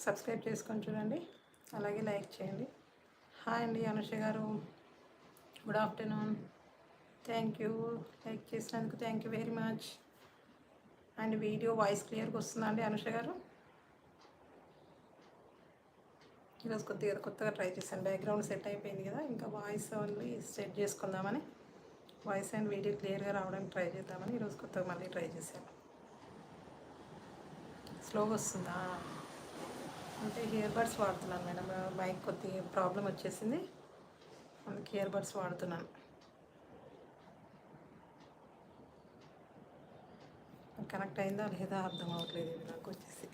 Subscribe చేసుకొని చూడండి, అలాగే లైక్ చేయండి. హాయ్ అండి అనుష గారు, good afternoon. Thank you, like చేసినందుకు thank you very much. And video voice క్లియర్గా వస్తుందండి అనుష గారు? ఈరోజు కొత్తగా ట్రై చేశాను. బ్యాక్గ్రౌండ్ సెట్ అయిపోయింది కదా, ఇంకా వాయిస్ ఓన్లీ సెట్ చేసుకుందామని, వాయిస్ అండ్ వీడియో క్లియర్గా రావడానికి ట్రై చేద్దామని ఈరోజు కొత్తగా మళ్ళీ ట్రై చేశాను. స్లోగా వస్తుందా? అంటే ఇయర్ బడ్స్ వాడుతున్నాను మేడం, మైక్ కొద్దిగా ప్రాబ్లం వచ్చేసింది, అందుకే ఇయర్ బడ్స్ వాడుతున్నాను. కనెక్ట్ అయిందా లేదా అర్థం అవ్వట్లేదు ఇది నాకు వచ్చేసి.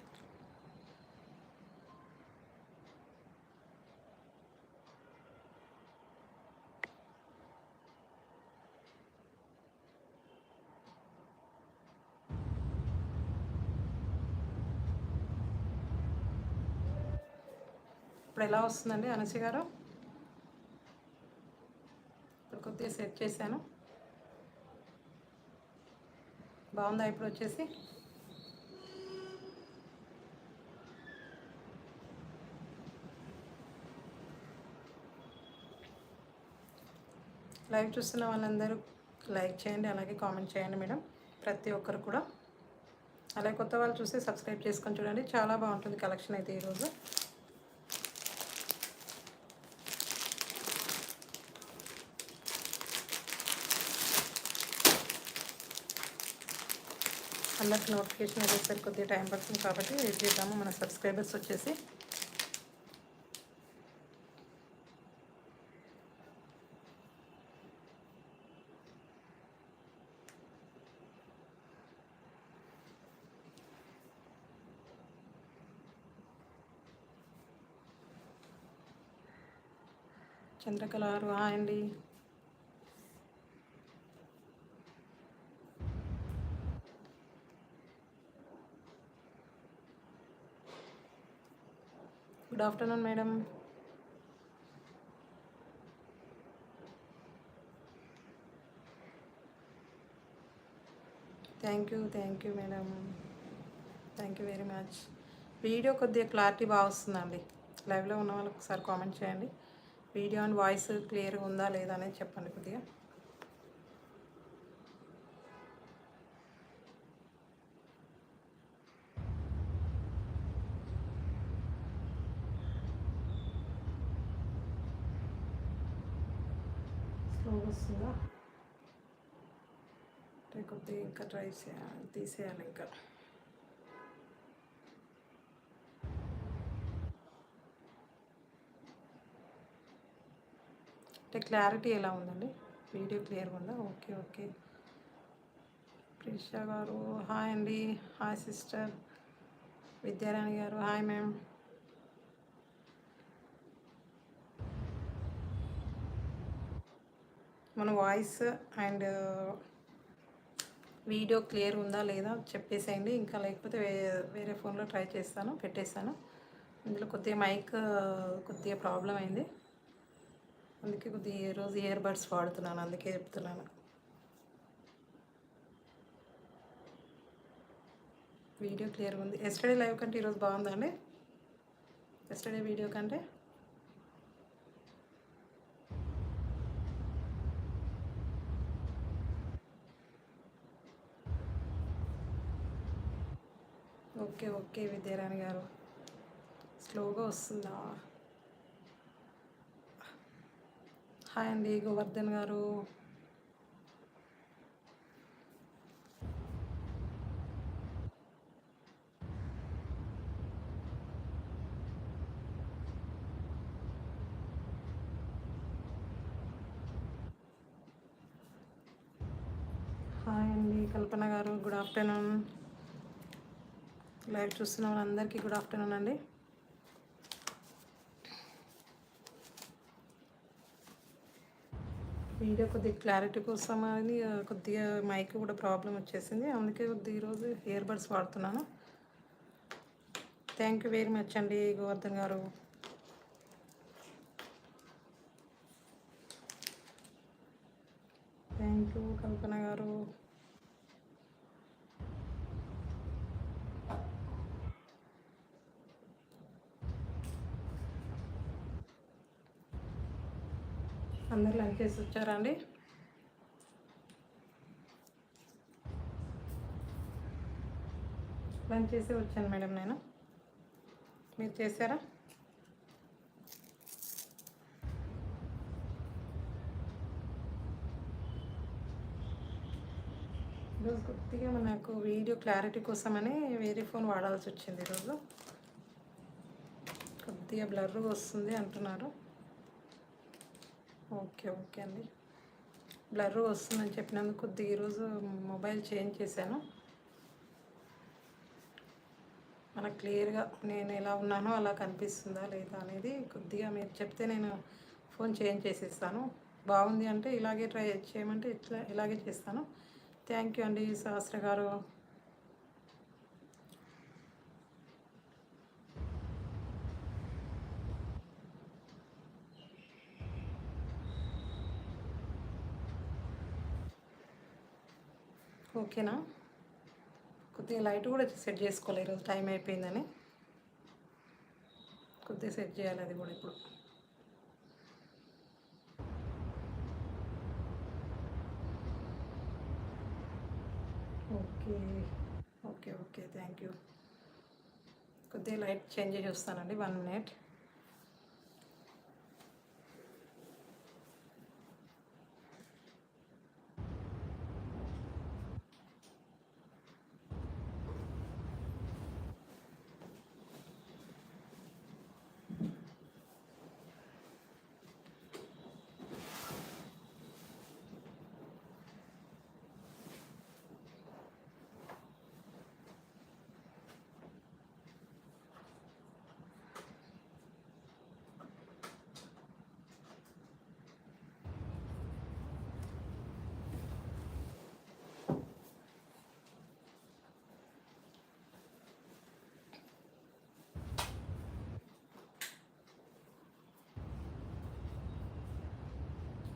ఇప్పుడు ఎలా వస్తుందండి అనసూయ గారు? ఇప్పుడు కొద్దిగా సెట్ చేశాను, బాగుందా ఇప్పుడు వచ్చేసి? లైవ్ చూస్తున్న వాళ్ళందరూ లైక్ చేయండి, అలాగే కామెంట్ చేయండి మేడం, ప్రతి ఒక్కరు కూడా. అలాగే కొత్త వాళ్ళు చూసి సబ్స్క్రైబ్ చేసుకొని చూడండి, చాలా బాగుంటుంది కలెక్షన్ అయితే ఈరోజు. అందరికి నోటిఫికేషన్ వచ్చేసరికి కొద్దిగా టైం పడుతుంది కాబట్టి వెయిట్ చేద్దాము. మన సబ్స్క్రైబర్స్ వచ్చేసి చంద్రకళ గారు అండి. Good afternoon madam. Thank you madam, thank you very much. Video కొద్దిగా క్లారిటీ బాగా వస్తుందండి. లైవ్లో ఉన్న వాళ్ళకి ఒకసారి కామెంట్ చేయండి, వీడియో అండ్ వాయిస్ క్లియర్గా ఉందా లేదా అనేది చెప్పండి కొద్దిగా. స్లోగా వస్తుందా? కొద్దిగా ఇంకా ట్రై చేయాలి, తీసేయాలి ఇంకా. అంటే క్లారిటీ ఎలా ఉందండి? వీడియో క్లియర్గా ఉందా? ఓకే. ప్రిషా గారు హాయ్ అండి. Hi sister. విద్యారాణి గారు హాయ్ మ్యామ్. మన వాయిస్ అండ్ వీడియో క్లియర్ ఉందా లేదా చెప్పేసేయండి, ఇంకా లేకపోతే వేరే ఫోన్లో ట్రై చేస్తాను, పెట్టేస్తాను. ఇందులో కొద్దిగా మైక్ కొద్దిగా ప్రాబ్లం అయింది, అందుకే కొద్దిగా ఈరోజు ఇయర్ బడ్స్ వాడుతున్నాను, అందుకే చెప్తున్నాను. వీడియో క్లియర్గా ఉంది. ఎస్టర్డే లైవ్ కంటే ఈరోజు బాగుందండి, ఎస్టర్డే వీడియో కంటే. ఓకే విద్యారాణి గారు, స్లోగా వస్తుందా? హాయ్ అండి గోవర్ధన్ గారు. హాయ్ అండి కల్పన గారు, గుడ్ ఆఫ్టర్నూన్. లైవ్ చూస్తున్న వాళ్ళందరికీ గుడ్ ఆఫ్టర్నూన్ అండి. వీడియో కొద్దిగా క్లారిటీ కోసం అని కొద్దిగా మైక్ కూడా ప్రాబ్లం వచ్చేసింది, అందుకే కొద్దిగా ఈరోజు ఇయర్ బడ్స్ వాడుతున్నాను. థ్యాంక్ యూ వెరీ మచ్ అండి గోవర్ధన్ గారు. థ్యాంక్ యూ కల్పన గారు. అందరు లంచ్ చేసి వచ్చారా అండి? లంచ్ చేసి వచ్చాను మేడం నేను. మీరు చేశారా? ఈరోజు కొద్దిగా మనకు వీడియో క్లారిటీ కోసమని వేరే ఫోన్ వాడాల్సి వచ్చింది. ఈరోజు కొద్దిగా బ్లర్ వస్తుంది అంటున్నారు. ఓకే ఓకే అండి. బ్లర్ వస్తుందని చెప్పినందుకు కొద్దిగా ఈరోజు మొబైల్ చేంజ్ చేశాను. మనకు క్లియర్గా నేను ఎలా ఉన్నానో అలా కనిపిస్తుందా లేదా అనేది కొద్దిగా మీరు చెప్తే నేను ఫోన్ చేంజ్ చేసేస్తాను. బాగుంది అంటే ఇలాగే ట్రై చేయమంటే ఇలాగే చేస్తాను. థ్యాంక్ యూ అండి సహస్ర గారు. ఓకేనా? కొద్దిగా లైట్ కూడా సెట్ చేసుకోవాలి. ఈరోజు టైం అయిపోయిందని కొద్దిగా సెట్ చేయాలి అది కూడా ఇప్పుడు. Okay okay okay thank you. కొద్దిగా లైట్ చేంజ్ చేసి వస్తానండి. 1 minute.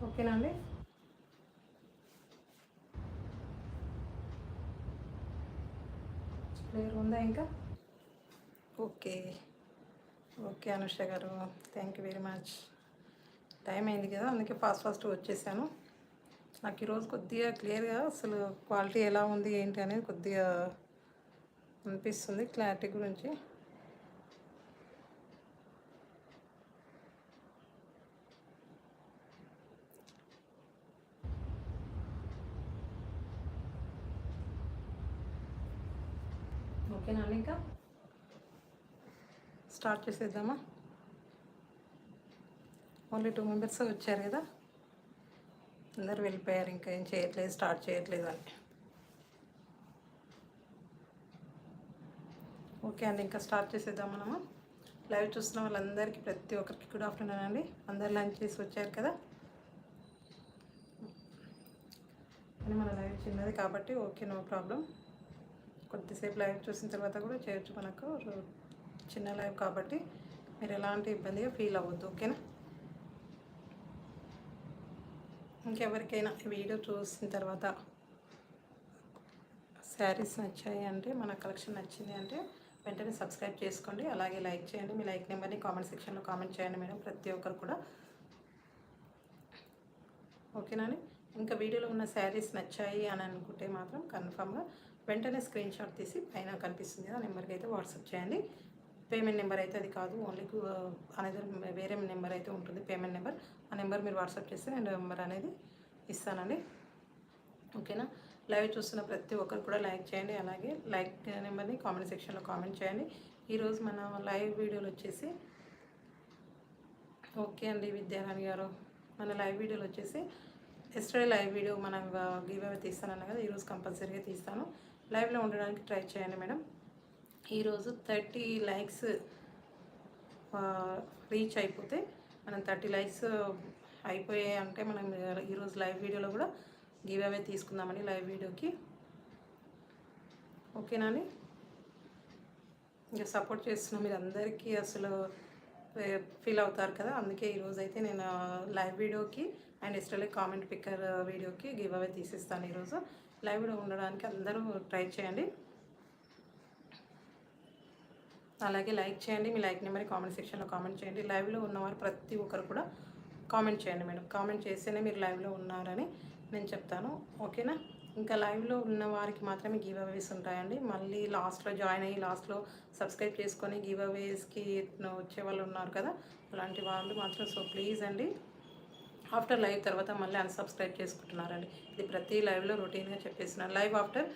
ఓకేనా అండి? క్లియర్ ఉందా ఇంకా? ఓకే ఓకే అనుష గారు, thank you very much. Time అయింది కదా, అందుకే ఫాస్ట్ వచ్చేసాను. నాకు ఈరోజు కొద్దిగా క్లియర్గా అసలు క్వాలిటీ ఎలా ఉంది ఏంటి అనేది కొద్దిగా అనిపిస్తుంది క్లారిటీ గురించి. ఓకేనా ఇంకా స్టార్ట్ చేసేద్దామా? ఓన్లీ 2 members వచ్చారు కదా, అందరు వెళ్ళిపోయారు. ఇంకా ఏం చేయట్లేదు, స్టార్ట్ చేయట్లేదు అని. ఓకే అండి, ఇంకా స్టార్ట్ చేసేద్దాం మనము. లైవ్ చూస్తున్న వాళ్ళందరికీ ప్రతి ఒక్కరికి గుడ్ ఆఫ్టర్నూన్ అండి. అందరు లంచ్ చేసి వచ్చారు కదా. అని మన లైవ్ చిన్నది కాబట్టి ఓకే, నో ప్రాబ్లం. కొద్దిసేపు లైవ్ చూసిన తర్వాత కూడా చేయొచ్చు. మనకు చిన్న లైవ్ కాబట్టి మీరు ఎలాంటి ఇబ్బందిగా ఫీల్ అవ్వద్దు. ఓకేనా? ఇంకెవరికైనా వీడియో చూసిన తర్వాత శారీస్ నచ్చాయి అంటే, మన కలెక్షన్ నచ్చింది అంటే వెంటనే సబ్స్క్రైబ్ చేసుకోండి. అలాగే లైక్ చేయండి. మీ లైక్ నెంబర్ని కామెంట్ సెక్షన్లో కామెంట్ చేయండి మేడం, ప్రతి ఒక్కరు కూడా. ఓకేనండి? ఇంకా వీడియోలో ఉన్న శారీస్ నచ్చాయి అని అనుకుంటే మాత్రం కన్ఫామ్గా వెంటనే స్క్రీన్ షాట్ తీసి పైన కనిపిస్తుంది కదా నెంబర్కి అయితే వాట్సాప్ చేయండి. పేమెంట్ నెంబర్ అయితే అది కాదు, ఓన్లీ అనేది వేరే నెంబర్ అయితే ఉంటుంది, పేమెంట్ నెంబర్. ఆ నెంబర్ మీరు వాట్సాప్ చేస్తే నేను నెంబర్ అనేది ఇస్తానండి. ఓకేనా? లైవ్ చూస్తున్న ప్రతి ఒక్కరు కూడా లైక్ చేయండి. అలాగే లైక్ నెంబర్ని కామెంట్ సెక్షన్లో కామెంట్ చేయండి. ఈరోజు మన లైవ్ వీడియోలు వచ్చేసి, ఓకే అండి విద్యారాణి గారు, మన లైవ్ వీడియోలు వచ్చేసి ఎస్టర్డే లైవ్ వీడియో మనం గివ్ అవే తీస్తానన్నా కదా, ఈరోజు కంపల్సరీగా తీస్తాను. లైవ్లో ఉండడానికి ట్రై చేయండి మేడం. ఈరోజు 30 likes రీచ్ అయిపోతే, మనం 30 likes అయిపోయాయి అంటే మనం ఈరోజు లైవ్ వీడియోలో కూడా గివ్ అవే తీసుకుందామని లైవ్ వీడియోకి. ఓకేనా? ఇంకా సపోర్ట్ చేస్తున్న మీరు అందరికీ అసలు ఫీల్ అవుతారు కదా, అందుకే ఈరోజు అయితే నేను లైవ్ వీడియోకి అండ్ ఎస్టర్డే కామెంట్ పిక్కర్ వీడియోకి గివ్ అవే తీసిస్తాను. ఈరోజు లైవ్లో ఉండడానికి అందరూ ట్రై చేయండి. అలాగే లైక్ చేయండి. మీ లైక్ నెంబర్ కామెంట్ సెక్షన్లో కామెంట్ చేయండి. లైవ్లో ఉన్నవారు ప్రతి ఒక్కరు కూడా కామెంట్ చేయండి మేడం. కామెంట్ చేస్తేనే మీరు లైవ్లో ఉన్నారని నేను చెప్తాను, ఓకేనా? ఇంకా లైవ్లో ఉన్న వారికి మాత్రమే గివ్ అవేస్ ఉంటాయండి. మళ్ళీ లాస్ట్లో జాయిన్ అయ్యి లాస్ట్లో సబ్స్క్రైబ్ చేసుకొని గివ్ అవేస్కి వచ్చే వాళ్ళు ఉన్నారు కదా, అలాంటి వాళ్ళు మాత్రం సో ప్లీజ్ అండి, ఆఫ్టర్ లైవ్ తర్వాత మళ్ళీ అన్సబ్స్క్రైబ్ చేసుకుంటున్నారండి. ఇది ప్రతి లైవ్లో రొటీన్గా చెప్పేస్తున్నాను. లైవ్ ఆఫ్టర్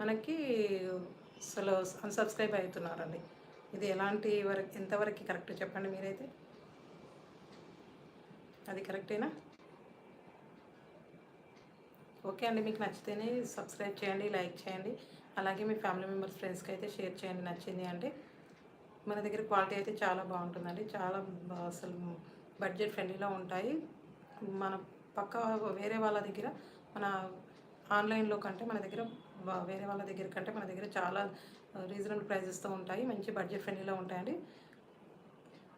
మనకి అసలు అన్సబ్స్క్రైబ్ అవుతున్నారండి. ఇది ఎలాంటి వరకు ఎంతవరకు కరెక్ట్ చెప్పండి మీరైతే, అది కరెక్టేనా? ఓకే అండి, మీకు నచ్చితేనే సబ్స్క్రైబ్ చేయండి, లైక్ చేయండి, అలాగే మీ ఫ్యామిలీ మెంబర్స్ ఫ్రెండ్స్కి అయితే షేర్ చేయండి నచ్చింది అంటే. మన దగ్గర క్వాలిటీ అయితే చాలా బాగుంటుందండి, చాలా అసలు బడ్జెట్ ఫ్రెండ్లీలో ఉంటాయి. మన పక్క వేరే వాళ్ళ దగ్గర మన ఆన్లైన్లో కంటే మన దగ్గర వేరే వాళ్ళ దగ్గర కంటే మన దగ్గర చాలా రీజనబుల్ ప్రైజెస్తో ఉంటాయి, మంచి బడ్జెట్ ఫ్రెండ్లీలో ఉంటాయండి.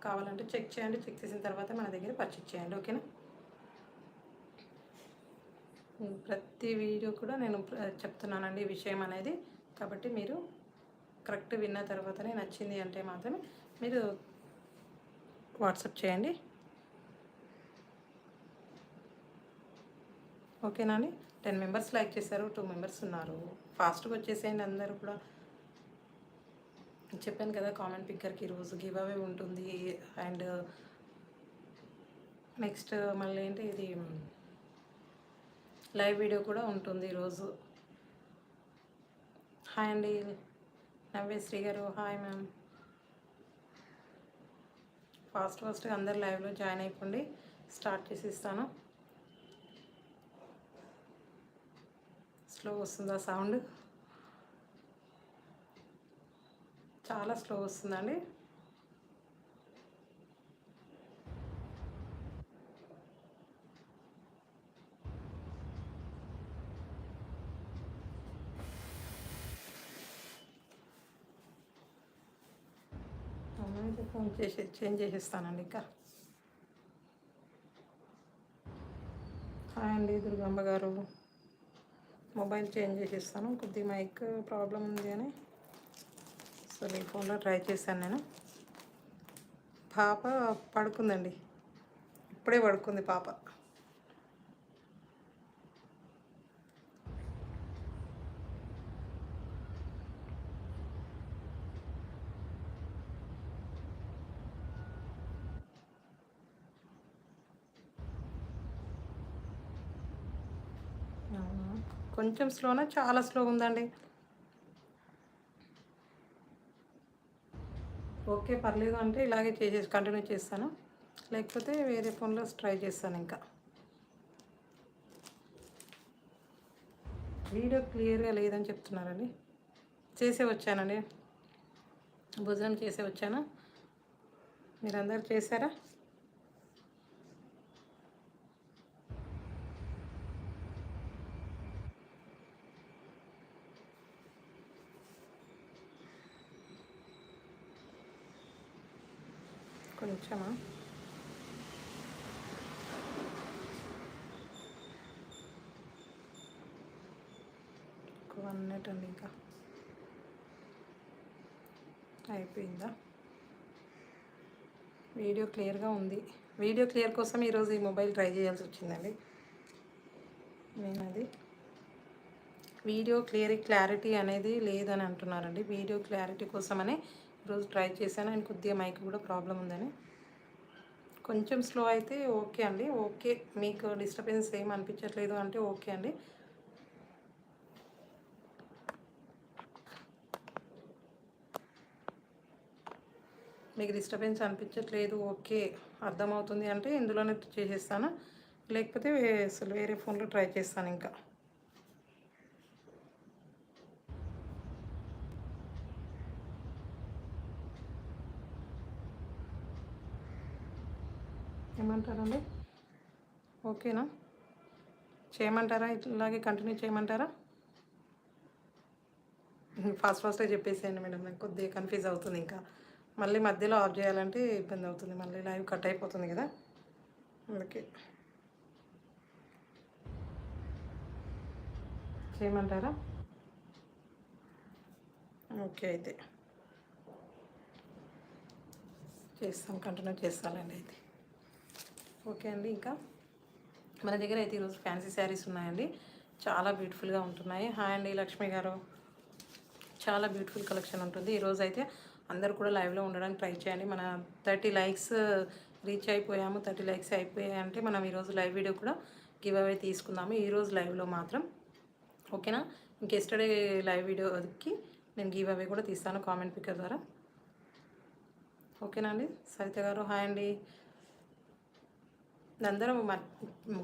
కావాలంటే చెక్ చేయండి, చెక్ చేసిన తర్వాత మన దగ్గర పర్చేజ్ చేయండి, ఓకేనా? ప్రతి వీడియో కూడా నేను చెప్తున్నానండి ఈ విషయం అనేది, కాబట్టి మీరు కరెక్ట్ విన్న తర్వాతనే నచ్చింది అంటే మాత్రమే మీరు వాట్సాప్ చేయండి, ఓకేనా అండి? 10 మెంబర్స్ లైక్ చేశారు, 2 మెంబర్స్ ఉన్నారు. ఫాస్ట్గా వచ్చేసేయండి అందరూ కూడా. చెప్పాను కదా కామెంట్ పిక్కర్కి ఈరోజు గివ్ అవే ఉంటుంది, అండ్ నెక్స్ట్ మళ్ళీ ఏంటి ఇది లైవ్ వీడియో కూడా ఉంటుంది ఈరోజు. హాయ్ అండి నవ్యశ్రీ గారు, హాయ్ మ్యామ్. ఫాస్ట్గా అందరు లైవ్లో జాయిన్ అయిపోండి, స్టార్ట్ చేసి ఇస్తాను. స్లో వస్తుందా సౌండ్? చాలా స్లో వస్తుందండి. ఫోన్ చేంజ్ చేసేస్తానండి ఇంకా. హాయ్ అండి దుర్గమ్మ గారు, మొబైల్ చేంజ్ చేసేస్తాను, కొద్దిగా మైక్ ప్రాబ్లం ఉంది అని సో ఈ ఫోన్లో ట్రై చేశాను నేను. పాప పడుకుందండి, ఇప్పుడే పడుకుంది పాప. కొంచెం స్లోనా, చాలా స్లో ఉందండి. ఓకే పర్లేదు అంటే ఇలాగే కంటిన్యూ చేస్తాను, లేకపోతే వేరే ఫోన్లో ట్రై చేస్తాను. ఇంకా వీడియో క్లియర్గా లేదని చెప్తున్నారండి. చేసే వచ్చానండి, భోజనం చేసే వచ్చాను. మీరందరూ చేశారా? కొంచెమా? ఒక 1 మినిట్ అండి, ఇంకా అయిపోయిందా? వీడియో క్లియర్గా ఉంది. వీడియో క్లియర్ కోసం ఈరోజు ఈ మొబైల్ ట్రై చేయాల్సి వచ్చిందండి. నేను అది వీడియో క్లారిటీ అనేది లేదని అంటున్నారండి. వీడియో క్లారిటీ కోసమని ఈరోజు ట్రై చేశాను, అండ్ కొద్దిగా మైక్ కూడా ప్రాబ్లం ఉందని. కొంచెం స్లో అయితే ఓకే అండి, ఓకే మీకు డిస్టర్బెన్స్ ఏం అనిపించట్లేదు అంటే ఓకే అండి. మీకు డిస్టర్బెన్స్ అనిపించట్లేదు, ఓకే అర్థమవుతుంది అంటే ఇందులోనే చేసేస్తాను, లేకపోతే అసలు వేరే ఫోన్లో ట్రై చేస్తాను. ఇంకా ఏమంటారండి? ఓకేనా? చేయమంటారా? ఇలాగే కంటిన్యూ చేయమంటారా? ఫాస్ట్గా చెప్పేసేయండి మేడం, నాకు కొద్దిగా కన్ఫ్యూజ్ అవుతుంది. ఇంకా మళ్ళీ మధ్యలో ఆఫ్ చేయాలంటే ఇబ్బంది అవుతుంది, మళ్ళీ లైవ్ కట్ అయిపోతుంది కదా, అందుకే. చేయమంటారా? ఓకే అయితే చేస్తాను, కంటిన్యూ చేస్తానండి అయితే. ఓకే అండి. ఇంకా మన దగ్గర అయితే ఈరోజు ఫ్యాన్సీ శారీస్ ఉన్నాయండి, చాలా బ్యూటిఫుల్గా ఉంటున్నాయి. హాయ్ అండి లక్ష్మి గారు, చాలా బ్యూటిఫుల్ కలెక్షన్ ఉంటుంది. ఈరోజు అయితే అందరు కూడా లైవ్లో ఉండడానికి ట్రై చేయండి. మన 30 లైక్స్ రీచ్ అయిపోయాము. 30 లైక్స్ అయిపోయాయి అంటే మనం ఈరోజు లైవ్ వీడియో కూడా గివ్ అవే తీసుకుందాము ఈరోజు లైవ్లో మాత్రం. ఓకేనా? ఇంక ఎస్టర్డే లైవ్ వీడియోకి నేను గివ్ అవే కూడా తీస్తాను కామెంట్ పిక్కర్ ద్వారా. ఓకేనా అండి? సరిత గారు హాయ్ అండి. అందరం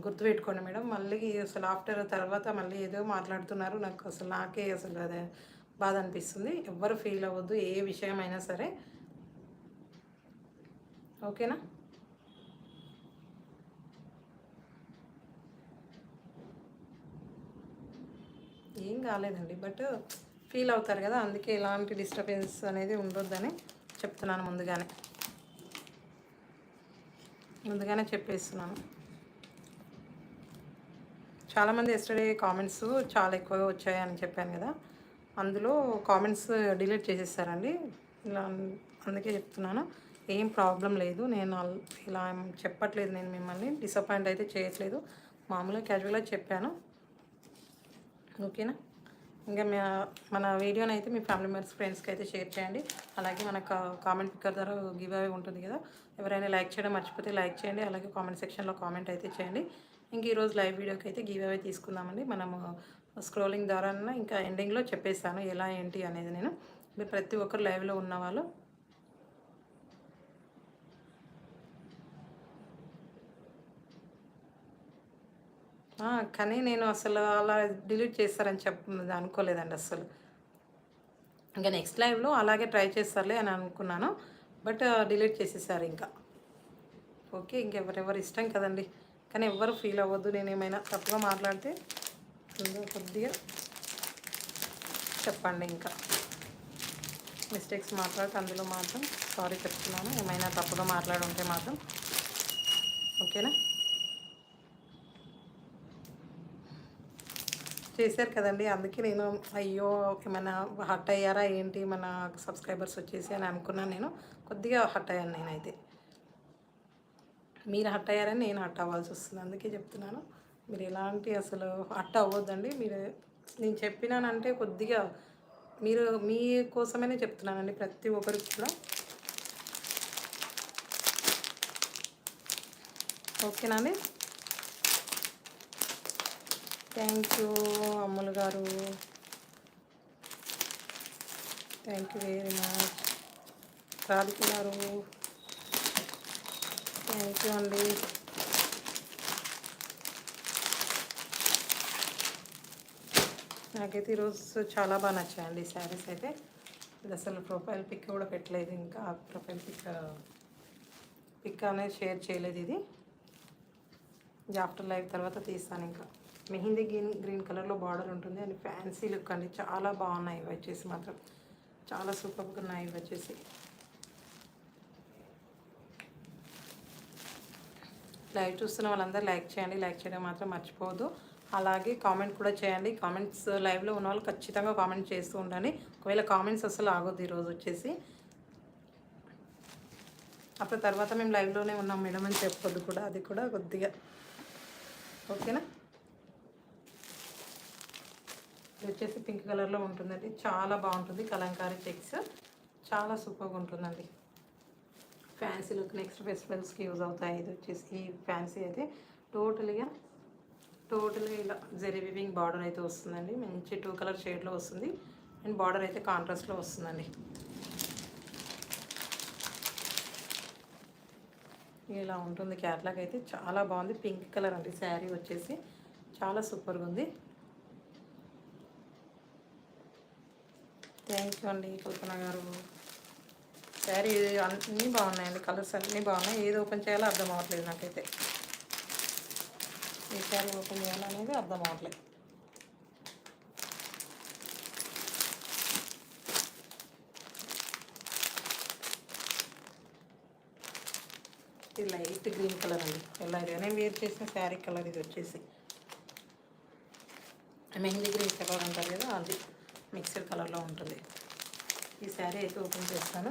గుర్తుపెట్టుకోండి మేడం, మళ్ళీ అసలు ఆఫ్టర్ తర్వాత మళ్ళీ ఏదో మాట్లాడుతున్నారు. నాకు అసలు నాకే అసలు అదే బాధ అనిపిస్తుంది. ఎవ్వరు ఫీల్ అవ్వద్దు ఏ విషయమైనా సరే. ఓకేనా? ఏం కాలేదండి, బట్ ఫీల్ అవుతారు కదా, అందుకే ఎలాంటి డిస్టర్బెన్స్ అనేది ఉండొద్దని చెప్తున్నాను ముందుగానే చెప్పేస్తున్నాను. చాలామంది ఎస్టర్డే కామెంట్స్ చాలా ఎక్కువగా వచ్చాయని చెప్పాను కదా, అందులో కామెంట్స్ డిలీట్ చేసేసారండి. ఇలా అందుకే చెప్తున్నాను, ఏం ప్రాబ్లం లేదు. నేను ఇలా చెప్పట్లేదు, నేను మిమ్మల్ని డిసప్పాయింట్ అయితే చేయట్లేదు, మామూలుగా క్యాజువల్గా చెప్పాను. ఓకేనా? ఇంకా మన వీడియోని అయితే మీ ఫ్యామిలీ మెంబర్స్ ఫ్రెండ్స్కి అయితే షేర్ చేయండి. అలాగే మన కామెంట్ పిక్కర్ ద్వారా గివ్ అవే ఉంటుంది కదా, ఎవరైనా లైక్ చేయడం మర్చిపోతే లైక్ చేయండి. అలాగే కామెంట్ సెక్షన్లో కామెంట్ అయితే చేయండి. ఇంక ఈరోజు లైవ్ వీడియోకి అయితే గివ్ అవే తీసుకుందామండి. మనము స్క్రోలింగ్ ద్వారా ఇంకా ఎండింగ్లో చెప్పేస్తాను ఎలా ఏంటి అనేది. నేను మీరు ప్రతి ఒక్కరు లైవ్లో ఉన్నవాళ్ళు కానీ నేను అసలు అలా డిలీట్ చేస్తారని అనుకోలేదండి అస్సలు. ఇంకా నెక్స్ట్ లైవ్లో అలాగే ట్రై చేస్తారులే అని అనుకున్నాను, బట్ డిలీట్ చేసేసారు ఇంకా. ఓకే, ఇంకెవరెవరు ఇష్టం కదండి, కానీ ఎవ్వరు ఫీల్ అవ్వద్దు. నేను ఏమైనా తప్పుగా మాట్లాడితే కొద్దిగా చెప్పండి. ఇంకా మిస్టేక్స్ మాట్లాడితే అందులో మాత్రం సారీ చెప్తున్నాను, ఏమైనా తప్పుగా మాట్లాడుంటే మాత్రం. ఓకేనా? చేశారు కదండి, అందుకే నేను అయ్యో ఏమైనా హట్ అయ్యారా ఏంటి మన సబ్స్క్రైబర్స్ వచ్చేసి అని అనుకున్నాను. నేను కొద్దిగా హట్ అయ్యాను. నేనైతే మీరు హట్ అయ్యారని నేను హట్ అవ్వాల్సి వస్తుంది, అందుకే చెప్తున్నాను. మీరు ఎలాంటి అసలు హట్ అవ్వద్దండి. మీరు నేను చెప్పినానంటే కొద్దిగా మీరు మీ కోసమనే చెప్తున్నానండి, ప్రతి ఒక్కరికి కూడా. ఓకేనండి? థ్యాంక్ యూ అమ్ములు గారు, thank you very much. Radhika గారు థ్యాంక్ యూ అండి. నాకైతే ఈరోజు చాలా బాగా నచ్చాయండి ఈ శారీస్ అయితే. ఇది అసలు ప్రొఫైల్ పిక్ కూడా పెట్టలేదు, ఇంకా ప్రొఫైల్ పిక్ అనేది షేర్ చేయలేదు. ఇది ఆఫ్టర్ లైవ్ తర్వాత తీస్తాను. ఇంకా మెహందీ గ్రీన్ కలర్లో బార్డర్ ఉంటుంది అని ఫ్యాన్సీ లుక్ అండి, చాలా బాగున్నాయి. ఇవి వచ్చేసి మాత్రం చాలా సూపర్గా ఉన్నాయి. ఇవి వచ్చేసి లైవ్ చూస్తున్న వాళ్ళందరూ లైక్ చేయండి, లైక్ చేయడం మాత్రం మర్చిపోవద్దు. అలాగే కామెంట్ కూడా చేయండి. కామెంట్స్ లైవ్లో ఉన్న వాళ్ళు ఖచ్చితంగా కామెంట్ చేస్తూ ఉండండి. ఒకవేళ కామెంట్స్ అసలు ఆగొద్దు ఈరోజు వచ్చేసి. అప్పుడు తర్వాత మేము లైవ్లోనే ఉన్నాం మేడం అని చెప్పొద్దు కూడా, అది కూడా కొద్దిగా. ఓకేనా? ఇది వచ్చేసి పింక్ కలర్లో ఉంటుందండి, చాలా బాగుంటుంది. కలంకారీ చెక్స్ చాలా సూపర్గా ఉంటుందండి. ఫ్యాన్సీ లుక్ నెక్స్ట్ ఫెస్టివల్స్కి యూజ్ అవుతాయి. ఇది వచ్చేసి ఈ ఫ్యాన్సీ అయితే టోటల్గా ఇలా జెరీ వీవింగ్ బార్డర్ అయితే వస్తుందండి. మంచి 2 కలర్ షేడ్లో వస్తుంది అండ్ బార్డర్ అయితే కాంట్రాస్ట్లో వస్తుందండి. ఇలా ఉంటుంది క్యాట్లాగ్ అయితే, చాలా బాగుంది. పింక్ కలర్ అండి శారీ వచ్చేసి, చాలా సూపర్గా ఉంది. థ్యాంక్ యూ అండి కల్పన గారు. శారీ అన్నీ బాగున్నాయండి, కలర్స్ అన్నీ బాగున్నాయి. ఏది ఓపెన్ చేయాలో అర్థం అవ్వట్లేదు నాకైతే. ఏ శారీ ఓపెన్ చేయాలనేది అర్థం అవ్వట్లేదు. ఇది లైట్ గ్రీన్ కలర్ అండి, ఎలా నేను వేర్ చేసిన శారీ కలర్. ఇది వచ్చేసి మెహందీ గ్రీన్ కలర్ అంటారు కదా, అది మిక్స్డ్ కలర్లో ఉంటుంది. ఈ శారీ అయితే ఓపెన్ చేస్తాను.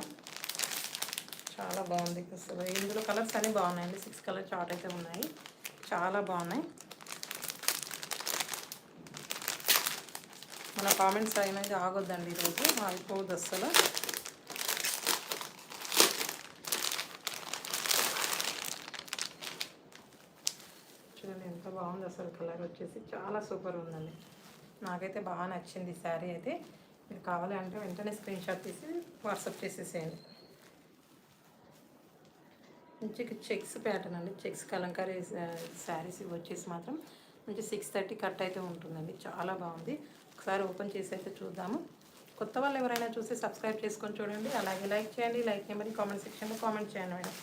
చాలా బాగుంది అసలు. ఇందులో కలర్స్ అన్నీ బాగున్నాయండి. 6 కలర్ చార్ట్ అయితే ఉన్నాయి, చాలా బాగున్నాయి. మన కామెంట్స్ అనేది ఆగొద్దండి, ఈరోజు ఆగిపోవద్దు అసలు. చూడండి ఎంత బాగుంది అసలు. కలర్ వచ్చేసి చాలా సూపర్ ఉందండి. నాకైతే బాగా నచ్చింది ఈ శారీ అయితే. మీరు కావాలి అంటే వెంటనే స్క్రీన్ షాట్ తీసి వాట్సాప్ చేసేసేయండి. మంచి చెక్స్ ప్యాటర్న్ అండి, చెక్స్ కలంకారీ శారీస్ ఇవి వచ్చేసి మాత్రం మంచి 6:30 కట్ అయితే ఉంటుందండి. చాలా బాగుంది. ఒకసారి ఓపెన్ చేసి అయితే చూద్దాము. కొత్త వాళ్ళు ఎవరైనా చూసి సబ్స్క్రైబ్ చేసుకొని చూడండి. అలాగే లైక్ చేయండి. లైక్ చేయమని కామెంట్ సెక్షన్లో కామెంట్ చేయండి మేడం.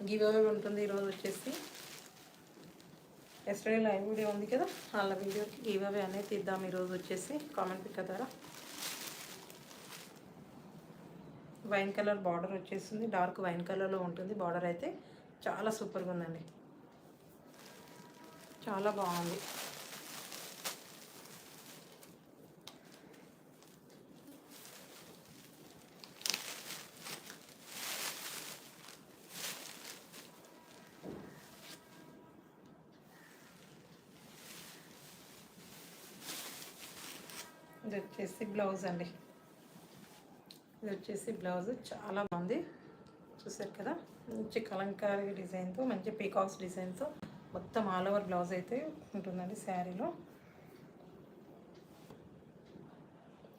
గివ్ అవే ఉంటుంది ఈరోజు వచ్చేసి. ఎస్టర్డే లైవ్ వీడియో ఉంది కదా, వాళ్ళ వీడియోకి గివ్ అవే అనేది తీద్దాం ఈరోజు వచ్చేసి కామెంట్ పిక్ ద్వారా. వైన్ కలర్ బార్డర్ వచ్చేసింది, డార్క్ వైన్ కలర్లో ఉంటుంది బార్డర్ అయితే. చాలా సూపర్గా ఉందండి, చాలా బాగుంది. ఇది వచ్చేసి బ్లౌజ్ అండి. ఇది వచ్చేసి బ్లౌజ్ చాలా బాగుంది. చూసారు కదా, మంచి కలంకారీ డిజైన్తో, మంచి పీకాక్స్ డిజైన్తో మొత్తం ఆల్ ఓవర్ బ్లౌజ్ అయితే ఉంటుందండి శారీలో.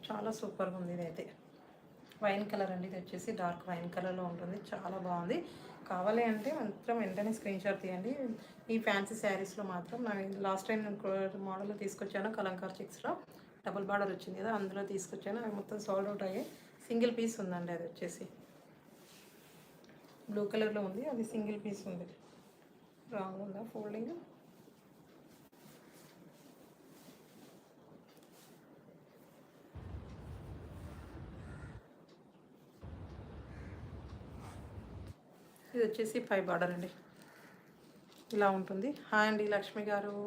చాలా సూపర్గా ఉంది. ఇదైతే వైన్ కలర్ అండి. ఇది వచ్చేసి డార్క్ వైన్ కలర్లో ఉంటుంది, చాలా బాగుంది. కావాలి అంటే మాత్రం వెంటనే స్క్రీన్ షాట్ తీయండి. ఈ ఫ్యాన్సీ శారీస్లో మాత్రం నేను లాస్ట్ టైం మోడల్ తీసుకొచ్చాను, కలంకార్ చెక్స్లో డబుల్ బార్డర్ వచ్చింది కదా, అందులో తీసుకొచ్చాను. అవి మొత్తం సోల్డ్ అవుట్ అయ్యాయి. సింగిల్ పీస్ ఉందండి, అది వచ్చేసి బ్లూ కలర్లో ఉంది, అది సింగిల్ పీస్ ఉంది. రాంగ్ ఉందా ఫోల్డింగ్? ఇది వచ్చేసి 5 బార్డర్ అండి, ఇలా ఉంటుంది. హాయ్ అండి లక్ష్మి గారు.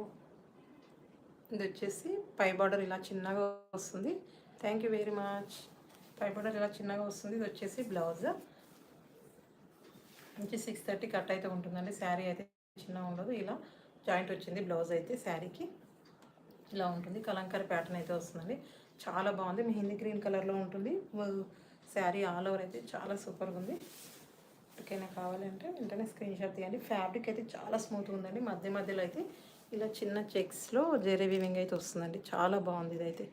ఇది వచ్చేసి 5 బార్డర్ ఇలా చిన్నగా వస్తుంది. Thank you very much. 5 border ఇలా చిన్నగా వస్తుంది. ఇది వచ్చేసి బ్లౌజ్ మంచి 6:30 కట్ అయితే ఉంటుందండి. శారీ అయితే చిన్నగా ఉండదు, ఇలా జాయింట్ వచ్చింది బ్లౌజ్ అయితే. శారీకి ఇలా ఉంటుంది, కలంకారీ ప్యాటర్న్ అయితే వస్తుందండి. చాలా బాగుంది. మెహందీ గ్రీన్ కలర్లో ఉంటుంది శారీ. ఆల్ ఓవర్ అయితే చాలా సూపర్గా ఉంది. ఓకేనా, కావాలంటే వెంటనే స్క్రీన్ షాట్ తీయండి. ఫ్యాబ్రిక్ అయితే చాలా స్మూత్గా ఉందండి. మధ్య మధ్యలో అయితే ఇలా చిన్న చెక్స్లో జెరీ వీవింగ్ అయితే వస్తుందండి. చాలా బాగుంది ఇదైతే.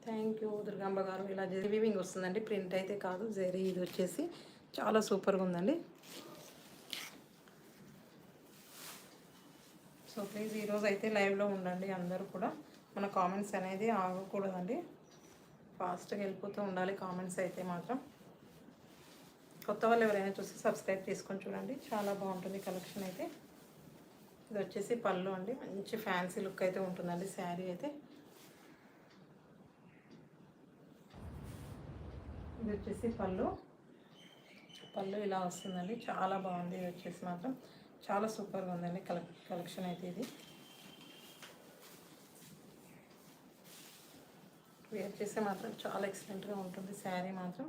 థ్యాంక్ యూ దుర్గాంబ గారు. ఇలా జెరీ వీవింగ్ వస్తుందండి, ప్రింట్ అయితే కాదు, జెరీ. ఇది వచ్చేసి చాలా సూపర్గా ఉందండి. సో ప్లీజ్ ఈరోజు అయితే లైవ్లో ఉండండి అందరూ కూడా. మన కామెంట్స్ అనేది ఆగకూడదండి, ఫాస్ట్గా వెళ్ళిపోతూ ఉండాలి కామెంట్స్ అయితే మాత్రం. కొత్త వాళ్ళు ఎవరైనా చూసి సబ్స్క్రైబ్ చేసుకొని చూడండి, చాలా బాగుంటుంది కలెక్షన్ అయితే. ఇది వచ్చేసి పళ్ళు అండి, మంచి ఫ్యాన్సీ లుక్ అయితే ఉంటుందండి శారీ అయితే. ఇది వచ్చేసి పళ్ళు ఇలా వస్తుందండి, చాలా బాగుంది. ఇది వచ్చేసి మాత్రం చాలా సూపర్గా ఉందండి కలెక్షన్ అయితే. ఇది వేర్ చేస్తే మాత్రం చాలా ఎక్సలెంట్గా ఉంటుంది శారీ మాత్రం.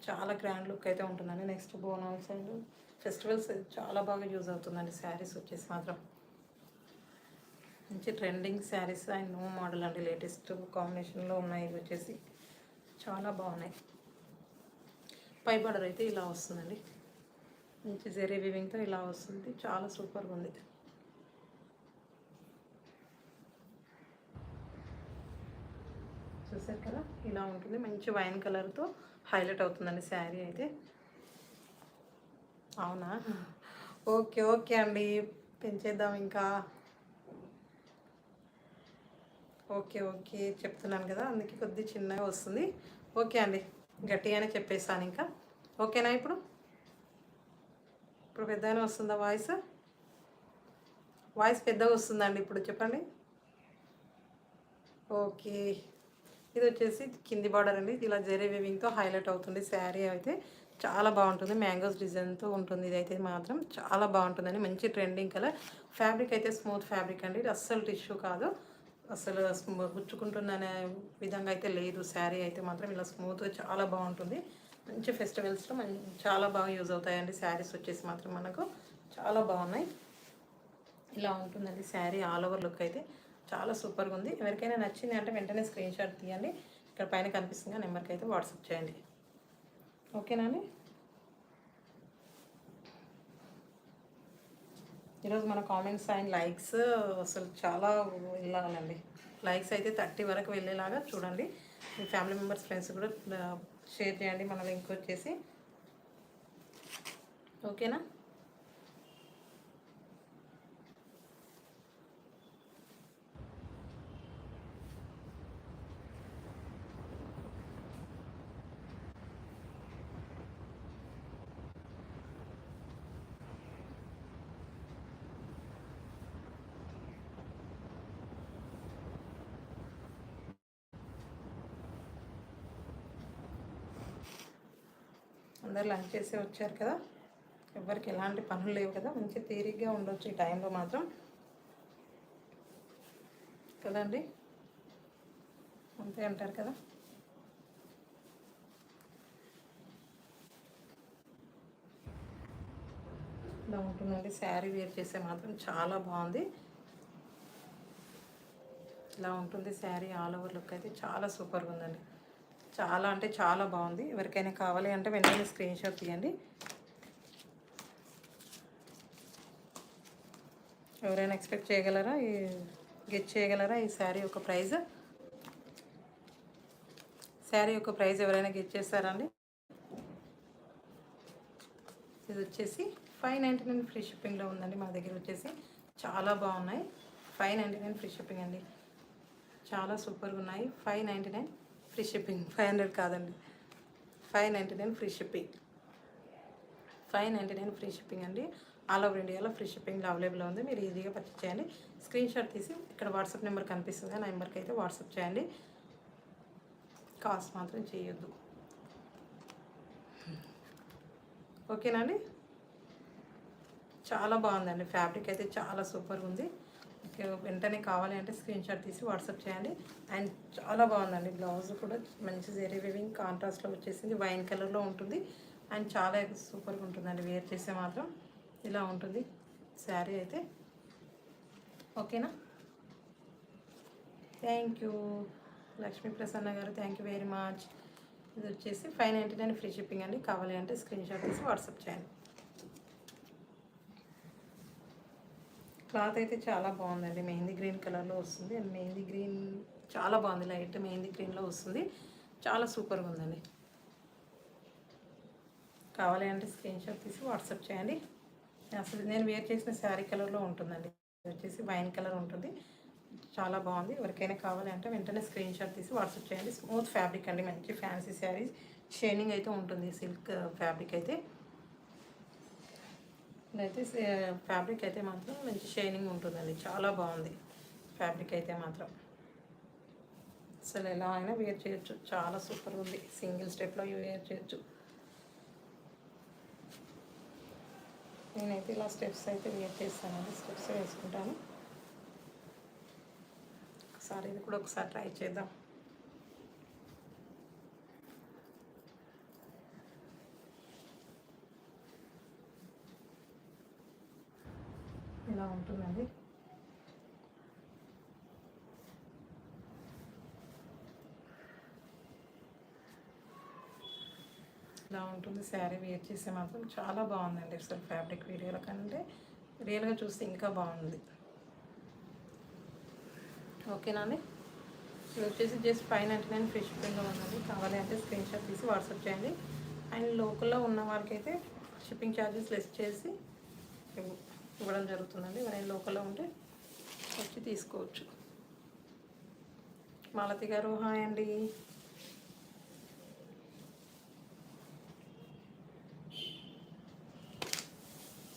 చాలా గ్రాండ్ లుక్ అయితే ఉంటుందండి. నెక్స్ట్ బోనాల్స్ అండ్ ఫెస్టివల్స్ చాలా బాగా యూజ్ అవుతుందండి శారీస్ వచ్చేసి మాత్రం. మంచి trending saris and new model అండి, లేటెస్ట్ కాంబినేషన్లో ఉన్నాయి. ఇవి వచ్చేసి చాలా బాగున్నాయి. పై బార్డర్ అయితే ఇలా వస్తుందండి, మంచి జెరీ వీవింగ్తో ఇలా వస్తుంది, చాలా సూపర్గా ఉంది. చూసారు కదా, ఇలా ఉంటుంది. మంచి వైన్ కలర్తో హైలైట్ అవుతుందండి శారీ అయితే. అవునా, ఓకే ఓకే అండి, పెంచేద్దాం ఇంకా. ఓకే ఓకే చెప్తున్నాను కదా, అందుకే కొద్దిగా చిన్నగా వస్తుంది. ఓకే అండి, గట్టిగానే చెప్పేస్తాను ఇంకా. ఓకేనా, ఇప్పుడు పెద్దగానే వస్తుందా వాయిస్ పెద్దగా వస్తుందండి ఇప్పుడు, చెప్పండి. ఓకే, ఇది వచ్చేసి కింది బార్డర్ అండి. ఇలా జెరీ వీవింగ్తో హైలైట్ అవుతుంది శారీ అయితే. చాలా బాగుంటుంది, మ్యాంగోస్ డిజైన్తో ఉంటుంది. ఇది అయితే మాత్రం చాలా బాగుంటుందండి, మంచి ట్రెండింగ్ కలర్. ఫ్యాబ్రిక్ అయితే స్మూత్ ఫ్యాబ్రిక్ అండి, ఇది అస్సలు టిష్యూ కాదు. అసలు గుచ్చుకుంటుందనే విధంగా అయితే లేదు. శారీ అయితే మాత్రం ఇలా స్మూత్గా చాలా బాగుంటుంది. మంచి ఫెస్టివల్స్లో చాలా బాగా యూజ్ అవుతాయండి శారీస్ వచ్చేసి మాత్రం మనకు చాలా బాగున్నాయి. ఇలా ఉంటుందండి శారీ ఆల్ ఓవర్ లుక్ అయితే చాలా సూపర్గా ఉంది. ఎవరికైనా నచ్చింది అంటే వెంటనే స్క్రీన్ షాట్ తీయండి. ఇక్కడ పైన కనిపిస్తుంది నెంబర్కి అయితే వాట్సాప్ చేయండి. ఓకేనా అండి. ఈరోజు మన కామెంట్స్ అండ్ లైక్స్ అసలు చాలా వెళ్ళాలండి. లైక్స్ అయితే 30 వరకు వెళ్ళేలాగా చూడండి. మీ ఫ్యామిలీ మెంబర్స్ ఫ్రెండ్స్ కూడా షేర్ చేయండి మన లింక్ వచ్చేసి. ఓకేనా. అందరు లంచ్ చేసి వచ్చారు కదా, ఎవరికి ఎలాంటి పనులు లేవు కదా, మంచి తీరిగ్గా ఉండొచ్చు ఈ టైంలో మాత్రం కదండి. అంతే అంటారు కదా. ఇలా ఉంటుందండి శారీ వేర్ చేస్తే మాత్రం చాలా బాగుంది. ఇలా ఉంటుంది శారీ ఆల్ ఓవర్ లుక్ అయితే చాలా సూపర్గా ఉందండి. చాలా అంటే చాలా బాగుంది. ఎవరికైనా కావాలి అంటే వెంటనే స్క్రీన్ షాట్ తీయండి. ఎవరైనా ఎక్స్పెక్ట్ చేయగలరా, గెట్ చేయగలరా ఈ శారీ యొక్క ప్రైస్? శారీ యొక్క ప్రైస్ ఎవరైనా గెట్ చేస్తారండి? ఇది వచ్చేసి 599 ఫ్రీ షిప్పింగ్లో ఉందండి. మా దగ్గర వచ్చేసి చాలా బాగున్నాయి. 599 ఫ్రీ షిప్పింగ్ అండి. చాలా సూపర్గా ఉన్నాయి. 599 ఫ్రీ షిప్పింగ్. 500 కాదండి, 599 ఫ్రీ షిప్పింగ్. 599 ఫ్రీ షిప్పింగ్ అండి. ఆల్ ఓవర్ ఇండియాలో ఫ్రీ షిప్పింగ్లో అవైలబుల్ ఉంది. మీరు ఈజీగా పర్చేస్ చేయండి. స్క్రీన్ షాట్ తీసి ఇక్కడ వాట్సాప్ నెంబర్ కనిపిస్తుంది, ఆ నెంబర్కి అయితే వాట్సాప్ చేయండి. కాస్ట్ మాత్రం చేయొద్దు. ఓకేనా అండి. చాలా బాగుందండి. ఫ్యాబ్రిక్ అయితే చాలా సూపర్గా ఉంది. వెంటనే కావాలి అంటే స్క్రీన్ షాట్ తీసి వాట్సాప్ చేయండి. అండ్ చాలా బాగుందండి. బ్లౌజ్ కూడా మంచి జెరీ వీవింగ్ కాంట్రాస్ట్లో వచ్చేసింది. వైన్ కలర్లో ఉంటుంది. అండ్ చాలా సూపర్గా ఉంటుందండి. వేర్ చేస్తే మాత్రం ఇలా ఉంటుంది శారీ అయితే. ఓకేనా. థ్యాంక్ యూ లక్ష్మీ ప్రసన్న గారు, థ్యాంక్ యూ వెరీ మచ్. ఇది వచ్చేసి 599 ఫ్రీ షిప్పింగ్ అండి. కావాలి అంటే స్క్రీన్ షాట్ తీసి వాట్సాప్ చేయండి. క్లాత్ అయితే చాలా బాగుందండి. మెహందీ గ్రీన్ కలర్లో వస్తుంది. అండ్ మెహందీ గ్రీన్ చాలా బాగుంది. లైట్ మెహందీ గ్రీన్లో వస్తుంది. చాలా సూపర్గా ఉందండి. కావాలి అంటే స్క్రీన్ షాట్ తీసి వాట్సాప్ చేయండి. అసలు నేను వేర్ చేసిన శారీ కలర్లో ఉంటుందండి. వచ్చేసి వైన్ కలర్ ఉంటుంది. చాలా బాగుంది. ఎవరికైనా కావాలి అంటే వెంటనే స్క్రీన్ షాట్ తీసి వాట్సాప్ చేయండి. స్మూత్ ఫ్యాబ్రిక్ అండి. మంచి ఫ్యాన్సీ శారీస్ షైనింగ్ అయితే ఉంటుంది. సిల్క్ ఫ్యాబ్రిక్ అయితే ఇదైతే ఫ్యాబ్రిక్ అయితే మాత్రం మంచి షైనింగ్ ఉంటుందండి. చాలా బాగుంది ఫ్యాబ్రిక్ అయితే మాత్రం. అసలు ఎలా అయినా వేర్ చేయొచ్చు. చాలా సూపర్ ఉంది. సింగిల్ స్టెప్లో వేర్ చేయొచ్చు. నేనైతే ఇలా స్టెప్స్ అయితే వేర్ చేస్తానండి. స్టెప్స్ వేసుకుంటాను. ఒకసారి ఇది కూడా ఒకసారి ట్రై చేద్దాం. ఇలా ఉంటుందండి. ఇలా ఉంటుంది శారీ వేర్ చేస్తే మాత్రం చాలా బాగుందండి. అసలు ఫ్యాబ్రిక్ వీడియోల కంటే రియల్గా చూస్తే ఇంకా బాగుంది. ఓకేనా అండి. ఇది వచ్చేసి జస్ట్ 599 ఫ్రీ షిప్పింగ్లో ఉందండి. కావాలి అంటే స్క్రీన్ షాట్ తీసి వాట్సాప్ చేయండి. అండ్ లోకల్లో ఉన్న వాళ్ళకైతే షిప్పింగ్ ఛార్జెస్ లెస్ చేసి ఇవ్వడం జరుగుతుందండి. ఎవరైనా లోకల్లో ఉంటే వచ్చి తీసుకోవచ్చు. మాలతి గారు హాయ్ అండి.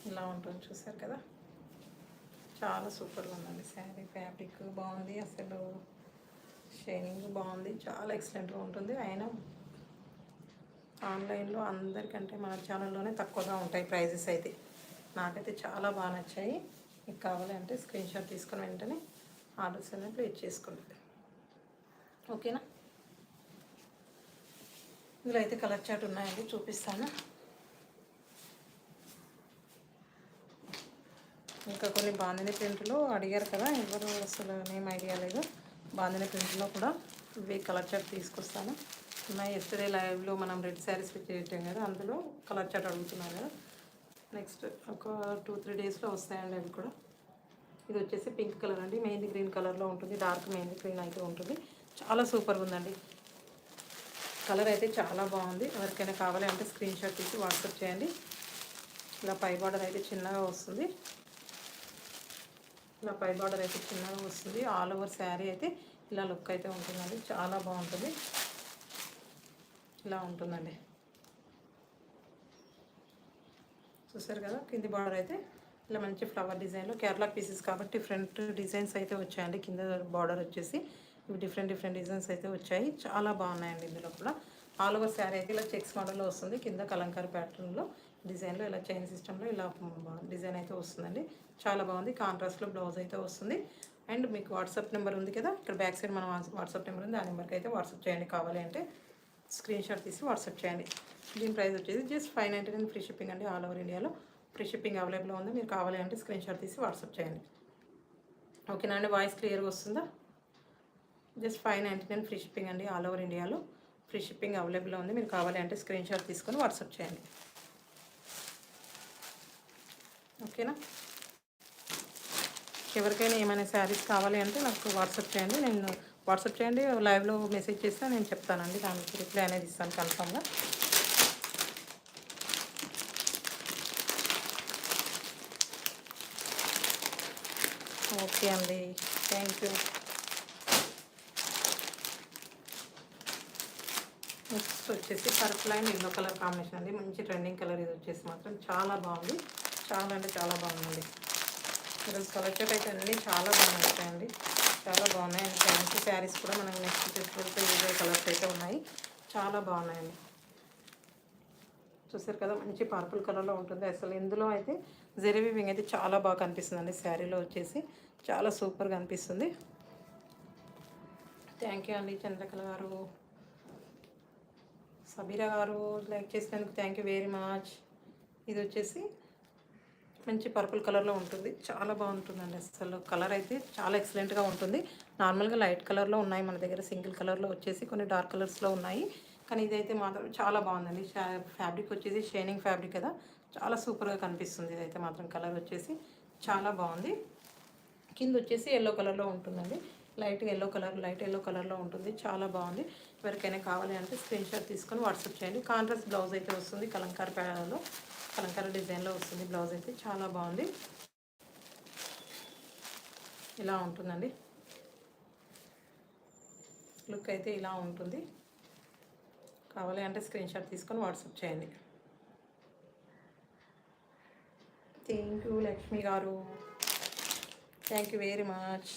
ఇలా ఉంటుంది చూసారు కదా. చాలా సూపర్గా ఉందండి శారీ. ఫ్యాబ్రిక్ బాగుంది. అసలు షైనింగ్ బాగుంది. చాలా ఎక్సలెంట్గా ఉంటుంది. అయినా ఆన్లైన్లో అందరికంటే మన ఛానల్లోనే తక్కువగా ఉంటాయి ప్రైజెస్ అయితే. నాకైతే చాలా బాగా నచ్చాయి. మీకు కావాలి అంటే స్క్రీన్ షాట్ తీసుకొని వెంటనే ఆర్డర్స్ అనేది ప్లేస్ చేసుకోండి. ఓకేనా. ఇందులో అయితే కలర్ చార్ట్ ఉన్నాయండి, చూపిస్తాను. ఇంకా కొన్ని బాందిని ప్రింట్లో అడిగారు కదా, ఎవరు అసలు నేమ్ ఐడియా లేదు. బాందిని ప్రింట్లో కూడా ఇవి కలర్ చార్ట్ తీసుకొస్తాను. ఉన్నాయి ఎస్టర్డే లైవ్లో మనం రెడ్ శారీస్ పెట్టాం కదా, అందులో కలర్ చార్ట్ అడుగుతున్నారు కదా. నెక్స్ట్ ఒక 2-3 డేస్లో వస్తాయండి అవి కూడా. ఇది వచ్చేసి పింక్ కలర్ అండి, మెహందీ గ్రీన్ కలర్లో ఉంటుంది. డార్క్ మెహందీ గ్రీన్ అయితే ఉంటుంది. చాలా సూపర్గా ఉందండి. కలర్ అయితే చాలా బాగుంది. ఎవరికైనా కావాలి అంటే స్క్రీన్ షాట్ తీసి వాట్సాప్ చేయండి. ఇలా పై బార్డర్ అయితే చిన్నగా వస్తుంది. ఇలా పై బార్డర్ అయితే చిన్నగా వస్తుంది. ఆల్ ఓవర్ శారీ అయితే ఇలా లుక్ అయితే ఉంటుందండి. చాలా బాగుంటుంది. ఇలా ఉంటుందండి. చూసారు కదా, కింది బార్డర్ అయితే ఇలా మంచి ఫ్లవర్ డిజైన్లో కేరళ పీసెస్ కాబట్టి డిఫరెంట్ డిజైన్స్ అయితే వచ్చాయండి. కింద బార్డర్ వచ్చేసి ఇవి డిఫరెంట్ డిజైన్స్ అయితే వచ్చాయి. చాలా బాగున్నాయండి. ఇందులో కూడా ఆల్ ఓవర్ శారీ అయితే ఇలా చెక్స్ మోడల్లో వస్తుంది. కింద కలంకారీ ప్యాటర్న్లో డిజైన్లో ఇలా చైన్ సిస్టంలో ఇలా డిజైన్ అయితే వస్తుందండి. చాలా బాగుంది. కాంట్రాస్ట్లో బ్లౌజ్ అయితే వస్తుంది. అండ్ మీకు వాట్సాప్ నెంబర్ ఉంది కదా, ఇక్కడ బ్యాక్ సైడ్ మన వాట్సాప్ నెంబర్ ఉంది. ఆ నెంబర్కి అయితే వాట్సాప్ చేయండి. కావాలి అంటే స్క్రీన్ షాట్ తీసి వాట్సాప్ చేయండి. దీని ప్రైస్ వచ్చేసి జస్ట్ 599 ఫ్రీ షిప్పింగ్ అండి. ఆల్ ఓవర్ ఇండియాలో ఫ్రీ షిప్పింగ్ అవైలబుల్ ఉంది. మీరు కావాలి అంటే స్క్రీన్ షాట్ తీసి వాట్సాప్ చేయండి. ఓకేనా అండి, వాయిస్ క్లియర్గా వస్తుందా? జస్ట్ 599 ఫ్రీ షిప్పింగ్ అండి. ఆల్ ఓవర్ ఇండియాలో ఫ్రీ షిప్పింగ్ అవైలబుల్ ఉంది. మీరు కావాలి అంటే స్క్రీన్ షాట్ తీసుకొని వాట్సాప్ చేయండి. ఓకేనా. ఎవరికైనా ఏమైనా శారీస్ కావాలి అంటే నాకు వాట్సాప్ చేయండి. నేను వాట్సాప్ చేయండి, లైవ్లో మెసేజ్ చేస్తే నేను చెప్తానండి. దానికి రిప్లై అనేది ఇస్తాను కన్ఫామ్గా. ఓకే అండి, థ్యాంక్ యూ. నెక్స్ట్ వచ్చేసి purple and yellow colour combination అండి. మంచి ట్రెండింగ్ కలర్. ఇది వచ్చేసి మాత్రం చాలా బాగుంది. చాలా అంటే చాలా బాగుందండి. ఈరోజు కలర్ చార్ట్ అయితే అన్నీ చాలా బాగా వచ్చాయండి. చాలా బాగున్నాయి. అండ్ ఫ్యాన్సీ శారీస్ కూడా మనకు నెక్స్ట్ ఫెస్టివల్తో యూజ్ అయ్యే కలర్స్ అయితే ఉన్నాయి. చాలా బాగున్నాయండి. చూసారు కదా, మంచి పర్పుల్ కలర్లో ఉంటుంది. అసలు ఇందులో అయితే జరీ వీవింగ్ అయితే చాలా బాగా కనిపిస్తుంది అండి. శారీలో వచ్చేసి చాలా సూపర్గా అనిపిస్తుంది. థ్యాంక్ యూ అండి చంద్రకళ గారు, సబీరా గారు లైక్ చేసినందుకు థ్యాంక్ యూ వెరీ మచ్. ఇది వచ్చేసి మంచి పర్పుల్ కలర్లో ఉంటుంది. చాలా బాగుంటుందండి. అసలు కలర్ అయితే చాలా ఎక్సలెంట్గా ఉంటుంది. నార్మల్గా లైట్ కలర్లో ఉన్నాయి మన దగ్గర, సింగిల్ కలర్లో వచ్చేసి కొన్ని డార్క్ కలర్స్లో ఉన్నాయి. కానీ ఇదైతే మాత్రం చాలా బాగుందండి. ఫ్యాబ్రిక్ వచ్చేసి షైనింగ్ ఫ్యాబ్రిక్ కదా, చాలా సూపర్గా కనిపిస్తుంది. ఇదైతే మాత్రం కలర్ వచ్చేసి చాలా బాగుంది. కింద వచ్చేసి ఎల్లో కలర్లో ఉంటుందండి. లైట్ ఎల్లో కలర్లో ఉంటుంది. చాలా బాగుంది. ఎవరికైనా కావాలి అంటే స్క్రీన్ షాట్ తీసుకొని వాట్సాప్ చేయండి. కాంట్రాస్ట్ బ్లౌజ్ అయితే వస్తుంది. కలంకారీ డిజైన్లో వస్తుంది. బ్లౌజ్ అయితే చాలా బాగుంది. ఇలా ఉంటుందండి. లుక్ అయితే ఇలా ఉంటుంది. కావాలి అంటే స్క్రీన్ షాట్ తీసుకొని వాట్సాప్ చేయండి. థ్యాంక్ యూ లక్ష్మి గారు, థ్యాంక్ యూ వెరీ మచ్.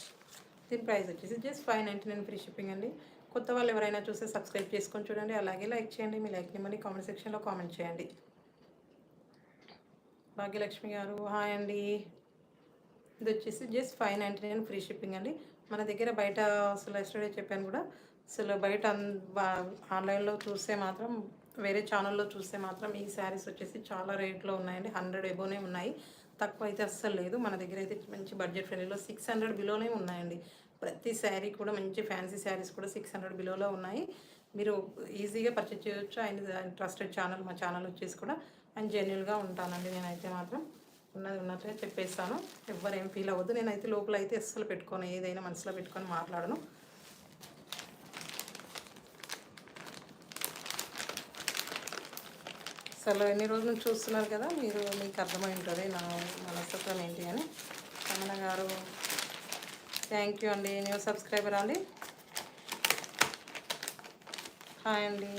దీని ప్రైస్ వచ్చేసి జస్ట్ 599 ఫ్రీ షిప్పింగ్ అండి. కొత్త వాళ్ళు ఎవరైనా చూస్తే సబ్స్క్రైబ్ చేసుకొని చూడండి. అలాగే లైక్ చేయండి. మీ లైక్ని మళ్ళీ కామెంట్ సెక్షన్లో కామెంట్ చేయండి. భాగ్యలక్ష్మి గారు హాయ్ అండి. ఇది వచ్చేసి జస్ట్ 599 ఫ్రీ షిప్పింగ్ అండి. మన దగ్గర బయట అసలు ఎస్టర్డే చెప్పాను కూడా, అసలు బయట ఆన్లైన్లో చూస్తే మాత్రం, వేరే ఛానల్లో చూస్తే మాత్రం ఈ శారీస్ వచ్చేసి చాలా రేట్లో ఉన్నాయండి. 100 ఎబోనే ఉన్నాయి. తక్కువ అయితే అస్సలు లేదు. మన దగ్గర అయితే మంచి బడ్జెట్ ఫ్రెండ్లీలో 600 బిలోనే ఉన్నాయండి. ప్రతి శారీ కూడా మంచి ఫ్యాన్సీ శారీస్ కూడా 600 బిలోలో ఉన్నాయి. మీరు ఈజీగా పర్చేజ్ చేయొచ్చు. ఆయన ట్రస్టెడ్ ఛానల్, మా ఛానల్ వచ్చేసి కూడా ఆయన జెన్యున్గా ఉంటానండి. నేనైతే మాత్రం ఉన్నట్టుగా చెప్పేస్తాను. ఎవ్వరేం ఫీల్ అవ్వద్దు. నేనైతే లోపల అయితే అస్సలు పెట్టుకోను, ఏదైనా మనసులో పెట్టుకొని మాట్లాడను. అసలు ఎన్ని రోజులు చూస్తున్నారు కదా మీరు, మీకు అర్థమై ఉంటుంది నా మనస్తత్వం ఏంటి అని. రమణ గారు థ్యాంక్ యూ అండి. న్యూ సబ్స్క్రైబర్ అండి. హాయ్ అండి.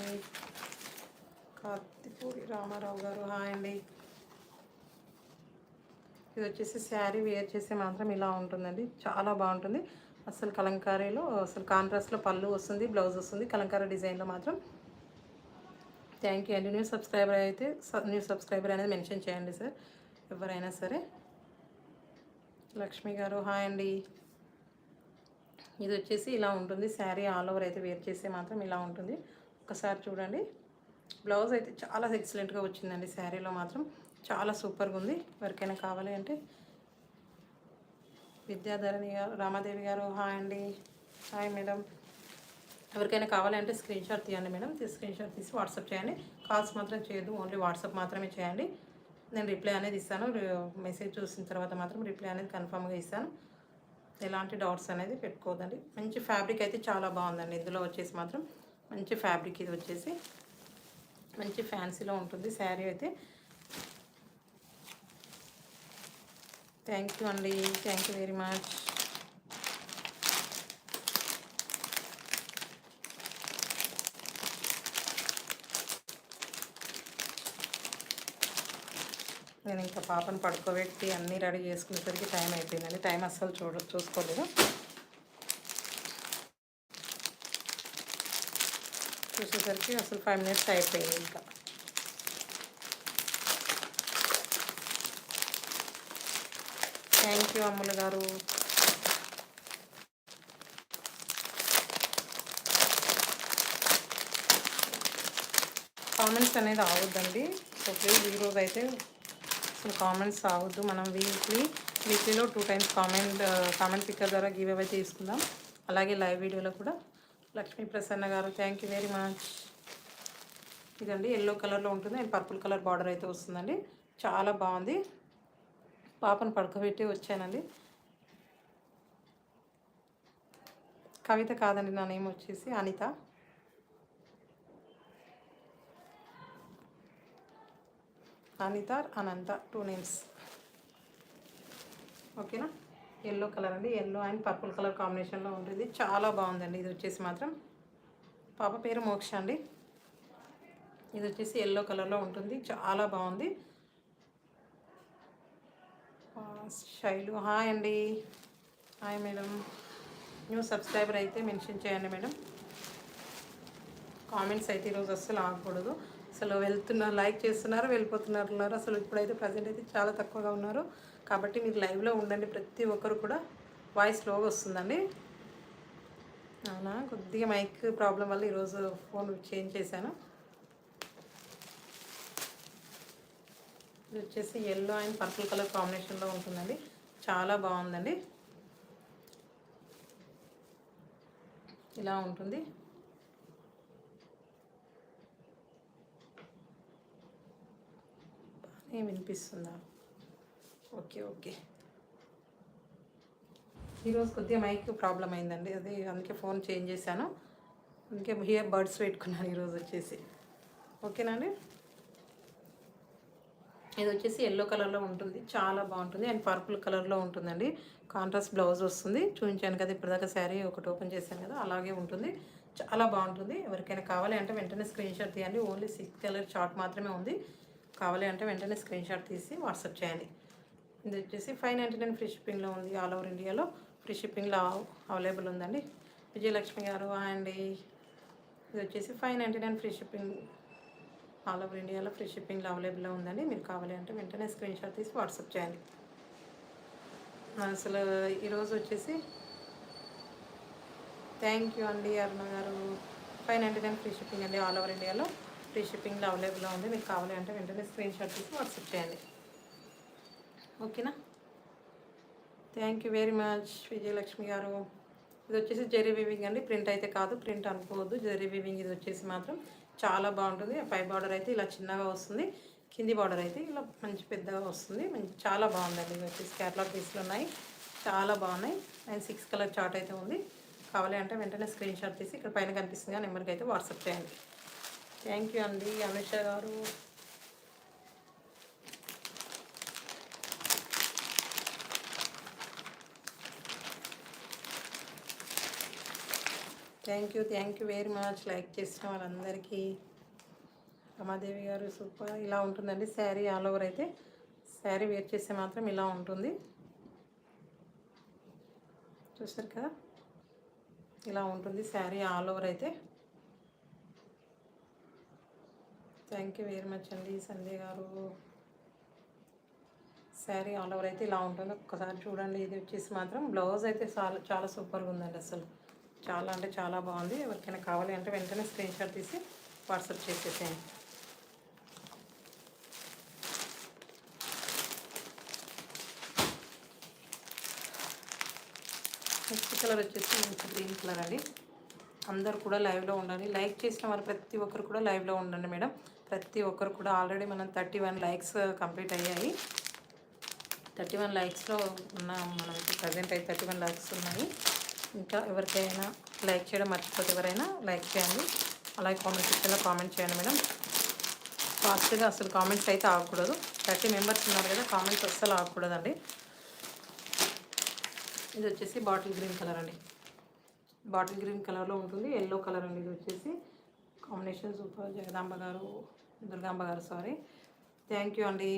కార్తిపూరి రామారావు గారు హాయ్ అండి. ఇది వచ్చేసి శారీ వేర్ చేస్తే మాత్రం ఇలా ఉంటుందండి. చాలా బాగుంటుంది. అసలు కలంకారీలో అసలు కాంట్రాస్ట్లో పళ్ళు వస్తుంది, బ్లౌజ్ వస్తుంది. కలంకారీ డిజైన్లో మాత్రం. థ్యాంక్ యూ అండి. న్యూ సబ్స్క్రైబర్ అనేది మెన్షన్ చేయండి సార్, ఎవరైనా సరే. లక్ష్మి గారు హాయ్ అండి. ఇది వచ్చేసి ఇలా ఉంటుంది శారీ ఆల్ ఓవర్ అయితే వేర్ చేస్తే మాత్రం ఇలా ఉంటుంది. ఒకసారి చూడండి. బ్లౌజ్ అయితే చాలా ఎక్సలెంట్గా వచ్చిందండి. శారీలో మాత్రం చాలా సూపర్గా ఉంది. ఎవరికైనా కావాలి అంటే విద్యాధరణి గారు, రామాదేవి గారు, హాయ్ అండి. Hi madam. ఎవరికైనా కావాలంటే స్క్రీన్ షాట్ తీయండి మేడం. స్క్రీన్ షాట్ తీసి వాట్సాప్ చేయండి. కాల్స్ మాత్రం చేయొద్దు, ఓన్లీ వాట్సాప్ మాత్రమే చేయండి. నేను రిప్లై అనేది ఇస్తాను. మెసేజ్ చూసిన తర్వాత మాత్రం రిప్లై అనేది కన్ఫామ్గా ఇస్తాను. ఎలాంటి డౌట్స్ అనేది పెట్టుకోవద్దండి. మంచి ఫ్యాబ్రిక్ అయితే చాలా బాగుందండి. ఇందులో వచ్చేసి మాత్రం మంచి ఫ్యాబ్రిక్, ఇది వచ్చేసి మంచి ఫ్యాన్సీలో ఉంటుంది శారీ అయితే. థ్యాంక్ యూ అండి, థ్యాంక్ యూ వెరీ మచ్. నేను ఇంకా పాపను పడుకోబెట్టి అన్నీ రెడీ చేసుకునేసరికి టైం అయిపోయిందండి. టైం అస్సలు చూసుకోలేదు. చూసేసరికి అసలు 5 minutes అయిపోయింది. ఇంకా థ్యాంక్ యూ అమ్ములు గారు. కామెంట్స్ అనేది ఆవద్దండి. సో ప్లీజ్ ఈరోజు అయితే అసలు కామెంట్స్ ఆవద్దు. మనం వీక్లీలో 2 times కామెంట్ పిక్కర్ ద్వారా గివ్ అవే తీసుకుందాం. అలాగే లైవ్ వీడియోలో కూడా. లక్ష్మీ ప్రసన్న గారు థ్యాంక్ యూ వెరీ మచ్. ఇదండి ఎల్లో కలర్లో ఉంటుంది అండ్ పర్పుల్ కలర్ బార్డర్ అయితే వస్తుందండి. చాలా బాగుంది. పాపను పడుకోబెట్టి వచ్చానండి. కవిత కాదండి, నా నేమ్ వచ్చేసి అనిత. అనిత, అనంత, 2 names. ఓకేనా. ఎల్లో కలర్ అండి. ఎల్లో అండ్ పర్పుల్ కలర్ కాంబినేషన్లో ఉంటుంది. చాలా బాగుందండి. ఇది వచ్చేసి మాత్రం పాప పేరు మోక్ష అండి. ఇది వచ్చేసి ఎల్లో కలర్లో ఉంటుంది. చాలా బాగుంది. శైలు హాయ్ అండి. Hi madam. న్యూ సబ్స్క్రైబర్ అయితే మెన్షన్ చేయండి మేడం. కామెంట్స్ అయితే ఈరోజు అస్సలు ఆగకూడదు. అసలు లైక్ చేస్తున్నారు, వెళ్ళిపోతున్నారు. అసలు ఇప్పుడైతే ప్రజెంట్ అయితే చాలా తక్కువగా ఉన్నారు. కాబట్టి మీరు లైవ్లో ఉండండి. ప్రతి ఒక్కరు కూడా. వాయిస్ స్లోగా వస్తుందండి. అవునా, కొద్దిగా మైక్ ప్రాబ్లం వల్ల ఈరోజు ఫోన్ చేంజ్ చేశాను. ఇది వచ్చేసి ఎల్లో అండ్ పర్పుల్ కలర్ కాంబినేషన్లో ఉంటుందండి. చాలా బాగుందండి. ఇలా ఉంటుంది. బాగానే వినిపిస్తుందా? ఓకే. ఈరోజు కొద్దిగా మైక్ ప్రాబ్లం అయిందండి. అందుకే ఫోన్ చేంజ్ చేశాను. అందుకే హియర్ బడ్స్ పెట్టుకున్నాను ఈరోజు వచ్చేసి. ఓకేనండి. ఇది వచ్చేసి ఎల్లో కలర్లో ఉంటుంది. చాలా బాగుంటుంది అండ్ పర్పుల్ కలర్లో ఉంటుందండి. కాంట్రాస్ట్ బ్లౌజ్ వస్తుంది. చూపించాను కదా ఇప్పటిదాకా శారీ ఒకటి ఓపెన్ చేశాను కదా, అలాగే ఉంటుంది. చాలా బాగుంటుంది. ఎవరికైనా కావాలి అంటే వెంటనే స్క్రీన్ షాట్ తీయండి. ఓన్లీ 6 color చార్ట్ మాత్రమే ఉంది. కావాలి అంటే వెంటనే స్క్రీన్ షాట్ తీసి వాట్సాప్ చేయండి. ఇది వచ్చేసి 599 ఫ్రీ షిప్పింగ్లో ఉంది. ఆల్ ఓవర్ ఇండియాలో ఫ్రీ షిప్పింగ్లో అవైలబుల్ ఉందండి. విజయలక్ష్మి గారు అండి. ఇది వచ్చేసి 599 ఫ్రీ షిప్పింగ్, ఆల్ ఓవర్ ఇండియాలో ఫ్రీ షిప్పింగ్లో అవైలబుల్లో ఉందండి. మీరు కావాలి అంటే వెంటనే స్క్రీన్ షాట్ తీసి వాట్సాప్ చేయండి. అసలు ఈరోజు వచ్చేసి థ్యాంక్ యూ అండి అరుణ గారు. 599 ఫ్రీ షిప్పింగ్ అండి. ఆల్ ఓవర్ ఇండియాలో ఫ్రీ షిప్పింగ్లో అవైలబుల్లో ఉంది. మీకు కావాలి అంటే వెంటనే స్క్రీన్ షాట్ తీసి వాట్సాప్ చేయండి. ఓకేనా. Thank you very much Vijayalakshmi గారు. ఇది వచ్చేసి జెరీ వీవింగ్ అండి. ప్రింట్ అయితే కాదు, ప్రింట్ అనుకోవద్దు. జెరీ వీవింగ్. ఇది వచ్చేసి మాత్రం చాలా బాగుంటుంది. పై బార్డర్ అయితే ఇలా చిన్నగా వస్తుంది. కింది బార్డర్ అయితే ఇలా మంచి పెద్దగా వస్తుంది. చాలా బాగుందండి. ఇది వచ్చేసి క్యాటలాగ్ పీస్లు ఉన్నాయి. చాలా బాగున్నాయి. అండ్ 6 color చార్ట్ అయితే ఉంది. కావాలి అంటే వెంటనే స్క్రీన్ షాట్ తీసి ఇక్కడ పైన కనిపిస్తుంది ఆ నెంబర్కి అయితే వాట్సాప్ చేయండి. థ్యాంక్ యూ అండి అనుష గారు. Thank you very much. Like చేసిన వాళ్ళందరికీ. రమాదేవి గారు సూపర్. ఇలా ఉంటుందండి శారీ ఆల్ ఓవర్ అయితే. శారీ వేర్ చేస్తే మాత్రం ఇలా ఉంటుంది. చూసారు కదా, ఇలా ఉంటుంది శారీ ఆల్ ఓవర్ అయితే. థ్యాంక్ యూ వెరీ మచ్ అండి సంధ్య గారు. శారీ ఆల్ ఓవర్ అయితే ఇలా ఉంటుంది. ఒక్కసారి చూడండి. ఇది వచ్చేసి మాత్రం బ్లౌజ్ అయితే చాలా చాలా సూపర్గా ఉందండి. అసలు చాలా అంటే చాలా బాగుంది. ఎవరికైనా కావాలి అంటే వెంటనే స్క్రీన్ షాట్ తీసి వాట్సాప్ చేసేసేయండి. నెక్స్ట్ కలర్ వచ్చేసి మంచి గ్రీన్ కలర్ అండి. అందరు కూడా లైవ్లో ఉండండి. లైక్ చేసిన వారు ప్రతి ఒక్కరు కూడా లైవ్లో ఉండండి మేడం. ప్రతి ఒక్కరు కూడా ఆల్రెడీ మనం 31 లైక్స్ కంప్లీట్ అయ్యాయి. 31 లైక్స్లో ఉన్న మనకి ప్రజెంట్ అయితే 31 లైక్స్ ఉన్నాయి. ఇంకా ఎవరికైనా లైక్ చేయడం మర్చిపోతే ఎవరైనా లైక్ చేయండి. అలాగే కామెంట్ సెక్షన్లో కామెంట్ చేయండి మేడం. ఫాస్ట్గా అసలు కామెంట్స్ అయితే ఆగకూడదు. 30 మెంబర్స్ ఉన్నారు కదా, కామెంట్స్ అస్సలు ఆగకూడదండి. ఇది వచ్చేసి బాటిల్ గ్రీన్ కలర్ అండి. బాటిల్ గ్రీన్ కలర్లో ఉంటుంది. ఎల్లో కలర్ అండి. ఇది వచ్చేసి కాంబినేషన్ సూపర్. జగదాంబ గారు, దుర్గాంబ గారు, సారీ, థ్యాంక్ యూ అండి.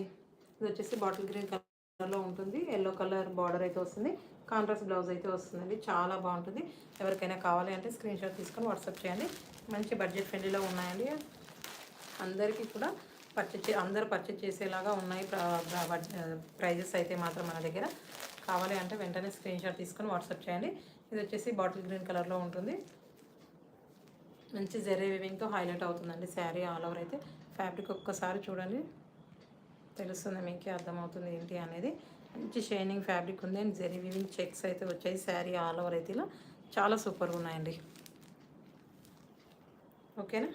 ఇది వచ్చేసి బాటిల్ గ్రీన్ కలర్లో ఉంటుంది. ఎల్లో కలర్ బార్డర్ అయితే వస్తుంది. కాంట్రాస్ట్ బ్లౌజ్ అయితే వస్తుందండి. చాలా బాగుంటుంది. ఎవరికైనా కావాలి అంటే స్క్రీన్ షాట్ తీసుకొని వాట్సాప్ చేయండి. మంచి బడ్జెట్ ఫ్రెండ్లీలో ఉన్నాయండి. అందరికీ కూడా అందరూ పర్చేజ్ చేసేలాగా ఉన్నాయి ప్రైజెస్ అయితే మాత్రం మన దగ్గర. కావాలి అంటే వెంటనే స్క్రీన్ షాట్ తీసుకొని వాట్సాప్ చేయండి. ఇది వచ్చేసి బాటిల్ గ్రీన్ కలర్లో ఉంటుంది. మంచి జెరీ వీవింగ్తో హైలైట్ అవుతుందండి శారీ ఆల్ ఓవర్ అయితే. ఫ్యాబ్రిక్ ఒక్కసారి చూడండి, తెలుస్తుంది మీకే, అర్థమవుతుంది ఏంటి అనేది. మంచి షైనింగ్ ఫ్యాబ్రిక్ ఉంది అండ్ జెరీ వీవింగ్ చెక్స్ అయితే వచ్చాయి. శారీ ఆల్ ఓవర్ అయితే ఇలా చాలా సూపర్గా ఉన్నాయండి. ఓకేనా?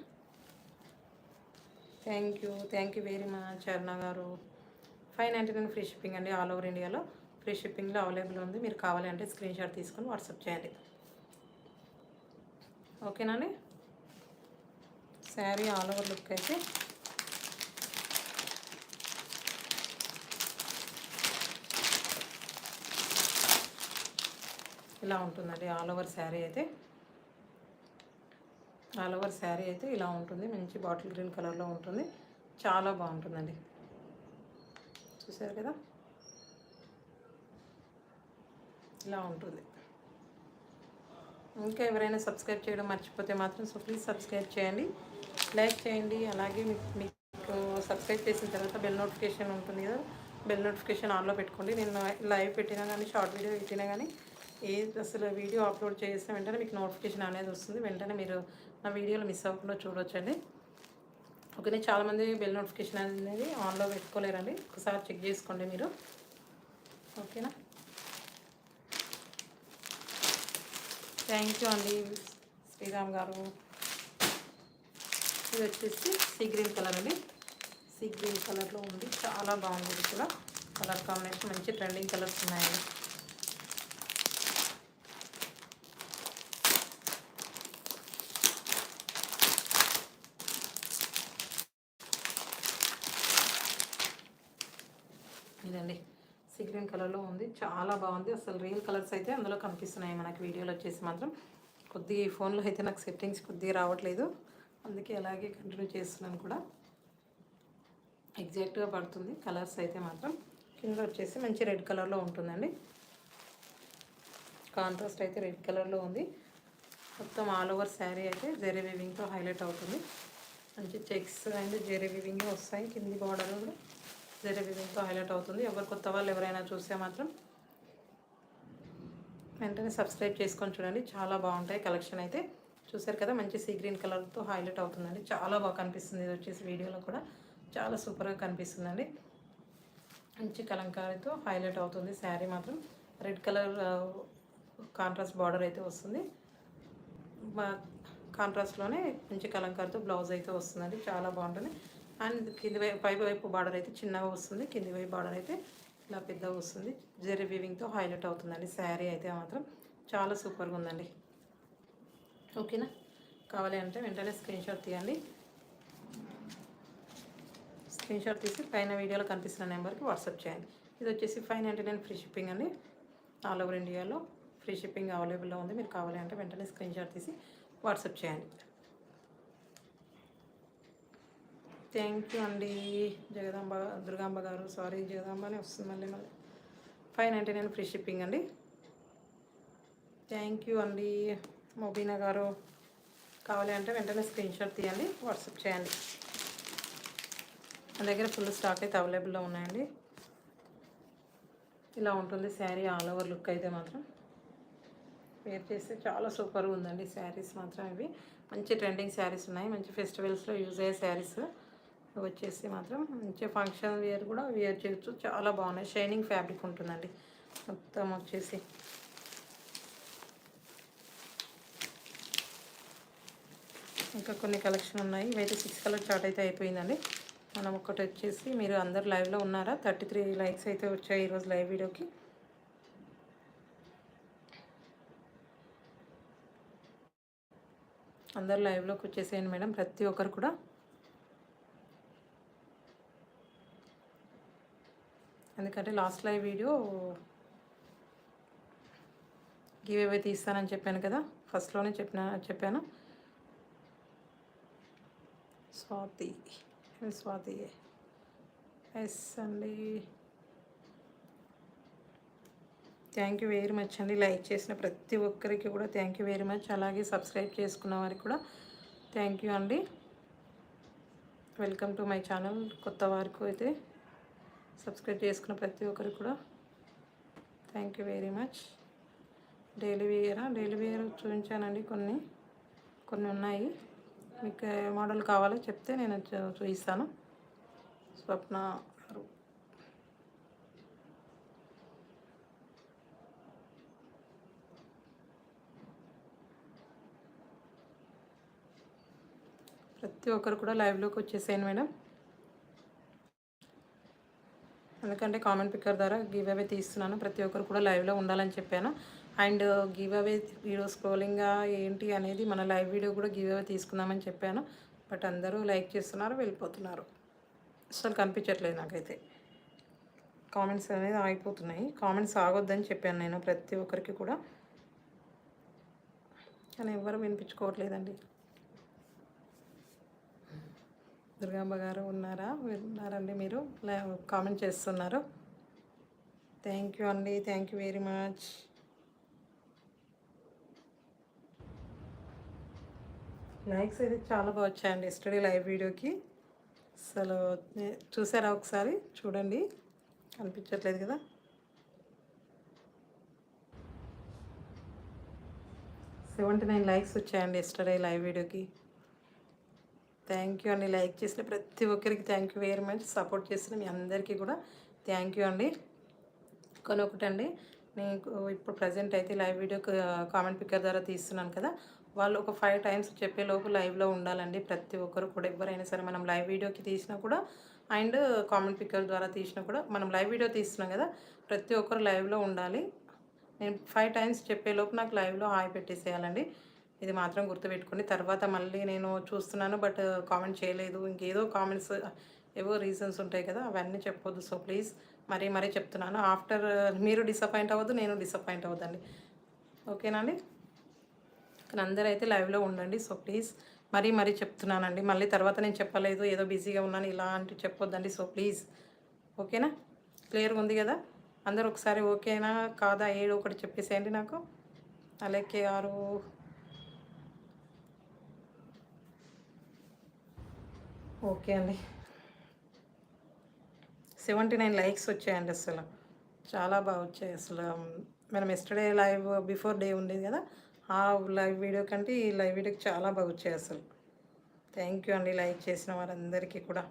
థ్యాంక్ యూ వెరీ మచ్ అరుణ గారు. 599 ఫ్రీ షిప్పింగ్ అండి. ఆల్ ఓవర్ ఇండియాలో ఫ్రీ షిప్పింగ్లో అవైలబుల్ ఉంది. మీరు కావాలి అంటే స్క్రీన్ షాట్ తీసుకొని వాట్సాప్ చేయండి. ఓకేనండి? శారీ ఆల్ ఓవర్ లుక్ అయితే ఇలా ఉంటుందండి. ఆల్ ఓవర్ శారీ అయితే ఇలా ఉంటుంది. మంచి బాటిల్ గ్రీన్ కలర్లో ఉంటుంది. చాలా బాగుంటుందండి. చూసారు కదా, ఇలా ఉంటుంది. ఇంకా ఎవరైనా సబ్స్క్రైబ్ చేయడం మర్చిపోతే మాత్రం ప్లీజ్ సబ్స్క్రైబ్ చేయండి, లైక్ చేయండి. అలాగే మీకు సబ్స్క్రైబ్ చేసిన తర్వాత బెల్ నోటిఫికేషన్ ఉంటుంది కదా, బెల్ నోటిఫికేషన్ ఆన్లో పెట్టుకోండి. నేను లైవ్ పెట్టినా కానీ, షార్ట్ వీడియో పెట్టినా కానీ, అసలు వీడియో అప్లోడ్ చేసిన వెంటనే మీకు నోటిఫికేషన్ అనేది వస్తుంది. వెంటనే మీరు నా వీడియోలు మిస్ అవ్వకుండా చూడవచ్చండి. ఓకేనే? చాలామంది బెల్ నోటిఫికేషన్ అనేది ఆన్లో పెట్టుకోలేరండి. ఒకసారి చెక్ చేసుకోండి మీరు. ఓకేనా? థ్యాంక్ యూ అండి శ్రీరామ్ గారు. ఇది వచ్చేసి సీ గ్రీన్ కలర్ అండి. సీ గ్రీన్ కలర్లో ఉంది. చాలా బాగుంది. ఇది కూడా కలర్ కాంబినేషన్ మంచి ట్రెండింగ్ కలర్స్ ఉన్నాయండి. ఇదండి సీ గ్రీన్ కలర్లో ఉంది. చాలా బాగుంది. అసలు రియల్ కలర్స్ అయితే అందులో కనిపిస్తున్నాయి మనకి. వీడియోలో వచ్చేసి మాత్రం కొద్దిగా ఈ ఫోన్లో అయితే నాకు సెట్టింగ్స్ కొద్దిగా రావట్లేదు, అందుకే అలాగే కంటిన్యూ చేస్తున్నాను కూడా. ఎగ్జాక్ట్గా పడుతుంది కలర్స్ అయితే మాత్రం. కింద వచ్చేసి మంచి రెడ్ కలర్లో ఉంటుందండి. కాంట్రాస్ట్ అయితే రెడ్ కలర్లో ఉంది. మొత్తం ఆల్ ఓవర్ శారీ అయితే జెరీ వీవింగ్తో హైలైట్ అవుతుంది. మంచి చెక్స్ అండ్ జెరీ వీవింగ్ వస్తాయి. కింది బార్డర్ కూడా జెరీ వీవింగ్తో హైలైట్ అవుతుంది. కొత్త వాళ్ళు ఎవరైనా చూస్తే మాత్రం వెంటనే సబ్స్క్రైబ్ చేసుకొని చూడండి. చాలా బాగుంటాయి కలెక్షన్ అయితే. చూసారు కదా, మంచి సీ గ్రీన్ కలర్తో హైలైట్ అవుతుందండి. చాలా బాగా కనిపిస్తుంది. ఇది వచ్చేసి వీడియోలో కూడా చాలా సూపర్గా కనిపిస్తుందండి. మంచి కలంకారీతో హైలైట్ అవుతుంది శారీ మాత్రం. రెడ్ కలర్ కాంట్రాస్ట్ బార్డర్ అయితే వస్తుంది. కాంట్రాస్ట్లోనే మంచి కలంకారీతో బ్లౌజ్ అయితే వస్తుందండి. చాలా బాగుంటుంది. అండ్ కింది వైపు పై వైపు బార్డర్ అయితే చిన్నగా వస్తుంది. కింది వైపు బార్డర్ అయితే ఇలా పెద్దగా వస్తుంది. జెరీ వీవింగ్తో హైలైట్ అవుతుందండి శారీ అయితే మాత్రం. చాలా సూపర్గా ఉందండి. ఓకేనా? కావాలి అంటే వెంటనే స్క్రీన్ షాట్ తీయండి. స్క్రీన్ షాట్ తీసి పైన వీడియోలో కనిపిస్తున్న నెంబర్కి వాట్సాప్ చేయండి. ఇది వచ్చేసి 599 ఫ్రీ షిప్పింగ్ అండి. ఆల్ ఓవర్ ఇండియాలో ఫ్రీ షిప్పింగ్ అవైలబుల్లో ఉంది. మీరు కావాలి అంటే వెంటనే స్క్రీన్ షాట్ తీసి వాట్సాప్ చేయండి. థ్యాంక్ యూ అండి జగదాంబ, దుర్గాంబ గారు, సారీ జగదాంబనే వస్తుంది మళ్ళీ 599 ఫ్రీ షిప్పింగ్ అండి. థ్యాంక్ యూ అండి మొబీనా గారు. కావాలి అంటే వెంటనే స్క్రీన్ షాట్ తీయండి, వాట్సాప్ చేయండి. మన దగ్గర ఫుల్ స్టాక్ అయితే అవైలబుల్లో ఉన్నాయండి. ఇలా ఉంటుంది శారీ ఆల్ ఓవర్ లుక్ అయితే మాత్రం. వేర్ చేస్తే చాలా సూపర్గా ఉందండి శారీస్ మాత్రం. ఇవి మంచి ట్రెండింగ్ శారీస్ ఉన్నాయి, మంచి ఫెస్టివల్స్లో యూజ్ అయ్యే శారీస్ వచ్చేసి మాత్రం. మంచి ఫంక్షన్ వేర్ కూడా వేర్ చేయొచ్చు, చాలా బాగున్నాయి. షైనింగ్ ఫ్యాబ్రిక్ ఉంటుందండి మొత్తం వచ్చేసి. ఇంకా కొన్ని కలెక్షన్ ఉన్నాయి. ఇవైతే 6 కలర్ చార్ట్ అయితే అయిపోయిందండి. మనం ఒకటి వచ్చేసి, మీరు అందరు లైవ్లో ఉన్నారా? 33 లైక్స్ అయితే వచ్చాయి ఈరోజు లైవ్ వీడియోకి. అందరు లైవ్లోకి వచ్చేసేయండి మేడం, ప్రతి ఒక్కరు కూడా. ఎందుకంటే last live video giveaway తీస్తానని చెప్పాను కదా, ఫస్ట్లోనే చెప్పాను. స్వాతి ఎస్ అండి. థ్యాంక్ యూ వెరీ మచ్ అండి. లైక్ చేసిన ప్రతి ఒక్కరికి కూడా థ్యాంక్ యూ వెరీ మచ్. అలాగే సబ్స్క్రైబ్ చేసుకున్న వారికి కూడా థ్యాంక్ యూ అండి. Welcome to my channel. కొత్త వారికి అయితే సబ్స్క్రైబ్ చేసుకున్న ప్రతి ఒక్కరికి కూడా thank you very much. Daily wear చూపించానండి, కొన్ని ఉన్నాయి. మీకు ఏ మోడల్ కావాలో చెప్తే నేను చూపిస్తాను. స్వప్న గారు, ప్రతి ఒక్కరు కూడా లైవ్లోకి వచ్చేసేయండి మేడం. ఎందుకంటే కామెంట్ పిక్కర్ ద్వారా గివ్ అవే తీస్తున్నాను, ప్రతి ఒక్కరు కూడా లైవ్లో ఉండాలని చెప్పాను. అండ్ గివ్ అవే వీడియో స్క్రోలింగ్గా ఏంటి అనేది మన లైవ్ వీడియో కూడా గివ్ అవే తీసుకుందామని చెప్పాను. బట్ అందరూ లైక్ చేస్తున్నారు, వెళ్ళిపోతున్నారు. అసలు కనిపించట్లేదు నాకైతే. కామెంట్స్ అనేది ఆగిపోతున్నాయి. కామెంట్స్ ఆగొద్దని చెప్పాను నేను ప్రతి ఒక్కరికి కూడా, కానీ ఎవరు వినిపించుకోవట్లేదండి. దుర్గాంబ గారు ఉన్నారండి, మీరు కామెంట్ చేస్తున్నారు. థ్యాంక్ యూ అండి, thank you very much. Likes అయితే చాలా బాగా వచ్చాయండి ఎస్టర్డే లైవ్ వీడియోకి. అసలు చూసారా? ఒకసారి చూడండి, కనిపించట్లేదు కదా. $79 లైక్స్ వచ్చాయండి ఎస్టర్డే లైవ్ వీడియోకి. థ్యాంక్ యూ అండి. లైక్ చేసిన ప్రతి ఒక్కరికి thank you very much. Support చేసిన మీ అందరికీ కూడా థ్యాంక్ యూ అండి. ఒకటండి, నీకు ఇప్పుడు ప్రజెంట్ అయితే లైవ్ వీడియో కామెంట్ పిక్కర్ ద్వారా తీస్తున్నాను కదా, వాళ్ళు ఒక 5 టైమ్స్ చెప్పేలోపు లైవ్లో ఉండాలండి. ప్రతి ఒక్కరు కూడా, ఎవరైనా సరే, మనం లైవ్ వీడియోకి తీసినా కూడా అండ్ కామెంట్ పిక్కర్ ద్వారా తీసినా కూడా, మనం లైవ్ వీడియో తీస్తున్నాం కదా, ప్రతి ఒక్కరు లైవ్లో ఉండాలి. నేను 5 టైమ్స్ చెప్పేలోపు నాకు లైవ్లో హాయ్ పెట్టేసేయాలండి. ఇది మాత్రం గుర్తుపెట్టుకోండి. తర్వాత మళ్ళీ నేను చూస్తున్నాను బట్ కామెంట్ చేయలేదు, ఇంకేదో కామెంట్స్, ఏవో రీజన్స్ ఉంటాయి కదా, అవన్నీ చెప్పొద్దు. సో ప్లీజ్ మరీ చెప్తున్నాను. ఆఫ్టర్ మీరు డిసప్పాయింట్ అవ్వద్దు, నేను డిసప్పాయింట్ అవ్వద్దండి. ఓకేనా అండి? కానీ అందరూ అయితే లైవ్లో ఉండండి. సో ప్లీజ్ మరీ చెప్తున్నానండి. మళ్ళీ తర్వాత నేను చెప్పలేదు, ఏదో బిజీగా ఉన్నాను ఇలాంటి చెప్పొద్దండి. సో ప్లీజ్, ఓకేనా? క్లియర్గా ఉంది కదా? అందరూ ఒకసారి ఓకేనా కాదా ఏదో ఒకటి చెప్పేసేయండి నాకు. అలెక్కే గారు, ఓకే అండి. 79 లైక్స్ వచ్చాయండి. అసలు చాలా బాగా వచ్చాయి. అసలు మనం ఎస్టర్డే లైవ్ బిఫోర్ డే ఉండేది కదా, ఆ లైవ్ వీడియో కంటే ఈ లైవ్ వీడియోకి చాలా బాగా వచ్చాయి అసలు. థ్యాంక్ యూ అండి లైక్ చేసిన వారందరికీ కూడా.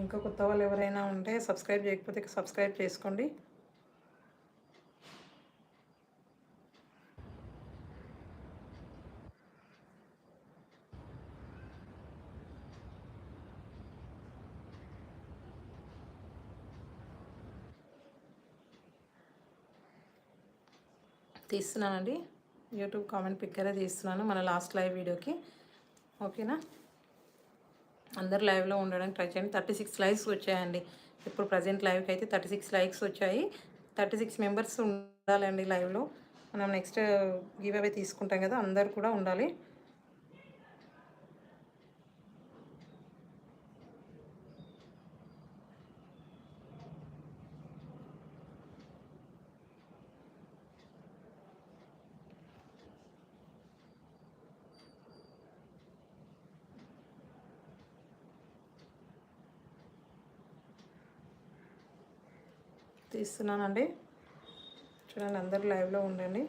ఇంకా కొత్త వాళ్ళు ఎవరైనా ఉంటే సబ్స్క్రైబ్ చేయకపోతే సబ్స్క్రైబ్ చేసుకోండి. తీస్తున్నానండి, యూట్యూబ్ కామెంట్ పిక్కరే తీస్తున్నాను మన లాస్ట్ లైవ్ వీడియోకి. ఓకేనా? అందరు లైవ్లో ఉండడానికి ట్రై చేయండి. 36 లైక్స్ వచ్చాయండి. ఇప్పుడు ప్రజెంట్ లైవ్కి అయితే 36 లైక్స్ వచ్చాయి. 36 మెంబర్స్ ఉండాలండి లైవ్లో. మనం నెక్స్ట్ గివ్ అవే తీసుకుంటాం కదా, అందరు కూడా ఉండాలి. తీస్తున్నానండి. చూడండి, అందరూ లైవ్లో ఉండండి.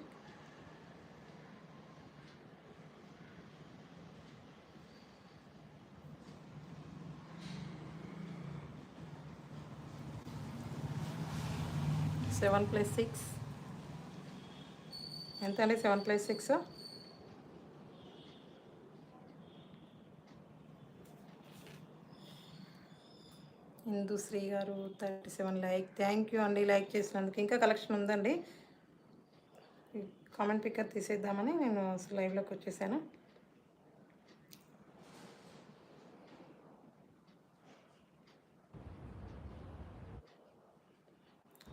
సెవెన్ ప్లస్ సిక్స్ ఎంత అండి? 7 + 6 హిందూశ్రీ గారు 37 లైక్. థ్యాంక్ యూ అండి లైక్ చేసినందుకు. ఇంకా కలెక్షన్ ఉందండి. కామెంట్ పిక్కర్ తీసేద్దామని నేను లైవ్లోకి వచ్చేసాను.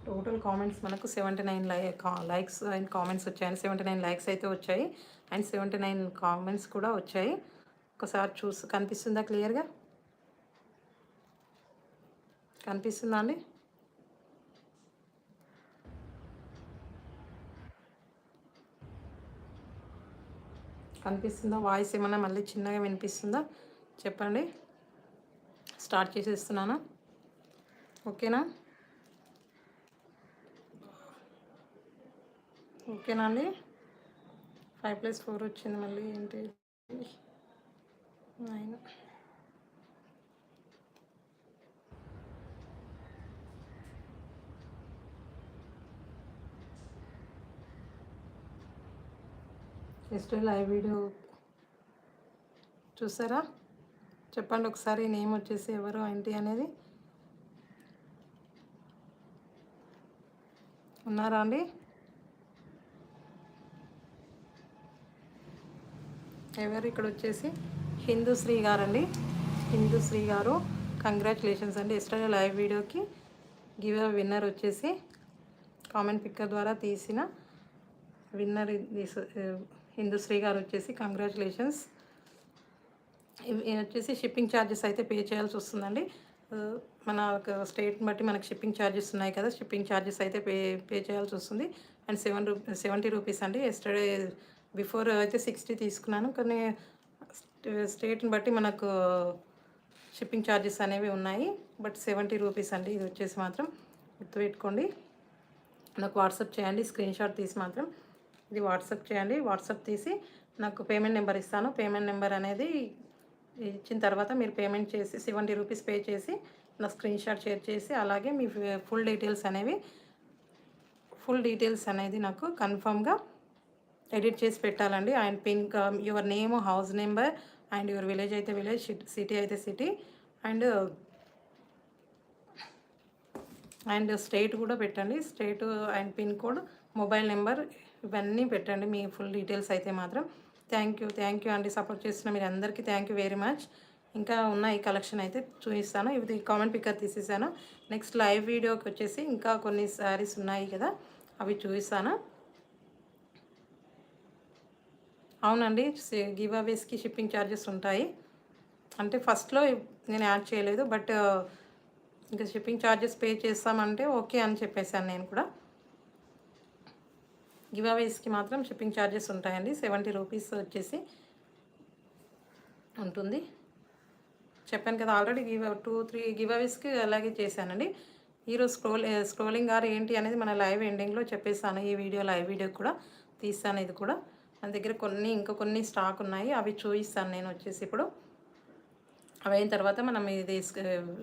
టోటల్ కామెంట్స్ మనకు 79 లైక్స్ అండ్ కామెంట్స్ వచ్చాయి. 79 లైక్స్ అయితే వచ్చాయి అండ్ 79 కామెంట్స్ కూడా వచ్చాయి. ఒకసారి కనిపిస్తుందా క్లియర్గా? కనిపిస్తుందా అండి? కనిపిస్తుందా? వాయిస్ ఏమన్నా మళ్ళీ చిన్నగా వినిపిస్తుందా చెప్పండి. స్టార్ట్ చేసేస్తున్నాను. ఓకేనా? ఓకేనా అండి? 5 + 4 వచ్చింది. మళ్ళీ ఏంటి 9. జస్ట్ లైవ్ వీడియో చూసారా? చెప్పండి ఒకసారి నేమ్ వచ్చేసి ఎవరు ఏంటి అనేది. ఉన్నారా అండి? ఎవరు? ఇక్కడ వచ్చేసి హిందూశ్రీ గారండి. హిందూశ్రీ గారు కంగ్రాచులేషన్స్ అండి. ఎస్టర్డే లైవ్ వీడియోకి గివ్ అ విన్నర్ వచ్చేసి కామెంట్ పిక్కర్ ద్వారా తీసిన విన్నర్ హిందూశ్రీ గారు వచ్చేసి కంగ్రాచులేషన్స్. వచ్చేసి షిప్పింగ్ ఛార్జెస్ అయితే పే చేయాల్సి వస్తుందండి. మన స్టేట్ని బట్టి మనకు షిప్పింగ్ ఛార్జెస్ ఉన్నాయి కదా, షిప్పింగ్ ఛార్జెస్ అయితే పే చేయాల్సి వస్తుంది. అండ్ 70 రూపీస్ అండి. ఎస్టర్డే బిఫోర్ అయితే 60 తీసుకున్నాను, కానీ స్టేట్ని బట్టి మనకు షిప్పింగ్ ఛార్జెస్ అనేవి ఉన్నాయి. బట్ 70 రూపీస్ అండి. ఇది వచ్చేసి మాత్రం గుర్తుపెట్టుకోండి. నాకు వాట్సాప్ చేయండి, స్క్రీన్ షాట్ తీసి మాత్రం ఇది వాట్సాప్ చేయండి. వాట్సాప్ తీసి నాకు పేమెంట్ నెంబర్ ఇస్తాను. పేమెంట్ నెంబర్ అనేది ఇచ్చిన తర్వాత మీరు పేమెంట్ చేసి 70 రూపీస్ పే చేసి నా స్క్రీన్ షాట్ షేర్ చేసి అలాగే మీ ఫుల్ డీటెయిల్స్ అనేది నాకు కన్ఫర్మ్గా ఎడిట్ చేసి పెట్టాలండి. And pin, your name, house number and your village అయితే విలేజ్, సిటీ అయితే సిటీ అండ్ స్టేట్ కూడా పెట్టండి. State and pin code, mobile number ఇవన్నీ పెట్టండి మీ ఫుల్ డీటెయిల్స్ అయితే మాత్రం. థ్యాంక్ యూ అండి. సపోర్ట్ చేస్తున్న మీరు అందరికీ థ్యాంక్ యూ వెరీ మచ్. ఇంకా ఉన్న ఈ కలెక్షన్ అయితే చూపిస్తాను. ఇది కామెంట్ పిక్కర్ తీసేసాను. నెక్స్ట్ లైవ్ వీడియోకి వచ్చేసి ఇంకా కొన్ని శారీస్ ఉన్నాయి కదా, అవి చూపిస్తాను. అవునండి, గివ్ అవేస్కి షిప్పింగ్ ఛార్జెస్ ఉంటాయి. అంటే ఫస్ట్లో నేను యాడ్ చేయలేదు, బట్ ఇంకా షిప్పింగ్ ఛార్జెస్ పే చేస్తామంటే ఓకే అని చెప్పేశాను నేను కూడా. గివ్ అవేస్కి మాత్రం షిప్పింగ్ ఛార్జెస్ ఉంటాయండి. 70 రూపీస్ వచ్చేసి ఉంటుంది. చెప్పాను కదా ఆల్రెడీ 2-3 గివ్ అవేస్కి అలాగే చేశానండి. ఈరోజు స్క్రోలింగ్ ఆర్ ఏంటి అనేది మన లైవ్ ఎండింగ్లో చెప్పేస్తాను. ఈ లైవ్ వీడియో కూడా తీస్తాను. ఇది కూడా మన దగ్గర ఇంకా కొన్ని స్టాక్ ఉన్నాయి, అవి చూపిస్తాను నేను వచ్చేసి ఇప్పుడు. అవి అయిన తర్వాత మనం ఇది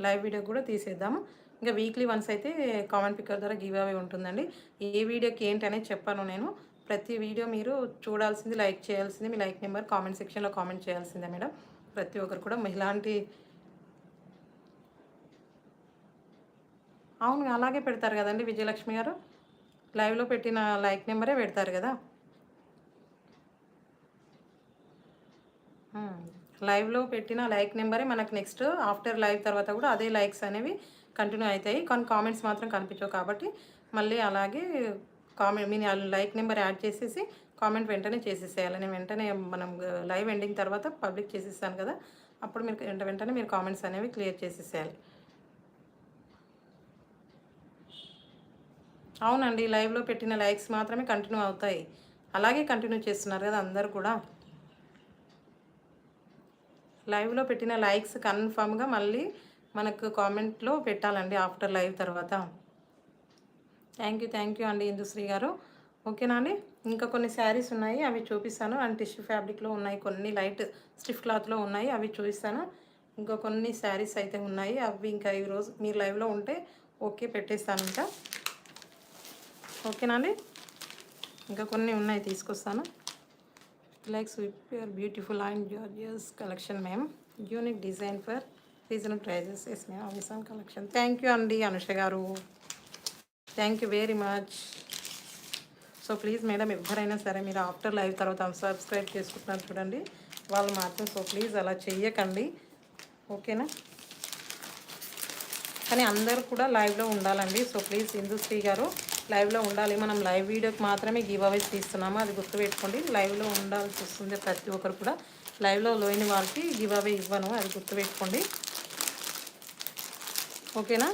లైవ్ వీడియో కూడా తీసేద్దాము. ఇంకా వీక్లీ వన్స్ అయితే కామెంట్ పిక్కర్ ద్వారా గివ్ అవే ఉంటుందండి. ఏ వీడియోకి ఏంటి అనేది చెప్పాను నేను. ప్రతి వీడియో మీరు చూడాల్సింది, లైక్ చేయాల్సింది, మీ లైక్ నెంబర్ కామెంట్ సెక్షన్లో కామెంట్ చేయాల్సిందే మేడం. ప్రతి ఒక్కరు కూడా ఇలాంటి అవును అలాగే పెడతారు కదండి విజయలక్ష్మి గారు. లైవ్లో పెట్టిన లైక్ నెంబరే పెడతారు కదా. లైవ్లో పెట్టిన లైక్ నెంబరే మనకు నెక్స్ట్ ఆఫ్టర్ లైవ్ తర్వాత కూడా అదే లైక్స్ అనేవి కంటిన్యూ అవుతాయి. కానీ కామెంట్స్ మాత్రం కనిపించవు. కాబట్టి మళ్ళీ అలాగే మీ లైక్ నెంబర్ యాడ్ చేసేసి కామెంట్ వెంటనే చేసేసేయాలి. నేను వెంటనే మనం లైవ్ ఎండింగ్ తర్వాత పబ్లిక్ చేసేసాను కదా, అప్పుడు మీరు వెంటనే మీరు కామెంట్స్ అనేవి క్లియర్ చేసేసేయాలి. అవునండి, లైవ్లో పెట్టిన లైక్స్ మాత్రమే కంటిన్యూ అవుతాయి. అలాగే కంటిన్యూ చేస్తున్నారు కదా అందరు కూడా. లైవ్లో పెట్టిన లైక్స్ కన్ఫామ్గా మళ్ళీ మనకు కామెంట్లో పెట్టాలండి ఆఫ్టర్ లైవ్ తర్వాత. థ్యాంక్ యూ అండి ఇందుశ్రీ గారు. ఓకేనా అండి. ఇంకా కొన్ని శారీస్ ఉన్నాయి, అవి చూపిస్తాను. అండ్ టిష్యూ ఫ్యాబ్రిక్లో ఉన్నాయి, కొన్ని లైట్ స్టిఫ్ క్లాత్లో ఉన్నాయి, అవి చూపిస్తాను. ఇంకా కొన్ని శారీస్ అయితే ఉన్నాయి, అవి ఇంకా ఈరోజు మీరు లైవ్లో ఉంటే ఓకే పెట్టేస్తాను ఇంకా. ఓకేనా అండి. ఇంకా కొన్ని ఉన్నాయి, తీసుకొస్తాను. Like super beautiful and gorgeous collection ma'am. Unique design for reasonable prices. Yes ma'am, Amazon collection. Thank you అండి అనుష గారు. Thank you very much. So please madam, ఎవరైనా సరే మీరు ఆఫ్టర్ లైవ్ తర్వాత అన్సబ్స్క్రైబ్ చేసుకుంటున్నారు చూడండి, వాళ్ళు మాత్రం సో ప్లీజ్ అలా చెయ్యకండి. ఓకేనా. కానీ అందరూ కూడా లైవ్లో ఉండాలండి. సో ప్లీజ్ ఇందుశ్రీ గారు లైవ్లో ఉండాలి. మనం లైవ్ వీడియోకి మాత్రమే గివ్ అవేస్ తీస్తున్నాము, అది గుర్తుపెట్టుకోండి. లైవ్లో ఉండాల్సి వస్తుంది ప్రతి ఒక్కరు కూడా. లైవ్లో లేని వాళ్ళకి గివ్ అవే ఇవ్వను, అది గుర్తుపెట్టుకోండి. ఓకేనా.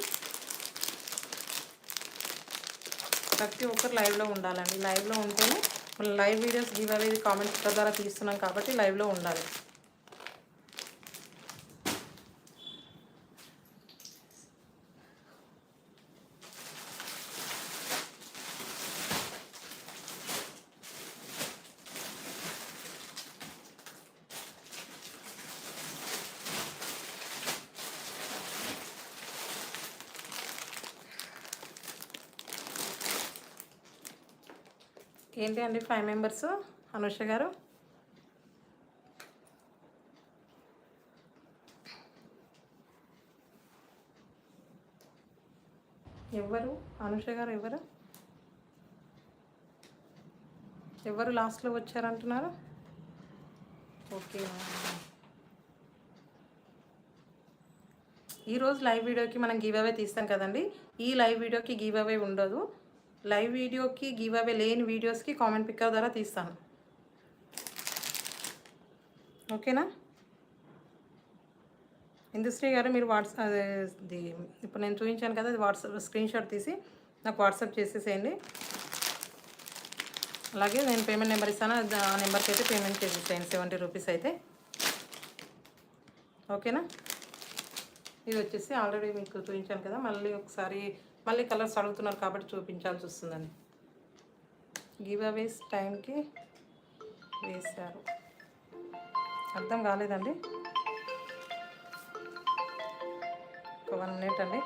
ప్రతి ఒక్కరు లైవ్లో ఉండాలండి. లైవ్లో ఉంటేనే మనం live videos give away comments ద్వారా తీస్తున్నాం కాబట్టి లైవ్లో ఉండాలి. ఏంటి అండి 5 మెంబర్స్ అనుష గారు? ఎవరు అనుష గారు? ఎవరు లాస్ట్లో వచ్చారంటున్నారు? ఓకే. ఈరోజు లైవ్ వీడియోకి మనం గివ్ అవే తీస్తాం కదండి, ఈ లైవ్ వీడియోకి గివ్ అవే ఉండదు. లైవ్ వీడియోకి గివ్ అవే లేని వీడియోస్కి కామెంట్ పిక్కర్ ద్వారా తీస్తాను. ఓకేనా. ఇందుశ్రీ గారు మీరు ఇప్పుడు నేను చూపించాను కదా, అది వాట్సాప్ స్క్రీన్ షాట్ తీసి నాకు వాట్సాప్ చేసేసేయండి. అలాగే నేను పేమెంట్ నెంబర్ ఇస్తాను, ఆ నెంబర్కి అయితే పేమెంట్ చేసేసేయండి 70 రూపీస్ అయితే. ఓకేనా. ఇది వచ్చేసి ఆల్రెడీ మీకు చూపించాను కదా, మళ్ళీ కలర్స్ అడుగుతున్నారు కాబట్టి చూపించాల్సి వస్తుందండి. గివ్ అవేస్ టైంకి వేశారు, అర్థం కాలేదండి. ఒక 1 మినిట్ అండి.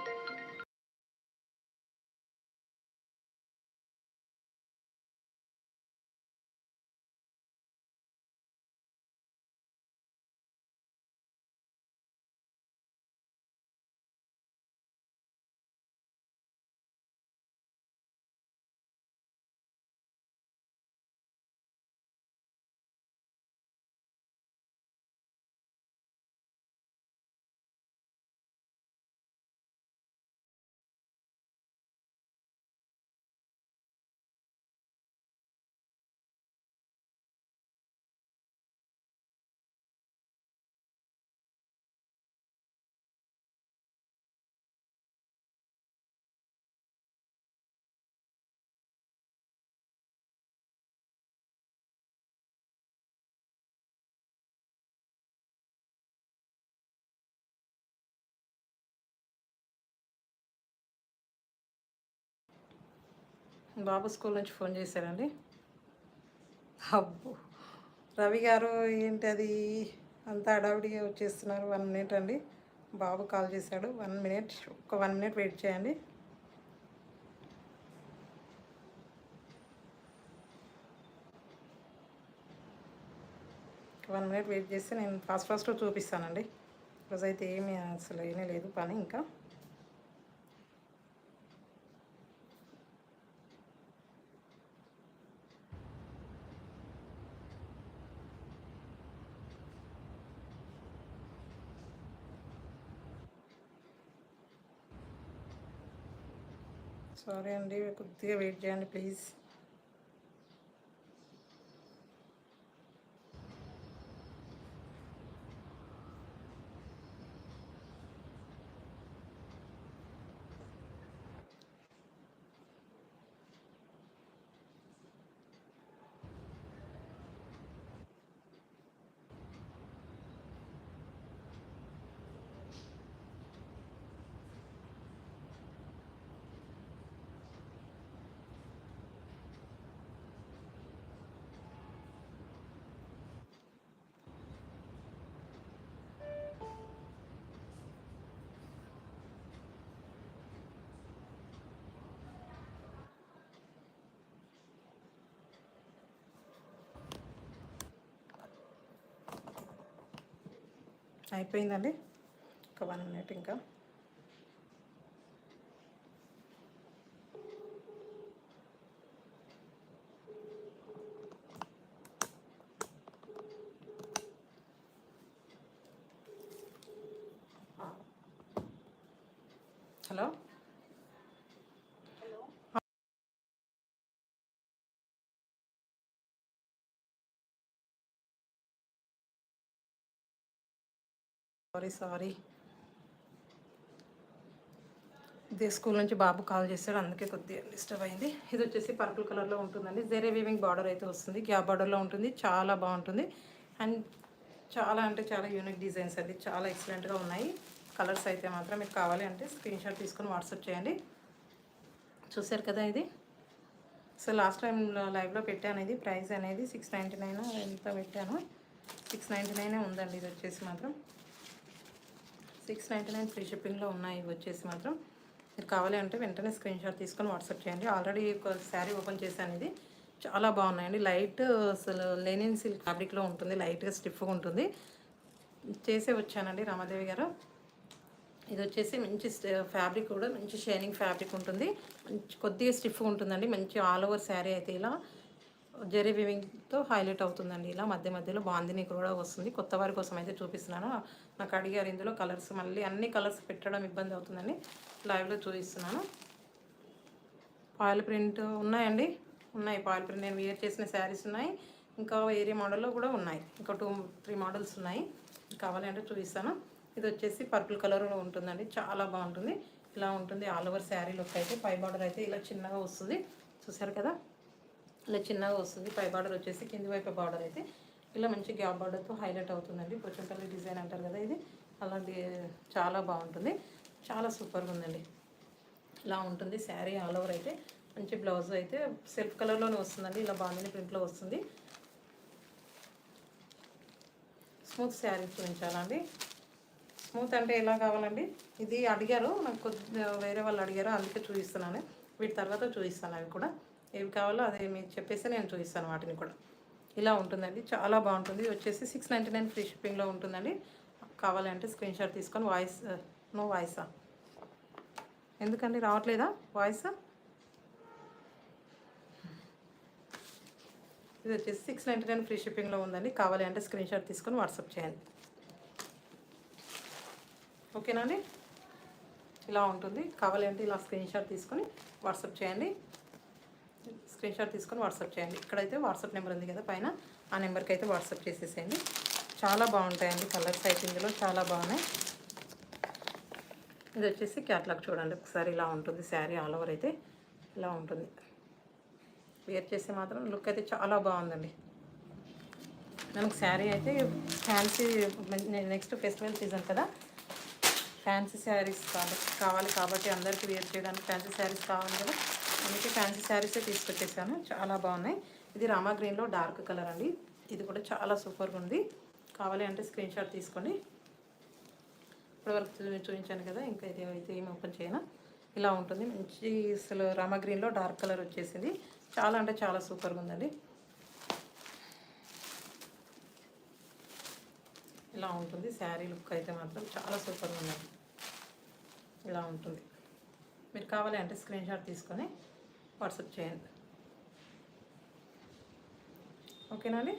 బాబు స్కూల్ నుంచి ఫోన్ చేశారండి. అబ్బో రవి గారు, ఏంటి అది అంత హడావిడిగా వచ్చేస్తున్నారు? 1 మినిట్ అండి, బాబు కాల్ చేశాడు. 1 మినిట్, ఒక 1 మినిట్ వెయిట్ చేయండి. ఒక 1 మినిట్ వెయిట్ చేస్తే నేను ఫాస్ట్గా చూపిస్తానండి. రోజైతే ఏమీ లేదు పని ఇంకా. సారీ అండి, కొద్దిగా వెయిట్ చేయండి ప్లీజ్. అయిపోయిందండి. ఒక 1 మినిట్ ఇంకా. Hello, sorry. ఇదే స్కూల్ నుంచి బాబు కాల్ చేశాడు, అందుకే కొద్దిగా డిస్టర్బ్ అయింది. ఇది వచ్చేసి పర్పుల్ కలర్లో ఉంటుందండి. జెరీ వీవింగ్ బార్డర్ అయితే వస్తుంది, గ్యాప్ బార్డర్లో ఉంటుంది. చాలా బాగుంటుంది అండ్ చాలా అంటే చాలా యూనిక్ డిజైన్స్ అండి, చాలా ఎక్సలెంట్గా ఉన్నాయి. కలర్స్ అయితే మాత్రం మీకు కావాలి అంటే స్క్రీన్ షాట్ తీసుకొని వాట్సాప్ చేయండి. చూసారు కదా ఇది. సో లాస్ట్ టైం లైవ్లో పెట్టాను, ఇది ప్రైస్ అనేది 699 ఎంత పెట్టాను, 699 ఉందండి. ఇది వచ్చేసి మాత్రం 699 ఫ్రీ షిప్పింగ్లో ఉన్నాయి. ఇవి వచ్చేసి మాత్రం మీరు కావాలి అంటే వెంటనే స్క్రీన్ షాట్ తీసుకొని వాట్సాప్ చేయండి. ఆల్రెడీ ఒక శారీ ఓపెన్ చేశాను, ఇది చాలా బాగున్నాయండి. లైట్ అసలు లెనిన్ సిల్క్ ఫ్యాబ్రిక్లో ఉంటుంది, లైట్గా స్టిఫ్గా ఉంటుంది. చేసే వచ్చానండి రామాదేవి గారు. ఇది వచ్చేసి మంచి ఫ్యాబ్రిక్ కూడా మంచి షైనింగ్ ఫ్యాబ్రిక్ ఉంటుంది, మంచి కొద్దిగా స్టిఫ్గా ఉంటుందండి. మంచి ఆల్ ఓవర్ శారీ అయితే ఇలా జెరీ వీవింగ్తో హైలైట్ అవుతుందండి. ఇలా మధ్య మధ్యలో బాందిని కూడా వస్తుంది. కొత్త వారి కోసం అయితే చూపిస్తున్నాను. నాకు అడిగారు ఇందులో కలర్స్, మళ్ళీ అన్ని కలర్స్ పెట్టడం ఇబ్బంది అవుతుందండి, లైవ్లో చూపిస్తున్నాను. పాయిల్ ప్రింట్ ఉన్నాయండి, ఉన్నాయి పాయిల్ ప్రింట్. నేను వేర్ చేసిన శారీస్ ఉన్నాయి, ఇంకా వేరే మోడల్లో కూడా ఉన్నాయి. ఇంకా 2-3 మోడల్స్ ఉన్నాయి, కావాలి అంటే చూపిస్తాను. ఇది వచ్చేసి పర్పుల్ కలర్లో ఉంటుందండి, చాలా బాగుంటుంది. ఇలా ఉంటుంది ఆల్ ఓవర్ శారీ లుక్ అయితే. పై బార్డర్ అయితే ఇలా చిన్నగా వస్తుంది, చూసారు కదా, ఇలా చిన్నగా వస్తుంది. పై బార్డర్ వచ్చేసి కింది వైపు బార్డర్ అయితే ఇలా మంచి గ్యాప్ బార్డర్తో హైలైట్ అవుతుందండి. పోచంపల్లి డిజైన్ అంటారు కదా ఇది, అలాంటి చాలా బాగుంటుంది, చాలా సూపర్గా ఉందండి. ఇలా ఉంటుంది శారీ ఆల్ ఓవర్ అయితే. మంచి బ్లౌజ్ అయితే సెల్ఫ్ కలర్లోనే వస్తుందండి, ఇలా బాగుంది ప్రింట్లో వస్తుంది. స్మూత్ శారీ చూపించాలండి. స్మూత్ అంటే ఎలా కావాలండి, ఇది అడిగారు నాకు, కొద్దిగా వేరే వాళ్ళు అడిగారు, అందుకే చూపిస్తున్నాను. వీటి తర్వాత చూపిస్తాను, అవి కూడా ఏవి కావాలో అదే మీకు చెప్పేసి నేను చూపిస్తాను వాటిని కూడా. ఇలా ఉంటుందండి, చాలా బాగుంటుంది. ఇది వచ్చేసి 699 ఫ్రీ షిప్పింగ్లో ఉంటుందండి. కావాలంటే స్క్రీన్ షాట్ తీసుకొని వాయిస్, నో వాయిసా, ఎందుకండి రావట్లేదా వాయిస్? ఇది వచ్చేసి 699 ఫ్రీ షిప్పింగ్లో ఉందండి. కావాలి అంటే స్క్రీన్ షాట్ తీసుకొని వాట్సాప్ చేయండి, ఓకేనా అండి. ఇలా ఉంటుంది, కావాలి అంటే ఇలా స్క్రీన్ షాట్ తీసుకొని వాట్సాప్ చేయండి. స్క్రీన్ షాట్ తీసుకొని వాట్సాప్ చేయండి. ఇక్కడైతే వాట్సాప్ నెంబర్ ఉంది కదా పైన, ఆ నెంబర్కి అయితే వాట్సాప్ చేసేసేయండి. చాలా బాగుంటాయండి కలర్స్ అయితే ఇందులో, చాలా బాగున్నాయి. ఇది వచ్చేసి క్యాట్లాగ్ చూడండి ఒకసారి, ఇలా ఉంటుంది శారీ ఆల్ ఓవర్ అయితే ఇలా ఉంటుంది. వేర్ చేస్తే మాత్రం లుక్ అయితే చాలా బాగుందండి. మనకు శారీ అయితే ఫ్యాన్సీ, నెక్స్ట్ ఫెస్టివల్ సీజన్ కదా, ఫ్యాన్సీ శారీస్ కావాలి కాబట్టి అందరికీ వేర్ చేయడానికి ఫ్యాన్సీ శారీస్ కావాలి కదా, అందుకే ఫ్యాన్సీ శారీసే తీసుకొచ్చేసాను. చాలా బాగున్నాయి. ఇది రామా గ్రీన్లో డార్క్ కలర్ అండి, ఇది కూడా చాలా సూపర్గా ఉంది. కావాలి అంటే స్క్రీన్ షాట్ తీసుకోండి. ఇప్పటివరకు చూపించాను కదా, ఇంకా ఇది అయితే ఏమి ఓపెన్ చేయను. ఇలా ఉంటుంది మంచి, అసలు రామా గ్రీన్లో డార్క్ కలర్ వచ్చేసింది. చాలా అంటే చాలా సూపర్గా ఉందండి. ఇలా ఉంటుంది శారీ లుక్ అయితే మాత్రం చాలా సూపర్గా ఉందండి. ఇలా ఉంటుంది. మీరు కావాలి అంటే స్క్రీన్ షాట్ తీసుకొని వాట్సాప్ చేయండి, ఓకేనా అండి.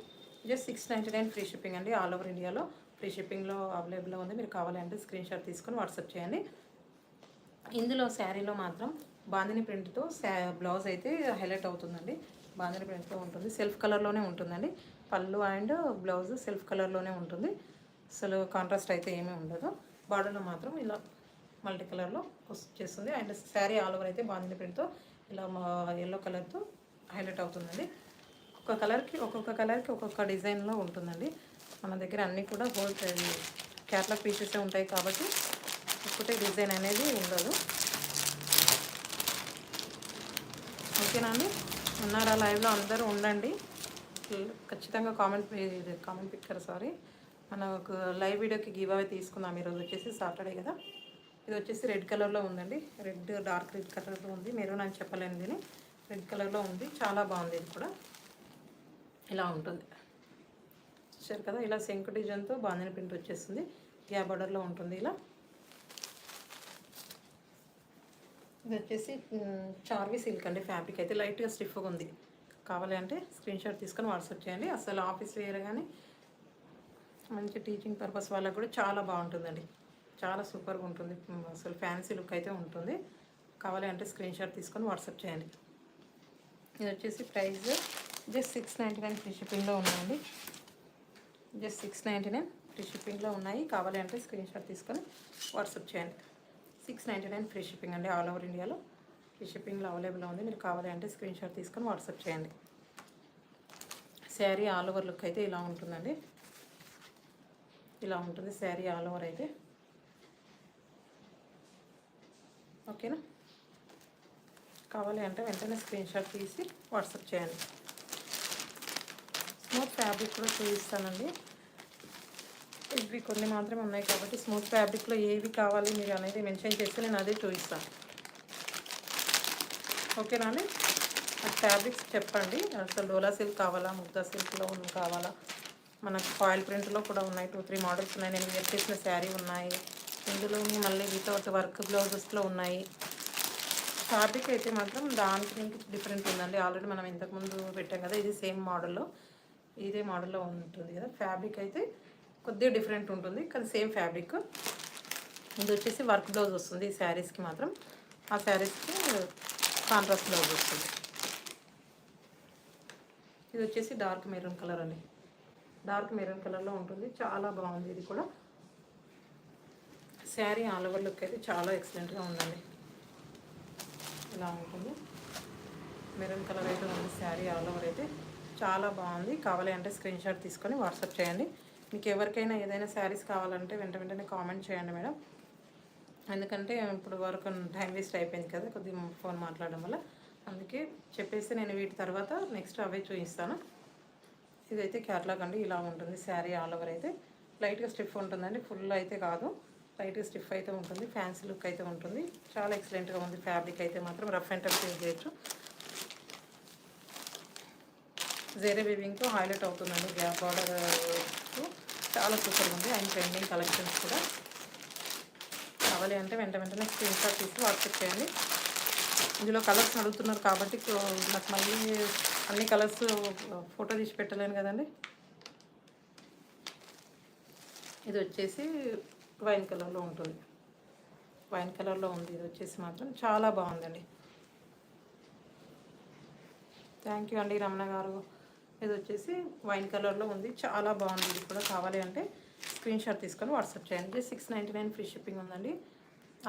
జస్ట్ 699 ఫ్రీ షిప్పింగ్ అండి, ఆల్ ఓవర్ ఇండియాలో ఫ్రీ షిప్పింగ్లో అవైలబుల్లో ఉంది. మీరు కావాలి అంటే స్క్రీన్ షాట్ తీసుకొని వాట్సాప్ చేయండి. ఇందులో శారీలో మాత్రం బాందిని ప్రింట్తో బ్లౌజ్ అయితే హైలైట్ అవుతుందండి. బాందిని ప్రింట్తో ఉంటుంది, సెల్ఫ్ కలర్లోనే ఉంటుందండి. పళ్ళు అండ్ బ్లౌజ్ సెల్ఫ్ కలర్లోనే ఉంటుంది, అసలు కాంట్రాస్ట్ అయితే ఏమీ ఉండదు. బార్డర్లో మాత్రం ఇలా మల్టీ కలర్లో వచ్చేస్తుంది. అండ్ శారీ ఆల్ ఓవర్ అయితే బాందిని ప్రింట్తో ఇలా ఎల్లో కలర్తో హైలైట్ అవుతుందండి. ఒక్కొక్క కలర్కి ఒక్కొక్క డిజైన్లో ఉంటుందండి. మన దగ్గర అన్నీ కూడా హోల్ క్యాట్లాగ్ పీసెసే ఉంటాయి కాబట్టి ఒక్కటే డిజైన్ అనేది ఉండదు, ఓకేనా అండి. ఉన్నారా లైవ్లో? అందరూ ఉండండి ఖచ్చితంగా. కామెంట్ పిక్కర్ సారీ, మనకు లైవ్ వీడియోకి గివ్ అవే తీసుకుందాం. ఈరోజు వచ్చేసి సాటర్డే కదా. ఇది వచ్చేసి రెడ్ కలర్లో ఉందండి, రెడ్ డార్క్ రెడ్ కలర్లో ఉంది. మెరూన్ అని చెప్పలేను, దీన్ని రెడ్ కలర్లో ఉంది, చాలా బాగుంది. ఇది కూడా ఇలా ఉంటుంది, చూసారు కదా. ఇలా శంకు డిజైన్తో బాందిని ప్రింట్ వచ్చేస్తుంది. గ్యాప్ బార్డర్లో ఉంటుంది ఇలా. ఇది వచ్చేసి చార్వి సిల్క్ అండి. ఫ్యాబ్రిక్ అయితే లైట్గా స్టిఫ్గా ఉంది. కావాలి అంటే స్క్రీన్ షాట్ తీసుకొని వాట్సాప్ చేయండి. అసలు ఆఫీస్ వేర్ కానీ మంచి టీచింగ్ పర్పస్ వాళ్ళకి కూడా చాలా బాగుంటుందండి. చాలా సూపర్గా ఉంటుంది. అసలు ఫ్యాన్సీ లుక్ అయితే ఉంటుంది. కావాలి అంటే స్క్రీన్ షాట్ తీసుకొని వాట్సాప్ చేయండి. ఇది వచ్చేసి ప్రైస్ జస్ట్ 699 ఫ్రీ షిప్పింగ్లో ఉన్నాయండి. జస్ట్ 699 ఫ్రీ షిప్పింగ్లో ఉన్నాయి. కావాలి అంటే స్క్రీన్ షాట్ తీసుకొని వాట్సాప్ చేయండి. 699 ఫ్రీ షిప్పింగ్ అండి. ఆల్ ఓవర్ ఇండియాలో ఫ్రీ షిప్పింగ్లో అవైలబుల్ ఉంది. మీరు కావాలి అంటే స్క్రీన్ షాట్ తీసుకొని వాట్సాప్ చేయండి. శారీ ఆల్ ఓవర్ లుక్ అయితే ఇలా ఉంటుందండి. ఇలా ఉంటుంది శారీ ఆల్ ఓవర్ అయితే. ఓకేనా? కావాలి అంటే వెంటనే స్క్రీన్ షాట్ తీసి వాట్సాప్ చేయండి. స్మూత్ ఫ్యాబ్రిక్ కూడా చూపిస్తానండి. ఇవి కొన్ని మాత్రమే ఉన్నాయి కాబట్టి స్మూత్ ఫ్యాబ్రిక్లో ఏవి కావాలి మీరు అనేది మెన్షన్ చేస్తే నేను అదే చూపిస్తాను. ఓకేనా అండి? ఫ్యాబ్రిక్స్ చెప్పండి. అసలు డోలా సిల్క్ కావాలా, ముగ్దా సిల్క్లో కావాలా, మనకు ఫాయిల్ ప్రింట్లో కూడా ఉన్నాయి. 2-3 మోడల్స్ ఉన్నాయి. నేను వేర్ చేసిన శారీ ఉన్నాయి. ఇందులో మళ్ళీ వితౌట్ వర్క్ బ్లౌజెస్లో ఉన్నాయి. ఫ్యాబ్రిక్ అయితే మాత్రం దానికి డిఫరెంట్ ఉందండి. ఆల్రెడీ మనం ఇంతకుముందు పెట్టాం కదా, ఇది సేమ్ మోడల్లో ఇదే మోడల్లో ఉంటుంది కదా. ఫ్యాబ్రిక్ అయితే కొద్దిగా డిఫరెంట్ ఉంటుంది కానీ సేమ్ ఫ్యాబ్రిక్. ఇది వచ్చేసి వర్క్ బ్లౌజ్ వస్తుంది ఈ శారీస్కి మాత్రం. ఆ శారీస్కి కాంట్రాస్ట్ బ్లౌజ్ వస్తుంది. ఇది వచ్చేసి డార్క్ మెరూన్ కలర్ అండి. డార్క్ మెరూన్ కలర్లో ఉంటుంది. చాలా బాగుంది. ఇది కూడా శారీ ఆల్ ఓవర్ లుక్ అయితే చాలా ఎక్సలెంట్గా ఉందండి. ఇలా ఉంటుంది. మెరూన్ కలర్ అయితే ఉంది శారీ ఆల్ ఓవర్ అయితే. చాలా బాగుంది. కావాలి అంటే స్క్రీన్ షాట్ తీసుకొని వాట్సాప్ చేయండి. మీకు ఎవరికైనా ఏదైనా శారీస్ కావాలంటే వెంటనే కామెంట్ చేయండి మేడం. ఎందుకంటే ఇప్పుడు వరకు టైం వేస్ట్ అయిపోయింది కదా కొద్దిగా ఫోన్ మాట్లాడడం వల్ల. అందుకే చెప్పేసి నేను వీటి తర్వాత నెక్స్ట్ అవే చూపిస్తాను. ఇదైతే క్యాట్లాగ్ అండి. ఇలా ఉంటుంది శారీ ఆల్ ఓవర్ అయితే. లైట్గా స్టిఫ్ ఉంటుందండి. ఫుల్ అయితే కాదు, లైట్గా స్టిఫ్ అయితే ఉంటుంది. ఫ్యాన్సీ లుక్ అయితే ఉంటుంది. చాలా ఎక్సలెంట్గా ఉంది. ఫ్యాబ్రిక్ అయితే మాత్రం రఫ్ అండ్ టఫ్ యూజ్ చేయొచ్చు. జెరీ వీవింగ్తో హైలైట్ అవుతుందండి. గ్యాప్ బార్డర్ చాలా సూపర్గా ఉంది. అండ్ ట్రెండింగ్ కలెక్షన్స్ కూడా. కావాలి అంటే వెంటనే స్క్రీన్ షాట్ తీసి వాట్సాప్ చేయండి. ఇందులో కలర్స్ అడుగుతున్నారు కాబట్టి నాకు మళ్ళీ అన్ని కలర్స్ ఫోటో తీసి పెట్టలేను కదండి. ఇది వచ్చేసి వైన్ కలర్లో ఉంటుంది. వైన్ కలర్లో ఉంది. ఇది వచ్చేసి మాత్రం చాలా బాగుందండి. థ్యాంక్ యూ అండి రమణ గారు. ఇది వచ్చేసి వైన్ కలర్లో ఉంది. చాలా బాగుంది. ఇది కూడా కావాలి అంటే స్క్రీన్ షాట్ తీసుకొని వాట్సాప్ చేయండి. 699 ఫ్రీ షిప్పింగ్ ఉందండి.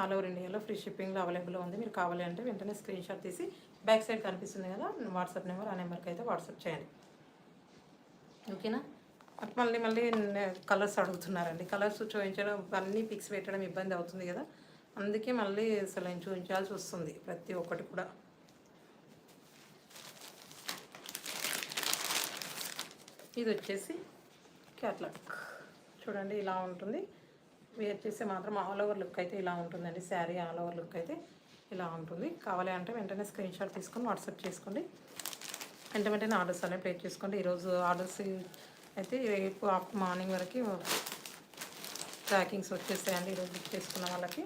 ఆల్ ఓవర్ ఇండియాలో ఫ్రీ షిప్పింగ్లో అవైలబుల్ ఉంది. మీరు కావాలి అంటే వెంటనే స్క్రీన్ షాట్ తీసి బ్యాక్ సైడ్ కనిపిస్తుంది కదా వాట్సాప్ నెంబర్, ఆ నెంబర్కి అయితే వాట్సాప్ చేయండి. ఓకేనా? మళ్ళీ కలర్స్ అడుగుతున్నారండి. కలర్స్ చూపించడం అన్నీ పిక్స్ పెట్టడం ఇబ్బంది అవుతుంది కదా. అందుకే మళ్ళీ అసలు నేను చూపించాల్సి వస్తుంది ప్రతి ఒక్కటి కూడా. ఇది వచ్చేసి క్యాట్లాగ్ చూడండి. ఇలా ఉంటుంది. వేర్ చేస్తే మాత్రం ఆల్ ఓవర్ లుక్ అయితే ఇలా ఉంటుందండి. శారీ ఆల్ ఓవర్ లుక్ అయితే ఇలా ఉంటుంది. కావాలి అంటే వెంటనే స్క్రీన్ షాట్ తీసుకొని వాట్సాప్ చేసుకోండి. వెంటనే ఆర్డర్స్ అనేవి ప్లేస్ చేసుకోండి. ఈరోజు ఆర్డర్స్ అయితే రేపు ఆఫ్టర్ మార్నింగ్ వరకు ట్రాకింగ్స్ వచ్చేస్తాయండి ఈరోజు బుక్ చేసుకున్న వాళ్ళకి.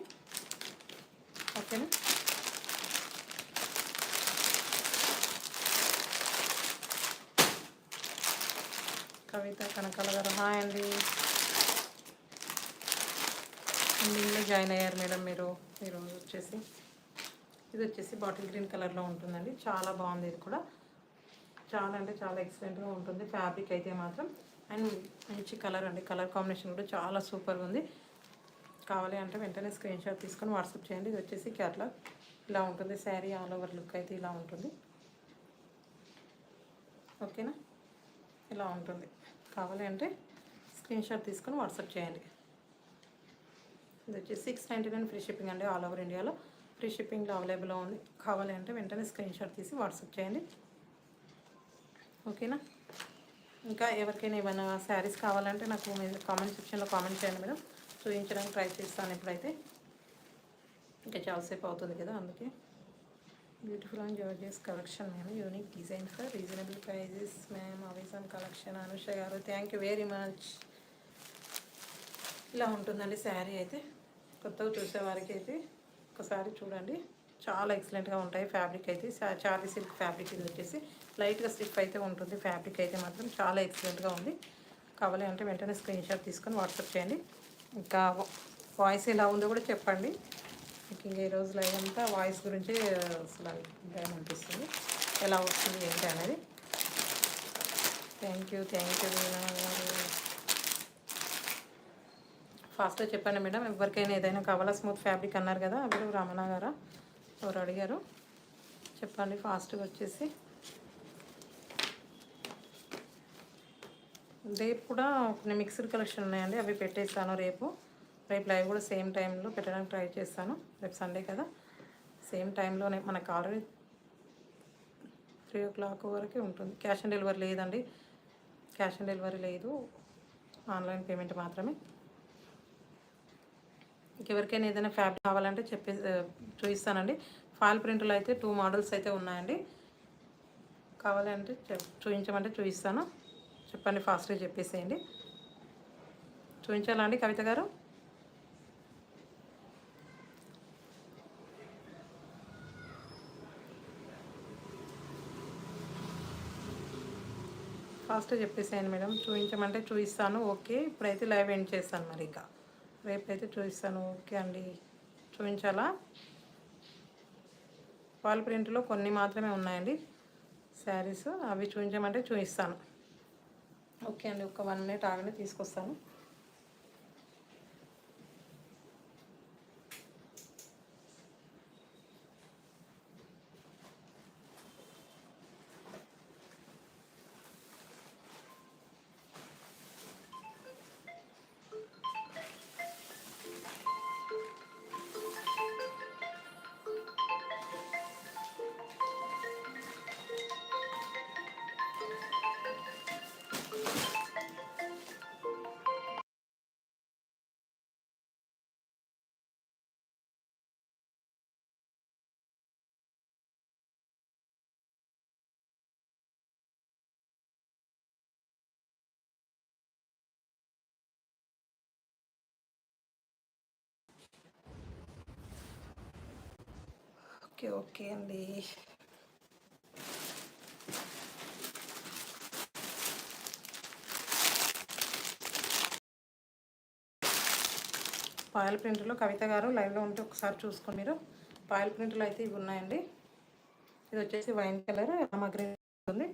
ఓకేనా? కవిత కనకాల గారు హాయ్ అండి. నిన్నే జాయిన్ అయ్యారు మేడం మీరు ఈరోజు వచ్చేసి. ఇది వచ్చేసి బాటిల్ గ్రీన్ కలర్లో ఉంటుందండి. చాలా బాగుంది. ఇది కూడా చాలా అంటే చాలా ఎక్సలెంట్గా ఉంటుంది. ఫ్యాబ్రిక్ అయితే మాత్రం అండ్ మంచి కలర్ అండి. కలర్ కాంబినేషన్ కూడా చాలా సూపర్గా ఉంది. కావాలి అంటే వెంటనే స్క్రీన్ షాట్ తీసుకొని వాట్సాప్ చేయండి. ఇది వచ్చేసి క్యాట్లాగ్ ఇలా ఉంటుంది. శారీ ఆల్ ఓవర్ లుక్ అయితే ఇలా ఉంటుంది. ఓకేనా? ఇలా ఉంటుంది. కావాలి అంటే స్క్రీన్ షాట్ తీసుకొని వాట్సాప్ చేయండి. ఇది వచ్చి 699 ఫ్రీ షిప్పింగ్ అండి. ఆల్ ఓవర్ ఇండియాలో ఫ్రీ షిప్పింగ్లో అవైలబుల్ ఉంది. కావాలి అంటే వెంటనే స్క్రీన్ షాట్ తీసి వాట్సాప్ చేయండి. ఓకేనా? ఇంకా ఎవరికైనా ఏమైనా శారీస్ కావాలంటే నాకు కామెంట్ సెక్షన్లో కామెంట్ చేయండి మేడం. చూపించడానికి ట్రై చేస్తాను. ఇప్పుడైతే ఇంకా చాలాసేపు అవుతుంది కదా, అందుకే. Beautiful and gorgeous collection ma'am. Unique design for reasonable prices ma'am. Awesome collection Anusha గారు థ్యాంక్ యూ వెరీ మచ్. ఇలా ఉంటుందండి శారీ అయితే. కొత్తగా చూసే వారికి అయితే ఒకసారి చూడండి, చాలా ఎక్సలెంట్గా ఉంటాయి. ఫ్యాబ్రిక్ అయితే చార్లీ సిల్క్ ఫ్యాబ్రిక్, ఇది వచ్చేసి లైట్గా స్టిఫ్ అయితే ఉంటుంది. ఫ్యాబ్రిక్ అయితే మాత్రం చాలా ఎక్సలెంట్గా ఉంది. కావాలి అంటే వెంటనే స్క్రీన్ షాట్ తీసుకొని వాట్సాప్ చేయండి. ఇంకా వాయిస్ ఎలా ఉందో కూడా చెప్పండి. మీకు ఇంకా ఈరోజు లైవ్ అంతా వాయిస్ గురించి అసలు భయం అనిపిస్తుంది, ఎలా వస్తుంది ఏంటి అనేది. థ్యాంక్ యూ వీణా గారు. ఫాస్ట్గా చెప్పండి మేడం, ఎవరికైనా ఏదైనా కావాలా? స్మూత్ ఫ్యాబ్రిక్ అన్నారు కదా, ఎవరు రమణ గారా ఎవరు అడిగారు? చెప్పండి ఫాస్ట్గా వచ్చేసి. రేపు కూడా కొన్ని మిక్స్డ్ కలెక్షన్ ఉన్నాయండి, అవి పెట్టేస్తాను. రేపు లైవ్ కూడా సేమ్ టైంలో పెట్టడానికి ట్రై చేస్తాను. రేపు సండే కదా, సేమ్ టైంలోనే. మనకు ఆల్రెడీ 3 o'clock వరకే ఉంటుంది. క్యాష్ ఆన్ డెలివరీ లేదండి, క్యాష్ ఆన్ డెలివరీ లేదు, ఆన్లైన్ పేమెంట్ మాత్రమే. ఇంకెవరికైనా ఏదైనా ఫ్యాబ్రిక్ కావాలంటే చూపిస్తానండి. ఫాయిల్ ప్రింట్లో అయితే 2 మోడల్స్ అయితే ఉన్నాయండి. కావాలంటే చూపించమంటే చూపిస్తాను. చెప్పండి, ఫాస్ట్గా చెప్పేసేయండి. చూపించాలా అండి కవిత గారు? ఫాస్ట్గా చెప్పేసేయండి మేడం. చూపించమంటే చూపిస్తాను. ఓకే, ఇప్పుడైతే లైవ్ ఎండ్ చేస్తాను. మరి ఇంకా రేపైతే చూపిస్తాను. ఓకే అండి, చూపించాలా? వాల్ ప్రింట్లో కొన్ని మాత్రమే ఉన్నాయండి శారీస్, అవి చూపించమంటే చూపిస్తాను. ఓకే అండి, ఒక 1 minute ఆగండి, తీసుకొస్తాను. ఓకే అండి. పాయల్ ప్రింట్లో కవిత గారు లైవ్లో ఉంటే ఒకసారి చూసుకొని మీరు. పాయల్ ప్రింట్లో అయితే ఇవి ఉన్నాయండి. ఇది వచ్చేసి వైన్ కలర్ గ్రీన్ ఉంటుంది,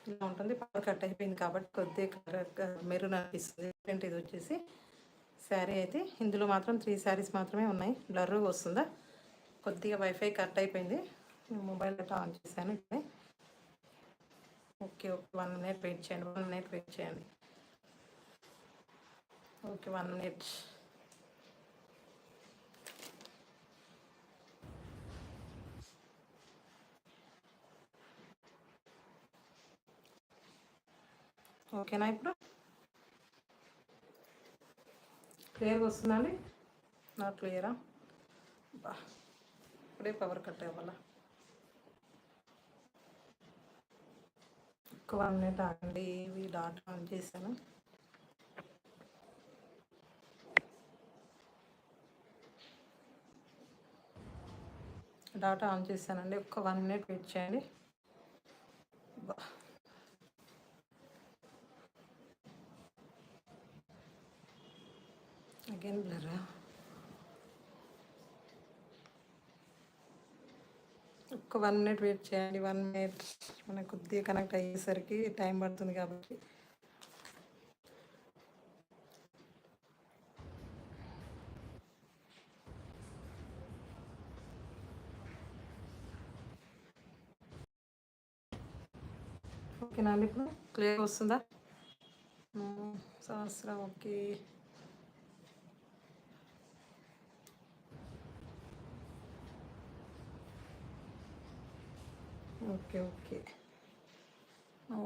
ఇలా ఉంటుంది. పవర్ కట్ అయిపోయింది కాబట్టి కొద్దిగా మెరూన్ అనిపిస్తుంది ప్రింట్. ఇది వచ్చేసి శారీ అయితే ఇందులో మాత్రం 3 శారీస్ మాత్రమే ఉన్నాయి. బ్లర్గా వస్తుందా? కొద్దిగా వైఫై కట్ అయిపోయింది, మొబైల్ డేటా ఆన్ చేశాను ఇప్పుడే. ఓకే 1 minute వెయిట్ చేయండి, 1 minute వెయిట్ చేయండి. Okay 1 minute. ఓకేనా? ఇప్పుడు క్లియర్గా వస్తుందండి? నాట్ క్లియరా? ఇప్పుడే పవర్ కట్ అవ్వాలా? ఒక 1 minute ఆగండి, ఇవి డాటా ఆన్ చేశాను. డాటా ఆన్ చేశానండి, ఒక్క 1 minute వెయిట్ చేయండి. అగైన్ బ్లరా? ఒక్క 1 minute వెయిట్ చేయండి. 1 minute మనకు కొద్దిగా కనెక్ట్ అయ్యేసరికి టైం పడుతుంది కాబట్టి. ఓకేనా అండి? ఇప్పుడు క్లియర్ వస్తుందా? సహస్రం ఓకే. ఓకే ఓకే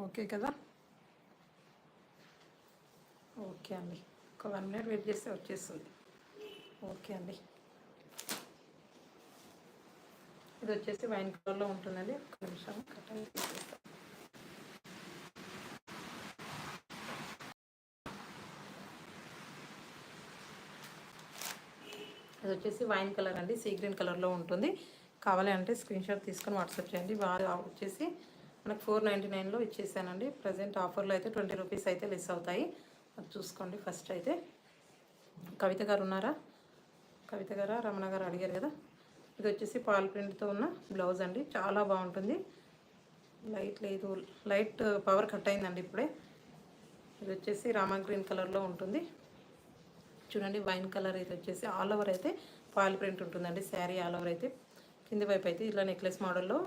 ఓకే కదా? ఓకే అండి, ఒక 1 minute వెయిట్ చేస్తే వచ్చేస్తుంది. ఓకే అండి, ఇది వచ్చేసి వైన్ కలర్లో ఉంటుందండి. ఒక్క నిమిషం కట్ అయి తీసేస్తాను. ఇది వచ్చేసి వైన్ కలర్ అండి, సీ గ్రీన్ కలర్లో ఉంటుంది. కావాలి అంటే స్క్రీన్ షాట్ తీసుకొని వాట్సాప్ చేయండి. బాగా వచ్చేసి మనకు 499లో ఇచ్చేసానండి. ప్రజెంట్ ఆఫర్లో అయితే 20 రూపీస్ అయితే లెస్ అవుతాయి. అది చూసుకోండి. ఫస్ట్ అయితే కవిత గారు ఉన్నారా? కవిత గారా రమణ గారు అడిగారు కదా. ఇది వచ్చేసి పాల్ ప్రింట్తో ఉన్న బ్లౌజ్ అండి, చాలా బాగుంటుంది. లైట్ పవర్ కట్ అయిందండి ఇప్పుడే. ఇది వచ్చేసి రామా గ్రీన్ కలర్లో ఉంటుంది. చూడండి వైన్ కలర్. ఇది వచ్చేసి ఆల్ ఓవర్ అయితే పాల్ ప్రింట్ ఉంటుందండి. శారీ ఆల్ ఓవర్ అయితే కింది వైపు అయితే ఇలా నెక్లెస్ మోడల్లో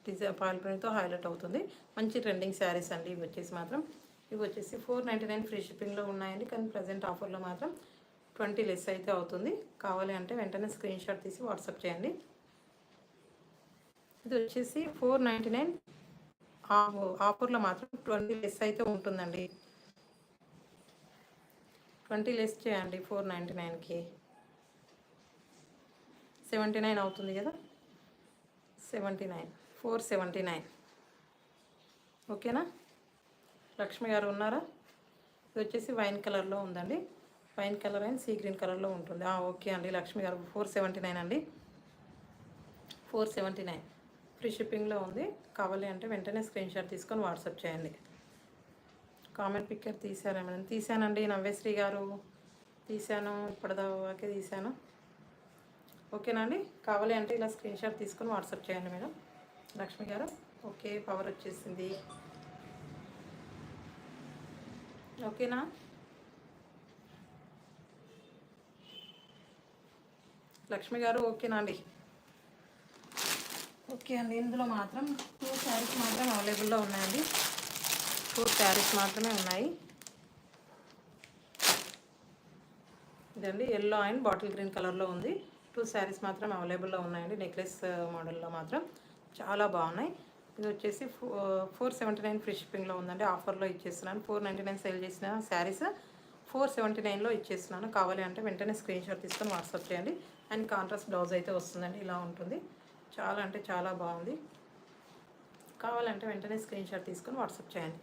డిజైన్ పాల్ ప్రింట్తో హైలైట్ అవుతుంది. మంచి ట్రెండింగ్ శారీస్ అండి ఇవి వచ్చేసి మాత్రం. ఇవి వచ్చేసి 499 ఫ్రీ షిప్పింగ్లో ఉన్నాయండి. కానీ ప్రజెంట్ ఆఫర్లో మాత్రం 20 లెస్ అయితే అవుతుంది. కావాలి అంటే వెంటనే స్క్రీన్ షాట్ తీసి వాట్సాప్ చేయండి. ఇది వచ్చేసి 499 ఆఫర్లో మాత్రం 20 లెస్ అయితే ఉంటుందండి. 20 లెస్ చేయండి. 499కి 79 అవుతుంది కదా. 479 ఓకేనా. లక్ష్మి గారు ఉన్నారా? ఇది వచ్చేసి వైన్ కలర్లో ఉందండి. Wine colour and sea green కలర్లో ఉంటుంది. ఓకే అండి లక్ష్మి గారు. 479 అండి. 479 ఫ్రీ షిప్పింగ్లో ఉంది. కావాలి అంటే వెంటనే స్క్రీన్ షాట్ తీసుకొని వాట్సాప్ చేయండి. కామెంట్ పిక్చర్ తీసారా మేడం? తీసానండి నవ్యశ్రీ గారు, తీసాను. ఇప్పటిదాకే తీసాను. ఓకేనా అండి. కావాలి అంటే ఇలా స్క్రీన్ షాట్ తీసుకొని వాట్సాప్ చేయండి మేడం. లక్ష్మి గారు ఓకే, పవర్ వచ్చేసింది. ఓకేనా. లక్ష్మి గారు ఓకేనా అండి? ఓకే అండి. ఇందులో మాత్రం 2 శారీస్ మాత్రం అవైలబుల్లో ఉన్నాయండి. 2 శారీస్ మాత్రమే ఉన్నాయి. ఇదండి ఎల్లో అండ్ బాటిల్ గ్రీన్ కలర్లో ఉంది. 2 శారీస్ మాత్రం అవైలబుల్లో ఉన్నాయండి. నెక్లెస్ మోడల్లో మాత్రం చాలా బాగున్నాయి. ఇది వచ్చేసి 479 ఫ్రీ షిప్పింగ్లో ఉందండి. ఆఫర్లో ఇచ్చేస్తున్నాను. 499 సేల్ చేసిన శారీస్ 479లో ఇచ్చేస్తున్నాను. కావాలి అంటే వెంటనే స్క్రీన్ షాట్ తీసుకొని వాట్సాప్ చేయండి. అండ్ కాంట్రాస్ట్ బ్లౌజ్ అయితే వస్తుందండి. ఇలా ఉంటుంది. చాలా అంటే చాలా బాగుంది. కావాలంటే వెంటనే స్క్రీన్ షాట్ తీసుకొని వాట్సాప్ చేయండి.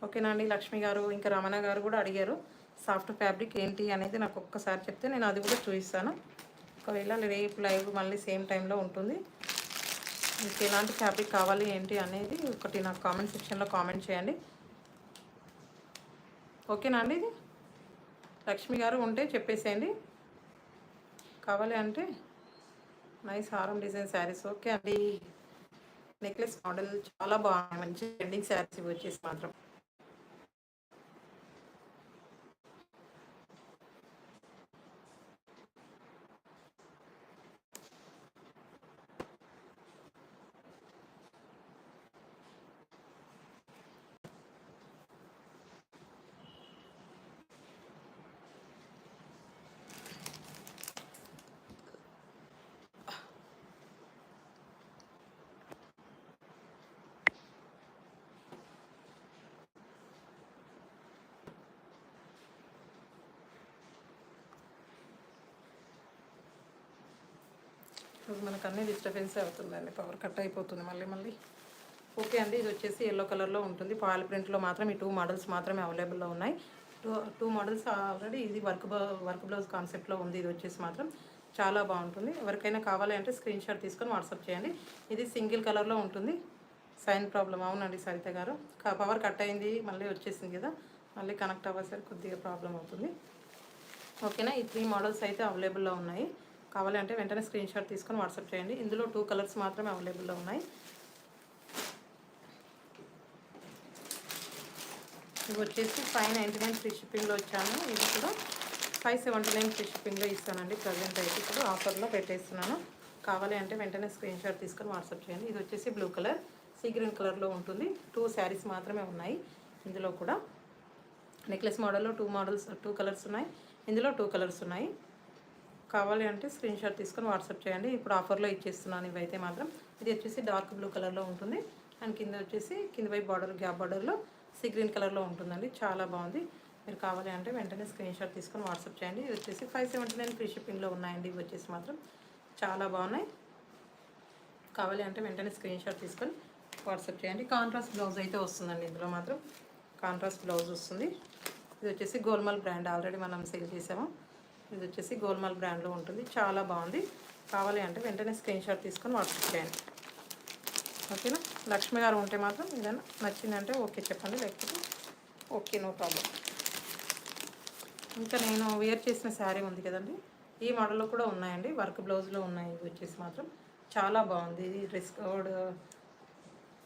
ఓకేనా అండి. లక్ష్మి గారు ఇంకా రమణ గారు కూడా అడిగారు సాఫ్ట్ ఫ్యాబ్రిక్ ఏంటి అనేది నాకు ఒక్కసారి చెప్తే నేను అది కూడా చూపిస్తాను. ఒకవేళ రేపు లైవ్ మళ్ళీ సేమ్ టైంలో ఉంటుంది. మీకు ఎలాంటి ఫ్యాబ్రిక్ కావాలి ఏంటి అనేది ఒకటి నాకు కామెంట్ సెక్షన్లో కామెంట్ చేయండి. ఓకేనా అండి. ఇది లక్ష్మి గారు ఉంటే చెప్పేసేయండి. కావాలి అంటే నైస్ హారం డిజైన్ శారీస్. ఓకే అండి. నెక్లెస్ మోడల్ చాలా బాగున్నాయి. మంచి ట్రెండింగ్ శారీస్ ఇవి వచ్చేసి మాత్రం. మనకు అన్నీ డిస్టర్బెన్స్ అవుతుందండి. పవర్ కట్ అయిపోతుంది మళ్ళీ. ఓకే అండి. ఇది వచ్చేసి ఎల్లో కలర్లో ఉంటుంది. పాల్ ప్రింట్లో మాత్రం ఈ 2 మోడల్స్ మాత్రమే అవైలబుల్లో ఉన్నాయి. టూ మోడల్స్ ఆల్రెడీ ఇది వర్క్ బ్లౌజ్ కాన్సెప్ట్లో ఉంది. ఇది వచ్చేసి మాత్రం చాలా బాగుంటుంది. ఎవరికైనా కావాలి అంటే స్క్రీన్ షాట్ తీసుకొని వాట్సాప్ చేయండి. ఇది సింగిల్ కలర్లో ఉంటుంది. సైన్ ప్రాబ్లం. అవునండి సరిత గారు. పవర్ కట్ అయింది మళ్ళీ వచ్చేసింది కదా. మళ్ళీ కనెక్ట్ అవ్వసరికి కొద్దిగా ప్రాబ్లం అవుతుంది. ఓకేనా. ఈ 3 మోడల్స్ అయితే అవైలబుల్లో ఉన్నాయి. కావాలి అంటే వెంటనే స్క్రీన్ షాట్ తీసుకొని వాట్సాప్ చేయండి. ఇందులో 2 కలర్స్ మాత్రమే అవైలబుల్లో ఉన్నాయి. ఇవి వచ్చేసి 599 ఫ్రీ షిప్పింగ్లో వచ్చాను. ఇది కూడా 579 ఫ్రీ షిప్పింగ్లో ఇస్తానండి. ప్రజెంట్ అయితే ఇప్పుడు ఆఫర్లో పెట్టేస్తున్నాను. కావాలి అంటే వెంటనే స్క్రీన్ షాట్ తీసుకొని వాట్సాప్ చేయండి. ఇది వచ్చేసి బ్లూ కలర్, సీ గ్రీన్ కలర్లో ఉంటుంది. 2 శారీస్ మాత్రమే ఉన్నాయి. ఇందులో కూడా నెక్లెస్ మోడల్లో 2 కలర్స్ ఉన్నాయి. ఇందులో 2 కలర్స్ ఉన్నాయి. కావాలి అంటే స్క్రీన్ షాట్ తీసుకొని వాట్సాప్ చేయండి. ఇప్పుడు ఆఫర్లో ఇచ్చేస్తున్నాను ఇవైతే మాత్రం. ఇది వచ్చేసి డార్క్ బ్లూ కలర్లో ఉంటుంది. అండ్ కింద వచ్చేసి కింద వైపు బార్డర్ గ్యాప్ బార్డర్లో సీ గ్రీన్ కలర్లో ఉంటుందండి. చాలా బాగుంది. మీరు కావాలి అంటే వెంటనే స్క్రీన్ షాట్ తీసుకొని వాట్సాప్ చేయండి. ఇది వచ్చేసి 579 ఫ్రీ షిప్పింగ్లో ఉన్నాయండి. ఇవి వచ్చేసి మాత్రం చాలా బాగున్నాయి. కావాలి అంటే వెంటనే స్క్రీన్ షాట్ తీసుకొని వాట్సాప్ చేయండి. కాంట్రాస్ట్ బ్లౌజ్ అయితే వస్తుందండి. ఇందులో మాత్రం కాంట్రాస్ట్ బ్లౌజ్ వస్తుంది. ఇది వచ్చేసి గోల్మాల్ బ్రాండ్ ఆల్రెడీ మనం సేల్ చేసాము. ఇది వచ్చేసి గోల్మాల్ బ్రాండ్లో ఉంటుంది, చాలా బాగుంది. కావాలి అంటే వెంటనే స్క్రీన్ షాట్ తీసుకొని వాట్సాప్ చేయండి. ఓకేనా. లక్ష్మి గారు ఉంటే మాత్రం ఏదైనా నచ్చిందంటే ఓకే చెప్పండి, లేకపోతే ఓకే నో ప్రాబ్లం. ఇంకా నేను వేర్ చేసిన శారీ ఉంది కదండి, ఈ మోడల్లో కూడా ఉన్నాయండి, వర్క్ బ్లౌజ్లో ఉన్నాయి. ఇవి వచ్చేసి మాత్రం చాలా బాగుంది. ఇది డ్రెస్ కోడ్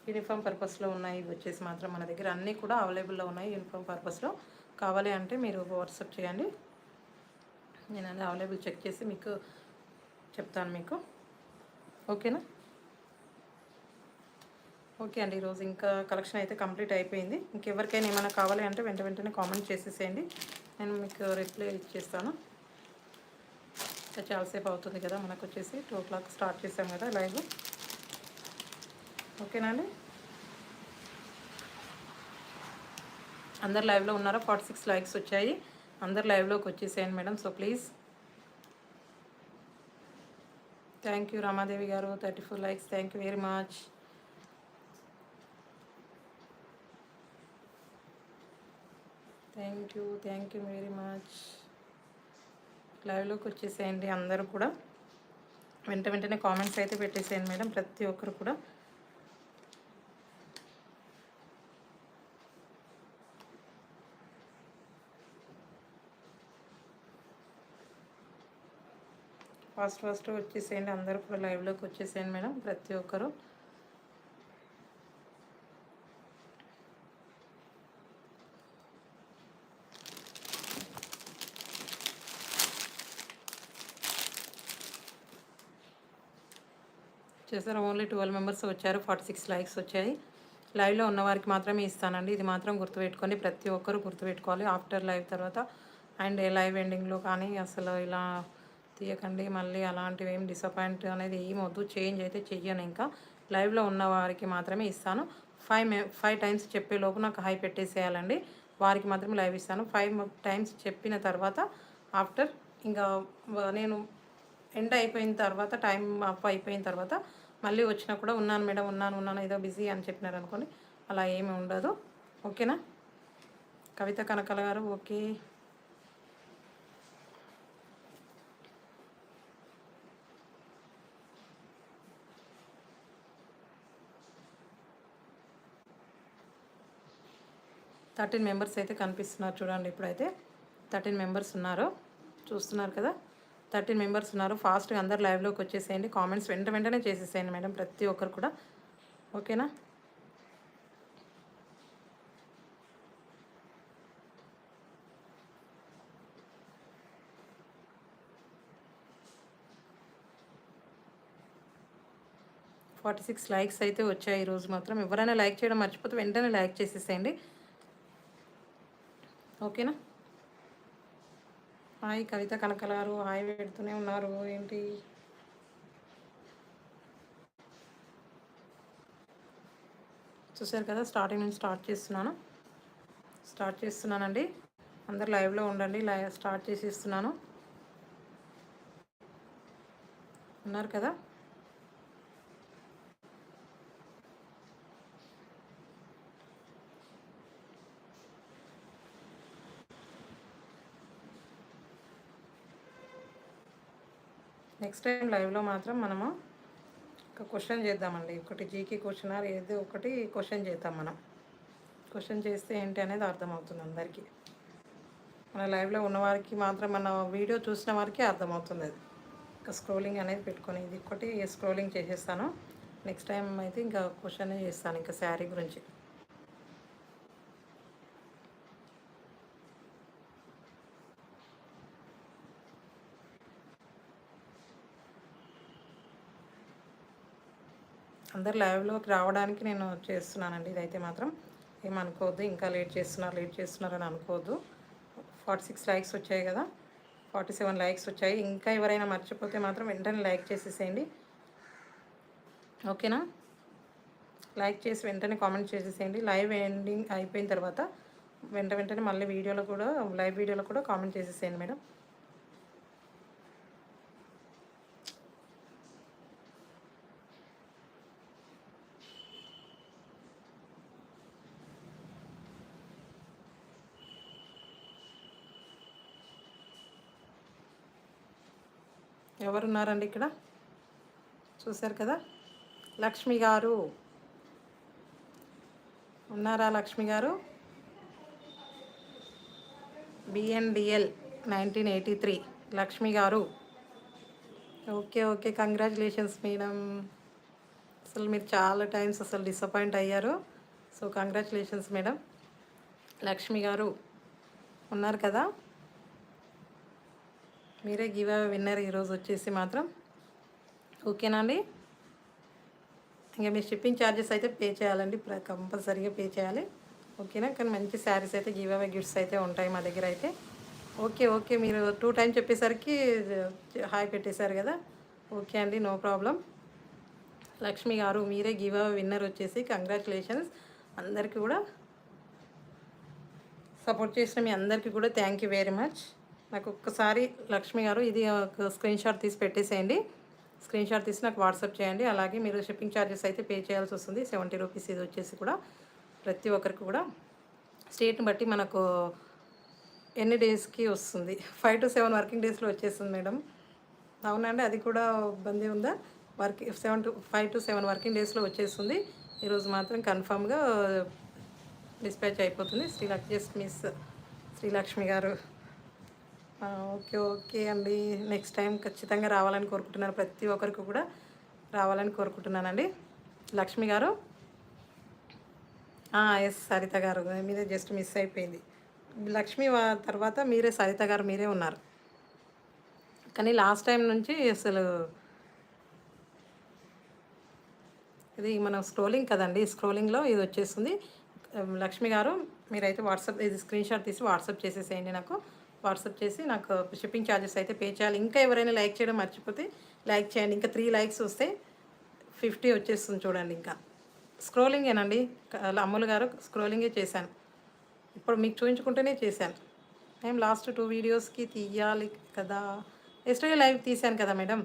యూనిఫామ్ పర్పస్లో ఉన్నాయి. ఇవి వచ్చేసి మాత్రం మన దగ్గర అన్నీ కూడా అవైలబుల్లో ఉన్నాయి యూనిఫామ్ పర్పస్లో. కావాలి అంటే మీరు వాట్సాప్ చేయండి, నేను అన్నీ అవైలబుల్ చెక్ చేసి మీకు చెప్తాను మీకు. ఓకేనా. ఓకే అండి, ఈరోజు ఇంకా కలెక్షన్ అయితే కంప్లీట్ అయిపోయింది. ఇంకెవరికైనా ఏమైనా కావాలి అంటే వెంటనే కామెంట్ చేసేసేయండి, నేను మీకు రిప్లై ఇచ్చేస్తాను. చాలాసేపు అవుతుంది కదా, మనకు వచ్చేసి 2 o'clock స్టార్ట్ చేసాం కదా లైవ్. ఓకేనా అండి. అందరు లైవ్లో ఉన్నారా? 46 లైక్స్ వచ్చాయి. అందరు లైవ్లోకి వచ్చేసేయండి madam. So please. Thank you Ramadevi గారు, 34 likes. Thank you very much. Thank you very much. లైవ్లోకి వచ్చేసేయండి అందరూ కూడా. వెంటనే కామెంట్స్ అయితే పెట్టేసేయండి మేడం, ప్రతి ఒక్కరు కూడా. ఫాస్ట్ వచ్చేసేయండి అందరూ కూడా, లైవ్లోకి వచ్చేసేయండి మేడం ప్రతి ఒక్కరు. చేశారు. ఓన్లీ 12 మెంబర్స్ వచ్చారు, 46 లైక్స్ వచ్చాయి. లైవ్లో ఉన్న వారికి మాత్రమే ఇస్తానండి, ఇది మాత్రం గుర్తుపెట్టుకొని ప్రతి ఒక్కరు గుర్తుపెట్టుకోవాలి. ఆఫ్టర్ లైవ్ తర్వాత అండ్ లైవ్ ఎండింగ్లో కానీ అసలు ఇలా తీయకండి, మళ్ళీ అలాంటివి ఏం డిసప్పాయింట్ అనేది ఏమొద్దు. చేంజ్ అయితే చెయ్యను, ఇంకా లైవ్లో ఉన్న వారికి మాత్రమే ఇస్తాను. 5 టైమ్స్ చెప్పేలోపు నాకు హై పెట్టేసేయాలండి, వారికి మాత్రమే లైవ్ ఇస్తాను. 5 టైమ్స్ చెప్పిన తర్వాత ఆఫ్టర్ ఇంకా నేను ఎండ్ అయిపోయిన తర్వాత, టైం అప్ అయిపోయిన తర్వాత మళ్ళీ వచ్చినా కూడా ఉన్నాను మేడం, ఉన్నాను ఏదో బిజీ అని చెప్పినారు అనుకోండి, అలా ఏమి ఉండదు. ఓకేనా. కవిత కనకల గారు ఓకే. థర్టీన్ మెంబర్స్ అయితే కనిపిస్తున్నారు చూడండి. ఇప్పుడైతే 13 మెంబర్స్ ఉన్నారు, చూస్తున్నారు కదా. 13 మెంబర్స్ ఉన్నారు. ఫాస్ట్గా అందరు లైవ్లోకి వచ్చేసేయండి, కామెంట్స్ వెంటనే చేసేసేయండి మేడం ప్రతి ఒక్కరు కూడా. ఓకేనా. ఫార్టీ 46 లైక్స్ అయితే వచ్చాయి ఈరోజు మాత్రం. ఎవరైనా లైక్ చేయడం మర్చిపోతే వెంటనే లైక్ చేసేసేయండి. ఓకేనా. హాయ్ కవిత కనకల గారు, హాయ్ పెడుతూనే ఉన్నారు ఏంటి. చూసారు కదా, స్టార్టింగ్ నుంచి స్టార్ట్ చేస్తున్నానండి. అందరు లైవ్లో ఉండండి, లైవ్ స్టార్ట్ చేసేస్తున్నాను. ఉన్నారు కదా. నెక్స్ట్ టైం లైవ్లో మాత్రం మనము ఒక క్వశ్చన్ చేద్దామండి, ఒకటి జీకే క్వశ్చన్ ఏదో ఒకటి క్వశ్చన్ చేద్దాం. మనం క్వశ్చన్ చేస్తే ఏంటి అనేది అర్థమవుతుంది అందరికీ. మన లైవ్లో ఉన్నవారికి మాత్రం, మన వీడియో చూసిన వారికి అర్థమవుతుంది అది. ఇంకా స్క్రోలింగ్ అనేది పెట్టుకొని ఇది ఒకటి స్క్రోలింగ్ చేసేస్తాను. నెక్స్ట్ టైం అయితే ఇంకా క్వశ్చన్ చేస్తాను, ఇంకా శారీ గురించి. అందరు లైవ్లోకి రావడానికి నేను చేస్తున్నానండి, ఇదైతే మాత్రం ఏమనుకోవద్దు. ఇంకా లేట్ చేస్తున్నారని అనుకోవద్దు. 46 లైక్స్ వచ్చాయి కదా, 47 లైక్స్ వచ్చాయి. ఇంకా ఎవరైనా మర్చిపోతే మాత్రం వెంటనే లైక్ చేసేసేయండి. ఓకేనా. లైక్ చేసి వెంటనే కామెంట్ చేసేసేయండి. లైవ్ ఎండింగ్ అయిపోయిన తర్వాత వెంటనే మళ్ళీ లైవ్ వీడియోలో కూడా కామెంట్ చేసేసేయండి మేడం. ఎవరున్నారండి ఇక్కడ? చూశారు కదా, లక్ష్మి గారు ఉన్నారా? లక్ష్మి గారు BNDL 1983 లక్ష్మి గారు. Okay okay, congratulations madam. అసలు మీరు చాలా టైమ్స్ అసలు డిసప్పాయింట్ అయ్యారు. So congratulations madam. లక్ష్మి గారు ఉన్నారు కదా, మీరే గివ్ అవే విన్నర్ ఈరోజు వచ్చేసి మాత్రం. ఓకేనా అండి? ఇంకా మీ షిప్పింగ్ ఛార్జెస్ అయితే పే చేయాలండి, కంపల్సరీగా పే చేయాలి. ఓకేనా? కానీ మంచి శారీస్ అయితే గివ్ అవే గిఫ్ట్స్ అయితే ఉంటాయి మా దగ్గర అయితే. ఓకే ఓకే, మీరు 2 టైమ్స్ చెప్పేసరికి హాయ్ పెట్టేశారు కదా. ఓకే అండి, నో ప్రాబ్లం. లక్ష్మి గారు మీరే గివ్ అవే విన్నర్ వచ్చేసి కంగ్రాచులేషన్స్. అందరికీ కూడా సపోర్ట్ చేసిన మీ అందరికీ కూడా థ్యాంక్ యూ వెరీ మచ్. నాకు ఒక్కసారి లక్ష్మి గారు ఇది ఒక స్క్రీన్ షాట్ తీసి పెట్టేసేయండి. స్క్రీన్ షాట్ తీసి నాకు వాట్సాప్ చేయండి. అలాగే మీరు షిప్పింగ్ ఛార్జెస్ అయితే పే చేయాల్సి వస్తుంది, 70 రూపీస్. ఇది వచ్చేసి కూడా ప్రతి ఒక్కరికి కూడా స్టేట్ని బట్టి మనకు ఎన్ని డేస్కి వస్తుంది, 5 to 7 వర్కింగ్ డేస్లో వచ్చేస్తుంది మేడం. అవునండి, అది కూడా ఇబ్బంది ఉందా? 5 to 7 వర్కింగ్ డేస్లో వచ్చేస్తుంది. ఈరోజు మాత్రం కన్ఫామ్గా డిస్పాచ్ అయిపోతుంది. శ్రీలక్ష్మి గారు. ఓకే ఓకే అండి, నెక్స్ట్ టైం ఖచ్చితంగా రావాలని కోరుకుంటున్నాను. ప్రతి ఒక్కరికి కూడా రావాలని కోరుకుంటున్నానండి. లక్ష్మి గారు, ఎస్ సరిత గారు మీదే జస్ట్ మిస్ అయిపోయింది. లక్ష్మి తర్వాత మీరే, సరిత గారు మీరే ఉన్నారు. కానీ లాస్ట్ టైం నుంచి అసలు ఇది మనం స్క్రోలింగ్ కదండి, స్క్రోలింగ్లో ఇది వచ్చేస్తుంది. లక్ష్మి గారు మీరైతే వాట్సాప్ ఇది స్క్రీన్ షాట్ తీసి వాట్సాప్ చేసేసేయండి నాకు. వాట్సాప్ చేసి నాకు షిప్పింగ్ ఛార్జెస్ అయితే పే చేయాలి. ఇంకా ఎవరైనా లైక్ చేయడం మర్చిపోతే లైక్ చేయండి. ఇంకా 3 likes వస్తే 50 వచ్చేస్తుంది చూడండి. ఇంకా స్క్రోలింగేనండి అమ్ములు గారు, స్క్రోలింగే చేశాను. ఇప్పుడు మీకు చూపించుకుంటూనే చేశాను. మేము లాస్ట్ 2 వీడియోస్కి తీయాలి కదా. ఎస్టర్డే లైవ్ తీశాను కదా మేడం.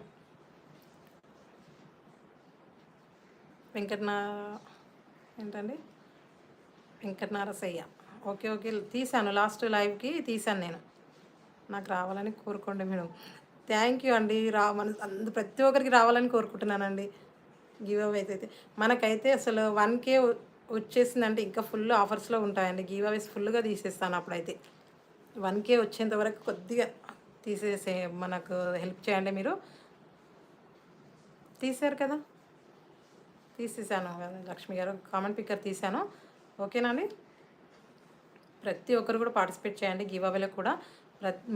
ఏంటండి వెంకటనారసయ్య. ఓకే ఓకే, తీశాను. లాస్ట్ లైవ్కి తీశాను నేను. నాకు రావాలని కోరుకోండి మేడం. థ్యాంక్ యూ అండి. ప్రతి ఒక్కరికి రావాలని కోరుకుంటున్నానండి. గివ్ అవే అయితే మనకైతే అసలు 1K వచ్చేసిందంటే ఇంకా ఫుల్ ఆఫర్స్లో ఉంటాయండి. గివ్ అవేస్ ఫుల్గా తీసేస్తాను. అప్పుడైతే 1K వచ్చేంత వరకు కొద్దిగా తీసేసే మనకు హెల్ప్ చేయండి మీరు. తీశారు కదా, తీసేసాను లక్ష్మి గారు, కామెంట్ పిక్కర్ తీశాను. ఓకేనా అండి? ప్రతి ఒక్కరు కూడా పార్టిసిపేట్ చేయండి గివ్ అవేలో కూడా.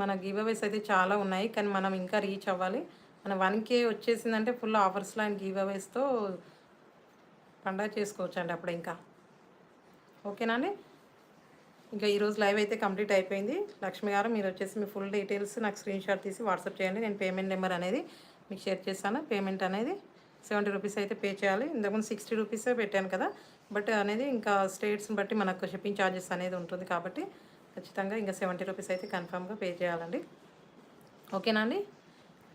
మన గివ్ అవేస్ అయితే చాలా ఉన్నాయి, కానీ మనం ఇంకా రీచ్ అవ్వాలి. మన 1K వచ్చేసిందంటే ఫుల్ ఆఫర్స్లో అండ్ గివ్ అవేస్తో పండగ చేసుకోవచ్చు అండి అప్పుడు ఇంకా. ఓకేనా అండి? ఇంకా ఈరోజు లైవ్ అయితే కంప్లీట్ అయిపోయింది. లక్ష్మి గారు మీరు వచ్చేసి మీ ఫుల్ డీటెయిల్స్ నాకు స్క్రీన్ షాట్ తీసి వాట్సాప్ చేయండి. నేను పేమెంట్ నెంబర్ అనేది మీకు షేర్ చేస్తాను. పేమెంట్ అనేది 70 రూపీస్ అయితే పే చేయాలి. ఇంతకుముందు 60 రూపీసే పెట్టాను కదా, బట్ అనేది ఇంకా స్టేట్స్ని బట్టి మనకు షిప్పింగ్ ఛార్జెస్ అనేది ఉంటుంది కాబట్టి ఖచ్చితంగా ఇంకా 70 రూపీస్ అయితే కన్ఫామ్గా పే చేయాలండి. ఓకేనా అండి?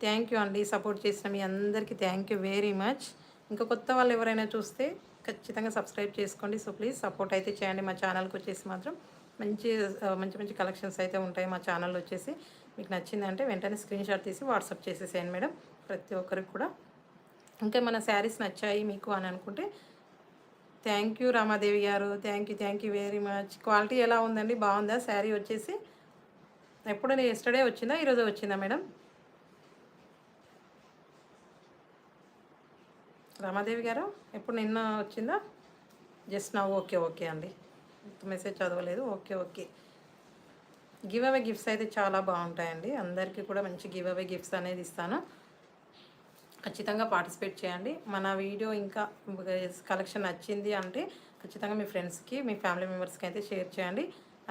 థ్యాంక్ యూ అండి. సపోర్ట్ చేసిన మీ అందరికీ థ్యాంక్ యూ వెరీ మచ్. ఇంకా కొత్త వాళ్ళు ఎవరైనా చూస్తే ఖచ్చితంగా సబ్స్క్రైబ్ చేసుకోండి. సో ప్లీజ్ సపోర్ట్ అయితే చేయండి. మా ఛానల్కి వచ్చేసి మాత్రం మంచి మంచి కలెక్షన్స్ అయితే ఉంటాయి మా ఛానల్లో వచ్చేసి. మీకు నచ్చిందంటే వెంటనే స్క్రీన్ షాట్ తీసి వాట్సాప్ చేసేసేయండి మేడం, ప్రతి ఒక్కరికి కూడా. ఇంకా మన శారీస్ నచ్చాయి మీకు అని అనుకుంటే థ్యాంక్ యూ రామాదేవి గారు, thank you very much. Quality ఎలా ఉందండి, బాగుందా శారీ వచ్చేసి? ఎప్పుడైనా ఎస్టర్డే వచ్చిందా, ఈరోజు వచ్చిందా మేడం? రామాదేవి గారు ఎప్పుడు నిన్న వచ్చిందా? జస్ట్ నా. ఓకే ఓకే అండి, మెసేజ్ చదవలేదు. Okay okay. Give away gifts అయితే చాలా బాగుంటాయండి. అందరికీ కూడా మంచి గివ్ అవే గిఫ్ట్స్ అనేది ఇస్తాను. ఖచ్చితంగా పార్టిసిపేట్ చేయండి. మన వీడియో ఇంకా కలెక్షన్ నచ్చింది అంటే ఖచ్చితంగా మీ ఫ్రెండ్స్కి, మీ ఫ్యామిలీ మెంబర్స్కి అయితే షేర్ చేయండి.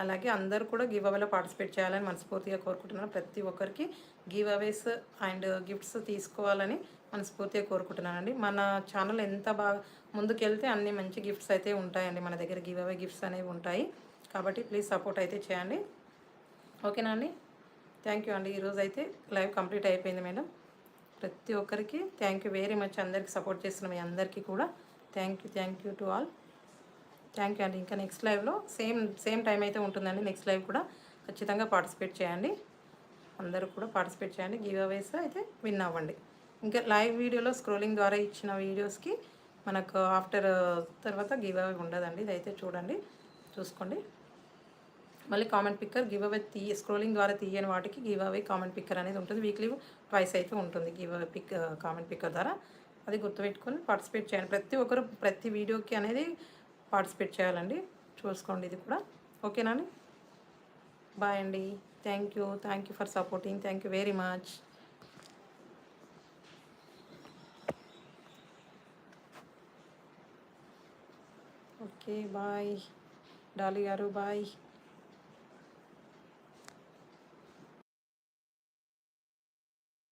అలాగే అందరూ కూడా గివ్ అవేలో పార్టిసిపేట్ చేయాలని మనస్ఫూర్తిగా కోరుకుంటున్నాను. ప్రతి ఒక్కరికి గివ్ అవేస్ అండ్ గిఫ్ట్స్ తీసుకోవాలని మనస్ఫూర్తిగా కోరుకుంటున్నానండి. మన ఛానల్ ఎంత బాగా ముందుకెళ్తే అన్ని మంచి గిఫ్ట్స్ అయితే ఉంటాయండి. మన దగ్గర గివ్ అవే గిఫ్ట్స్ అనేవి ఉంటాయి కాబట్టి ప్లీజ్ సపోర్ట్ అయితే చేయండి. ఓకేనా అండి? థ్యాంక్ యూ అండి. ఈరోజు అయితే లైవ్ కంప్లీట్ అయిపోయింది మేడం. ప్రతి ఒక్కరికి థ్యాంక్ యూ వెరీ మచ్. అందరికీ సపోర్ట్ చేస్తున్న మీ అందరికీ కూడా thank you to all. Thank you అండి. ఇంకా నెక్స్ట్ లైవ్లో సేమ్ టైం అయితే ఉంటుందండి. నెక్స్ట్ లైవ్ కూడా ఖచ్చితంగా పార్టిసిపేట్ చేయండి. అందరూ కూడా పార్టిసిపేట్ చేయండి. గివ్ అవేస్ అయితే విన్ అవ్వండి. ఇంకా లైవ్ వీడియోలో స్క్రోలింగ్ ద్వారా ఇచ్చిన వీడియోస్కి మనకు ఆఫ్టర్ తర్వాత గివ్ అవే ఉండదండి. ఇదైతే చూడండి, చూసుకోండి. మళ్ళీ comment picker give away scrolling ద్వారా తీయని వాటికి గివ్ అవే కామెంట్ పిక్కర్ అనేది ఉంటుంది. వీక్లీ ట్వైస్ అయితే ఉంటుంది గివ్ అవే కామెంట్ పిక్కర్ ద్వారా. అది గుర్తుపెట్టుకొని పార్టిసిపేట్ చేయండి. ప్రతి ఒక్కరు ప్రతి వీడియోకి అనేది పార్టిసిపేట్ చేయాలండి. చూసుకోండి ఇది కూడా. ఓకేనా అండి? బాయ్ అండి. Thank you for supporting. Thank you very much. Okay bye Dolly గారు, బాయ్.